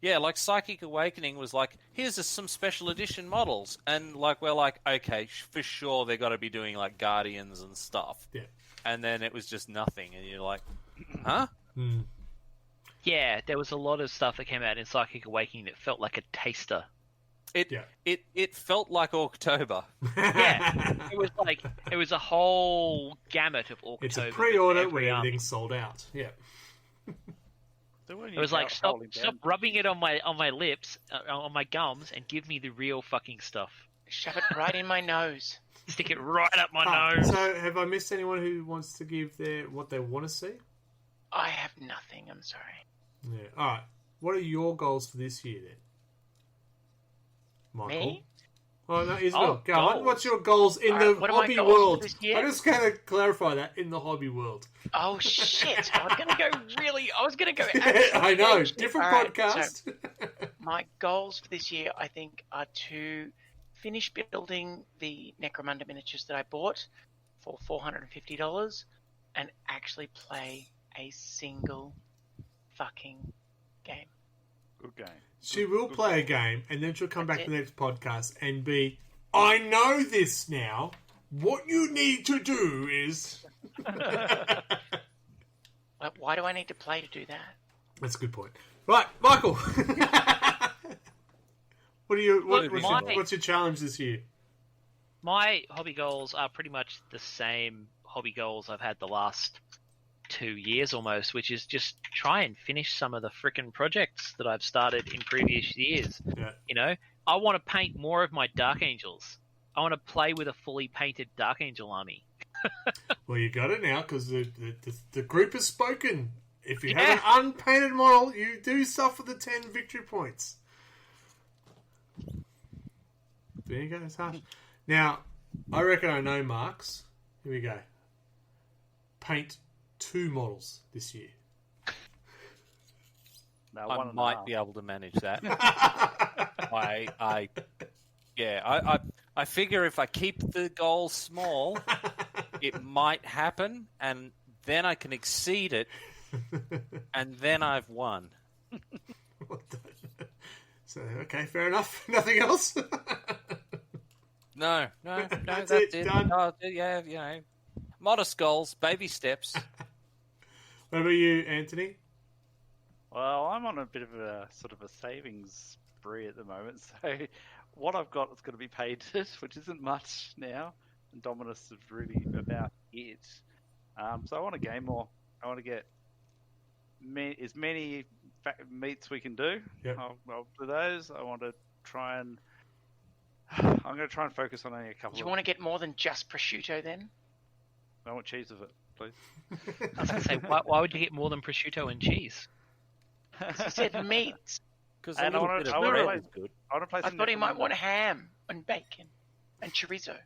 Speaker 4: Yeah, like Psychic Awakening was like, here's some special edition models, and like we're like, okay, for sure they got to be doing like Guardians and stuff.
Speaker 1: Yeah.
Speaker 4: And then it was just nothing, and you're like, huh?
Speaker 1: Hmm.
Speaker 3: Yeah, there was a lot of stuff that came out in Psychic Awakening that felt like a taster.
Speaker 4: It felt like October.
Speaker 3: Yeah, it was a whole gamut of October.
Speaker 1: It's a pre-order
Speaker 3: every
Speaker 1: when
Speaker 3: army.
Speaker 1: everything's sold out. Yeah.
Speaker 3: It was like stop rubbing it on my lips, on my gums, and give me the real fucking stuff.
Speaker 2: Shove it right in my nose.
Speaker 3: Stick it right up my
Speaker 1: Ah,
Speaker 3: nose.
Speaker 1: so, have I missed anyone who wants to give what they want to see?
Speaker 2: I have nothing, I'm sorry.
Speaker 1: Yeah. All right. What are your goals for this year then, Michael?
Speaker 2: Me?
Speaker 1: Oh no, Isabel,
Speaker 3: Oh,
Speaker 1: go on.
Speaker 3: goals.
Speaker 1: What's your goals in
Speaker 2: All
Speaker 1: the
Speaker 2: right, what are my
Speaker 1: hobby
Speaker 2: goals for
Speaker 1: world?
Speaker 2: this year?
Speaker 1: I'm just going to clarify that in the hobby world.
Speaker 2: Oh shit! I was gonna go.
Speaker 1: I know,
Speaker 2: absolutely-
Speaker 1: different
Speaker 2: All right,
Speaker 1: podcast.
Speaker 2: so my goals for this year, I think, are to finish building the Necromunda miniatures that I bought for $450, and actually play a single fucking game.
Speaker 5: Good game.
Speaker 1: She will play a game, and then she'll come back
Speaker 2: That's
Speaker 1: to the next podcast and be, I know this now. What you need to do is...
Speaker 2: Why do I need to play to do that?
Speaker 1: That's a good point. Right, Michael. What's your challenge this year?
Speaker 3: My hobby goals are pretty much the same hobby goals I've had the last 2 years almost, which is just try and finish some of the frickin' projects that I've started in previous years.
Speaker 1: Yeah.
Speaker 3: You know, I want to paint more of my Dark Angels. I want to play with a fully painted Dark Angel army.
Speaker 1: Well, you got it now because the group has spoken. If you have an unpainted model, you do suffer the 10 victory points. There you go. It's hard. Now, I reckon I know Mark's. Here we go. Paint 2 models this year.
Speaker 5: No,
Speaker 4: I
Speaker 5: one and a
Speaker 4: might
Speaker 5: half.
Speaker 4: be able to manage that. I figure if I keep the goal small, it might happen, and then I can exceed it, and then I've won.
Speaker 1: So, okay, fair enough. Nothing else?
Speaker 4: No,
Speaker 1: That's
Speaker 4: that's
Speaker 1: it,
Speaker 4: it.
Speaker 1: done.
Speaker 4: Oh, yeah, you know, modest goals, baby steps.
Speaker 1: What about you, Anthony?
Speaker 5: Well, I'm on a bit of a sort of a savings spree at the moment, so what I've got is going to be painted, which isn't much now, and Dominus is really about it. So I want to game more. I want to get as many meats we can do.
Speaker 1: Yep.
Speaker 5: I'll do those. I want to try and I'm going to try and focus on only a couple.
Speaker 2: You want to get more than just prosciutto then?
Speaker 5: I want cheese with it, please.
Speaker 3: I was going to say, why would you get more than prosciutto and cheese?
Speaker 2: You said meats.
Speaker 4: Because
Speaker 5: And
Speaker 4: a
Speaker 5: I
Speaker 4: little
Speaker 5: wanna-
Speaker 4: bit
Speaker 5: I
Speaker 4: of
Speaker 5: wanna-
Speaker 4: bread is good.
Speaker 5: I want to play.
Speaker 2: I
Speaker 5: some
Speaker 2: thought he might
Speaker 5: Necromunda.
Speaker 2: want ham and bacon and chorizo.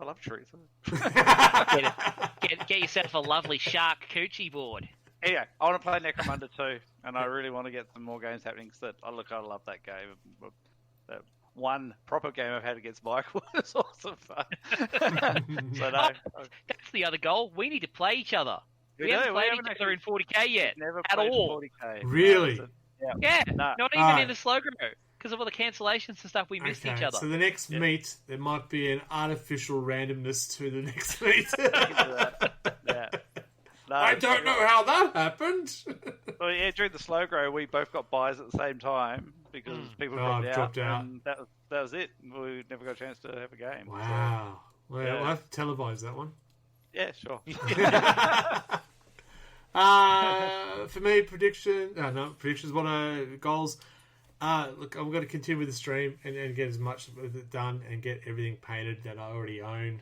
Speaker 5: I love chorizo.
Speaker 3: Get yourself a lovely shark coochie board.
Speaker 5: Anyway, I want to play Necromunda too, and I really want to get some more games happening. Because I love that game. That one proper game I've had against Michael was awesome fun. So no,
Speaker 3: That's the other goal. We need to play each other. We haven't played each other in 40k yet.
Speaker 5: never
Speaker 3: at
Speaker 5: played
Speaker 3: all.
Speaker 5: 40k.
Speaker 1: Really?
Speaker 5: So,
Speaker 3: Yeah,
Speaker 5: No.
Speaker 3: not even
Speaker 1: Alright.
Speaker 3: in the slow grow. because of all the cancellations and stuff. We missed each other.
Speaker 1: So the next meet, there might be an artificial randomness to the next meet.
Speaker 5: Yeah. No,
Speaker 1: I don't know how that happened.
Speaker 5: Well, yeah, during the slow grow, we both got buys at the same time because people dropped out. And that was it. We never got a chance to have a game.
Speaker 1: Wow. Well,
Speaker 5: Yeah.
Speaker 1: we'll have to televise that one.
Speaker 5: Yeah, sure.
Speaker 1: For me, predictions. What are goals? Look, I'm going to continue with the stream and get as much of it done and get everything painted that I already own.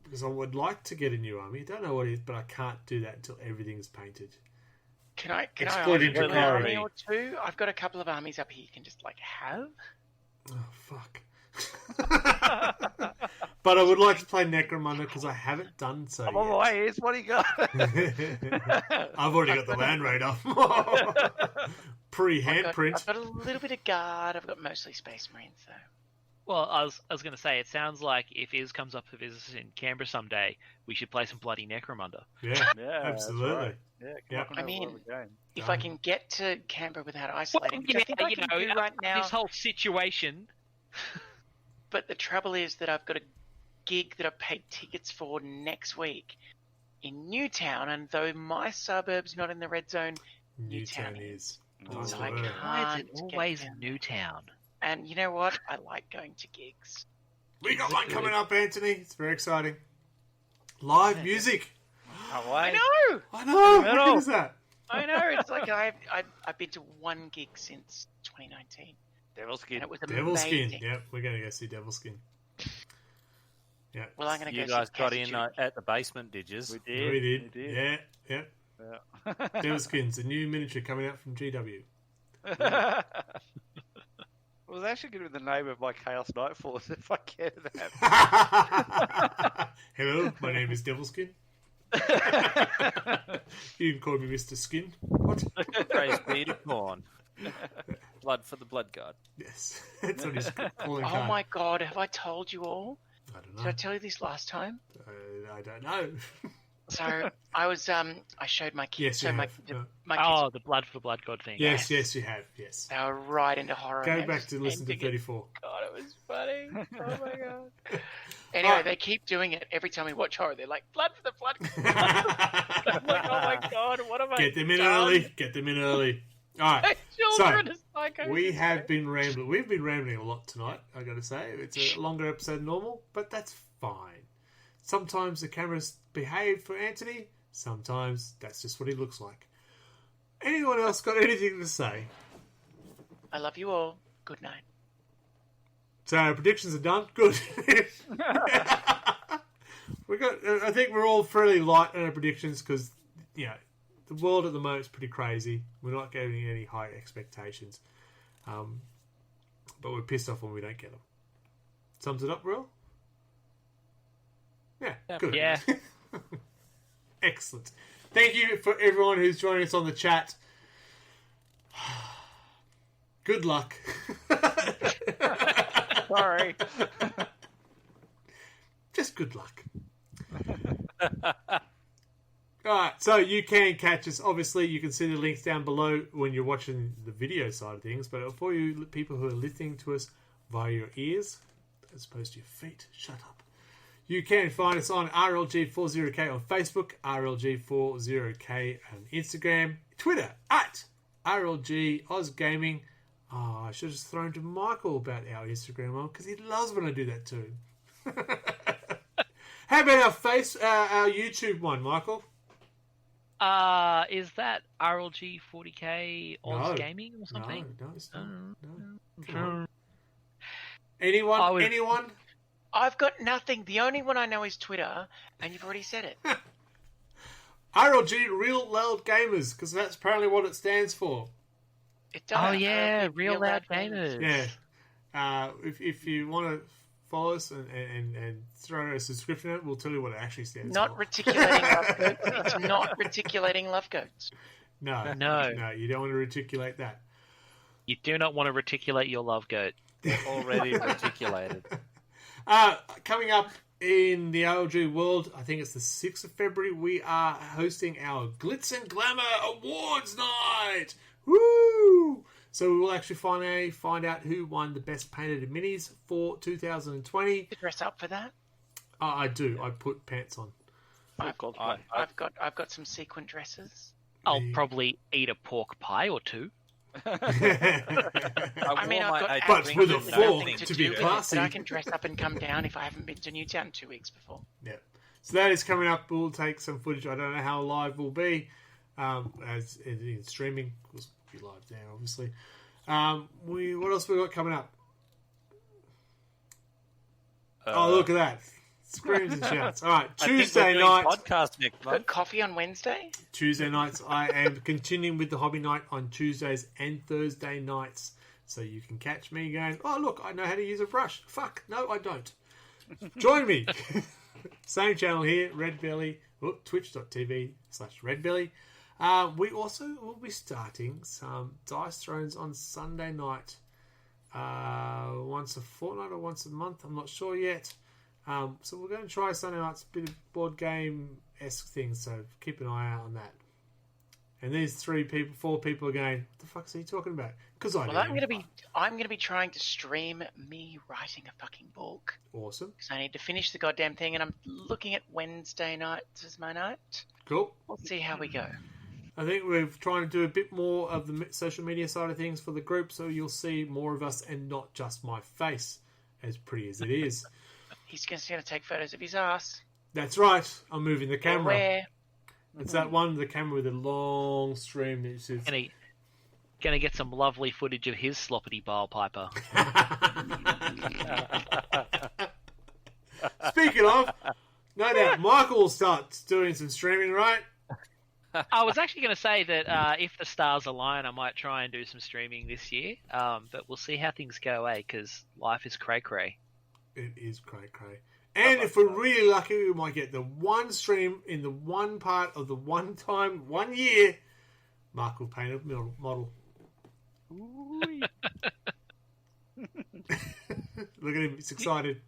Speaker 1: Because I would like to get a new army. I don't know what it is, but I can't do that until everyth's painted.
Speaker 2: Can I
Speaker 1: Exploiting
Speaker 2: ask for an
Speaker 1: Takari.
Speaker 2: army or two? I've got a couple of armies up here you can just have.
Speaker 1: Oh, fuck. But I would like to play Necromunda because I haven't done so
Speaker 5: I'm on the way. What do you got?
Speaker 1: I've already got the Land Raider. Pre-handprint.
Speaker 2: I've got a little bit of guard. I've got mostly Space Marines though.
Speaker 3: Well, I was going to say, it sounds like if Iz comes up to visit us in Canberra someday, we should play some bloody Necromunda.
Speaker 1: Yeah,
Speaker 5: Yeah,
Speaker 1: absolutely.
Speaker 5: that's right. Yeah,
Speaker 1: Yeah.
Speaker 2: I mean,
Speaker 5: game.
Speaker 2: if I can get to Canberra without isolating, which I think I can do right now.
Speaker 3: This whole situation.
Speaker 2: But the trouble is that I've got a gig that I've paid tickets for next week in Newtown, and though my suburb's not in the red zone,
Speaker 1: Newtown is. Nice
Speaker 2: So I
Speaker 1: word.
Speaker 3: Why is it
Speaker 2: can't
Speaker 3: always
Speaker 2: get
Speaker 3: in
Speaker 2: down.
Speaker 3: Newtown?
Speaker 2: And you know what? I like going to gigs.
Speaker 1: We got one coming up, Anthony. It's very exciting. Live music.
Speaker 5: Oh,
Speaker 2: I
Speaker 5: wait.
Speaker 2: know!
Speaker 1: I know. How
Speaker 5: Metal.
Speaker 1: good is that?
Speaker 2: I know! It's like I've been to one gig since 2019.
Speaker 5: Devil's Skin.
Speaker 2: And it was
Speaker 1: Devilskin.
Speaker 2: amazing.
Speaker 1: Yep, we're going to go see Devilskin. Yeah.
Speaker 2: Well, I'm going to go
Speaker 4: You
Speaker 2: see
Speaker 4: guys got in
Speaker 2: Cassitude.
Speaker 4: at the basement, did you?
Speaker 5: We did.
Speaker 1: We did.
Speaker 5: We did.
Speaker 1: Yeah, yeah.
Speaker 5: Yeah.
Speaker 1: Devilskins, a new miniature coming out from GW.
Speaker 5: It was actually going to be the name of my Chaos Night Force if I cared that.
Speaker 1: Hello, my name is Devilskin. You can call me Mr. Skin. What?
Speaker 4: Praise be to Corn. Blood for the Blood God.
Speaker 1: Yes, it's on his calling
Speaker 2: Oh
Speaker 1: card.
Speaker 2: my god, have I told you all?
Speaker 1: I don't
Speaker 2: Did I
Speaker 1: know.
Speaker 2: tell you this last time?
Speaker 1: I don't know.
Speaker 2: So I was I showed my kids.
Speaker 1: Yes,
Speaker 2: so
Speaker 1: you
Speaker 2: my
Speaker 1: have.
Speaker 2: the-
Speaker 1: No.
Speaker 2: my kids
Speaker 3: Oh, the blood for the blood god thing.
Speaker 1: Yes, yes, you have. Yes.
Speaker 2: they were right into horror.
Speaker 1: Go
Speaker 2: games.
Speaker 1: back to listen to
Speaker 2: And you
Speaker 1: 34.
Speaker 2: God, it was funny. Oh my god. Anyway, they keep doing it every time we watch horror. They're like, blood for the blood. I'm like, oh my god, what have I
Speaker 1: Get them in
Speaker 2: done?
Speaker 1: early. Get them in early. All right.
Speaker 2: Children
Speaker 1: So,
Speaker 2: are psychos.
Speaker 1: We have been rambling. We've been rambling a lot tonight, I got to say. It's a longer episode than normal, but that's fine. Sometimes the cameras behave for Anthony. Sometimes that's just what he looks like. Anyone else got anything to say?
Speaker 2: I love you all. Good night.
Speaker 1: So our predictions are done. Good. We got. I think we're all fairly light on our predictions because the world at the moment is pretty crazy. We're not getting any high expectations, but we're pissed off when we don't get them. Sums it up, Will? Yeah. Good.
Speaker 3: Yeah.
Speaker 1: Excellent. Thank you for everyone who's joining us on the chat. Good luck.
Speaker 5: Sorry.
Speaker 1: Just good luck. Alright, so you can catch us. Obviously, you can see the links down below when you're watching the video side of things. But for you people who are listening to us via your ears, as opposed to your feet, shut up. You can find us on RLG40K on Facebook, RLG40K on Instagram, Twitter at RLG Oz Gaming. Oh, I should have thrown to Michael about our Instagram one because he loves when I do that to him. How about our YouTube one, Michael?
Speaker 3: Is that RLG 40K Oz
Speaker 1: No.
Speaker 3: Gaming or something?
Speaker 1: No, it's not. No. Come
Speaker 3: Mm.
Speaker 1: on. Anyone?
Speaker 3: I would-
Speaker 1: Anyone?
Speaker 2: I've got nothing. The only one I know is Twitter, and you've already said it.
Speaker 1: RLG Real Loud Gamers, because that's apparently what it stands for.
Speaker 2: It does.
Speaker 3: Oh yeah,
Speaker 2: RLG,
Speaker 3: Real Loud Gamers.
Speaker 1: Yeah. If you want to follow us and throw a subscription out, we'll tell you what it actually stands
Speaker 2: Not
Speaker 1: for.
Speaker 2: reticulating love goats. It's not reticulating love goats.
Speaker 1: No,
Speaker 3: No.
Speaker 1: you don't want to reticulate that.
Speaker 3: You do not want to reticulate your love goat.
Speaker 4: Already reticulated.
Speaker 1: Coming up in the RLG world, I think it's the 6th of February, we are hosting our Glitz and Glamour Awards Night! Woo! So we will actually find out who won the best painted minis for 2020.
Speaker 2: To dress up for that.
Speaker 1: I do. I put pants on.
Speaker 2: I've got some sequin dresses.
Speaker 3: I'll probably eat a pork pie or two.
Speaker 2: I mean,
Speaker 1: but with a fork
Speaker 2: nothing
Speaker 1: to be classy.
Speaker 2: But I can dress up and come down if I haven't been to Newtown 2 weeks before.
Speaker 1: Yeah. So that is coming up. We'll take some footage. I don't know how live we'll be. As in streaming, we'll be live there, obviously. What else we got coming up? Oh, look at that! Screams and shouts. All right, Tuesday night.
Speaker 5: Podcast next
Speaker 2: Got
Speaker 5: month.
Speaker 2: coffee on Wednesday.
Speaker 1: Tuesday nights. I am continuing with the hobby night on Tuesdays and Thursday nights, so you can catch me going. Oh, look! I know how to use a brush. Fuck, no, I don't. Join me. Same channel here, Redbelly. Twitch.tv/Redbelly. We also will be starting some Dice Thrones on Sunday night. Once a fortnight or once a month, I'm not sure yet. So we're going to try Sunday nights, a bit of board game-esque things, so keep an eye out on that. And these 4 people are going, what the fuck is he talking about? Because
Speaker 2: I'm going to be trying to stream me writing a fucking book.
Speaker 1: Awesome.
Speaker 2: Because I need to finish the goddamn thing, and I'm looking at Wednesday nights as my night.
Speaker 1: Cool.
Speaker 2: We'll see how we go.
Speaker 1: I think we're trying to do a bit more of the social media side of things for the group, so you'll see more of us and not just my face, as pretty as it is.
Speaker 2: He's just going to take photos of his ass.
Speaker 1: That's right. I'm moving the camera.
Speaker 2: Where?
Speaker 1: It's that one, the camera with a long stream that says...
Speaker 3: Gonna get some lovely footage of his sloppity bile piper.
Speaker 1: Speaking of, no doubt Michael will start doing some streaming, right?
Speaker 3: I was actually going to say that if the stars align, I might try and do some streaming this year. But we'll see how things go, because life is cray-cray.
Speaker 1: It is cray-cray. And if we're really lucky, we might get the one stream in the one part of the one time, 1 year, Mark will paint a model. Look at him, he's excited.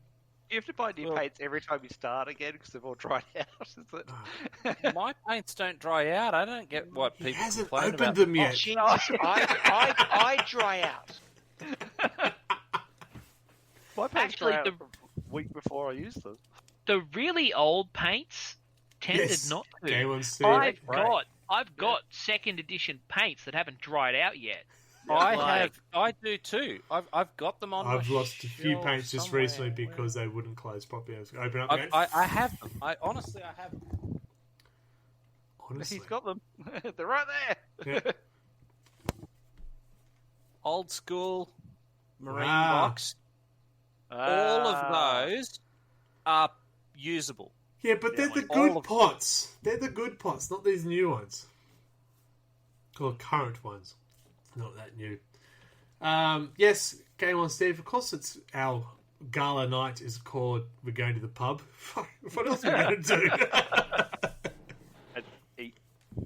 Speaker 5: You have to buy new paints every time you start again because they've all dried out. Is it?
Speaker 4: My paints don't dry out. I don't get what
Speaker 1: He
Speaker 4: people
Speaker 1: hasn't
Speaker 4: complain
Speaker 1: opened
Speaker 4: about.
Speaker 1: them yet.
Speaker 2: Jesus, I dry out.
Speaker 5: My paints
Speaker 3: Actually,
Speaker 5: dry out a week before I use them.
Speaker 3: The really old paints tended
Speaker 1: Yes.
Speaker 3: not to.
Speaker 1: Game on Steve.
Speaker 3: I've got second edition paints that haven't dried out yet.
Speaker 4: I do too. I've got them on.
Speaker 1: I've
Speaker 4: my
Speaker 1: lost a few
Speaker 4: shelf
Speaker 1: paints just
Speaker 4: somewhere.
Speaker 1: recently because they wouldn't close properly. I was open up.
Speaker 4: I have them. Honestly, I have them.
Speaker 1: Honestly.
Speaker 5: He's got them. They're right there.
Speaker 1: Yeah.
Speaker 4: Old school marine
Speaker 1: Wow.
Speaker 4: box. All of those are usable.
Speaker 1: Yeah, but they're the
Speaker 4: all
Speaker 1: good
Speaker 4: of
Speaker 1: pots. They're the good pots, not these new ones. Or current ones. Not that new. Yes, Game on Steve. Of course, it's our gala night is called We're Going to the Pub. What else are we going to do?
Speaker 5: Eat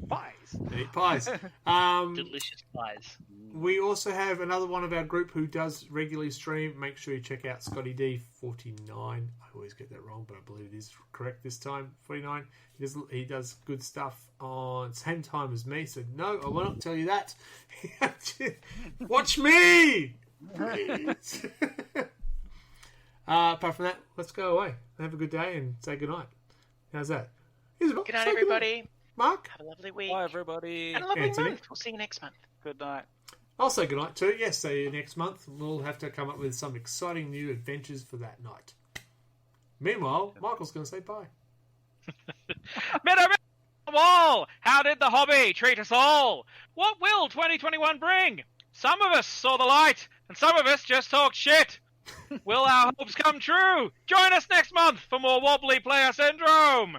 Speaker 5: pies.
Speaker 1: Eat pies.
Speaker 3: Delicious pies.
Speaker 1: We also have another one of our group who does regularly stream. Make sure you check out Scotty D49. I always get that wrong, but I believe it is correct this time. 49. He does good stuff on same time as me. So no, I will not tell you that. Watch me, please. Apart from that, let's go away. Have a good day and say good night. How's that? Isabel,
Speaker 2: Good night,
Speaker 1: say
Speaker 2: everybody.
Speaker 1: Mark,
Speaker 2: Have a lovely week.
Speaker 4: Bye, everybody.
Speaker 2: And a lovely
Speaker 1: Anthony.
Speaker 2: month. We'll see you next month.
Speaker 5: Good night.
Speaker 1: I'll say good night too. Yes, see you next month. We'll have to come up with some exciting new adventures for that night. Meanwhile, Michael's going to say bye.
Speaker 3: Middle wall! How did the hobby treat us all? What will 2021 bring? Some of us saw the light, and some of us just talked shit. Will our hopes come true? Join us next month for more Wobbly Player Syndrome!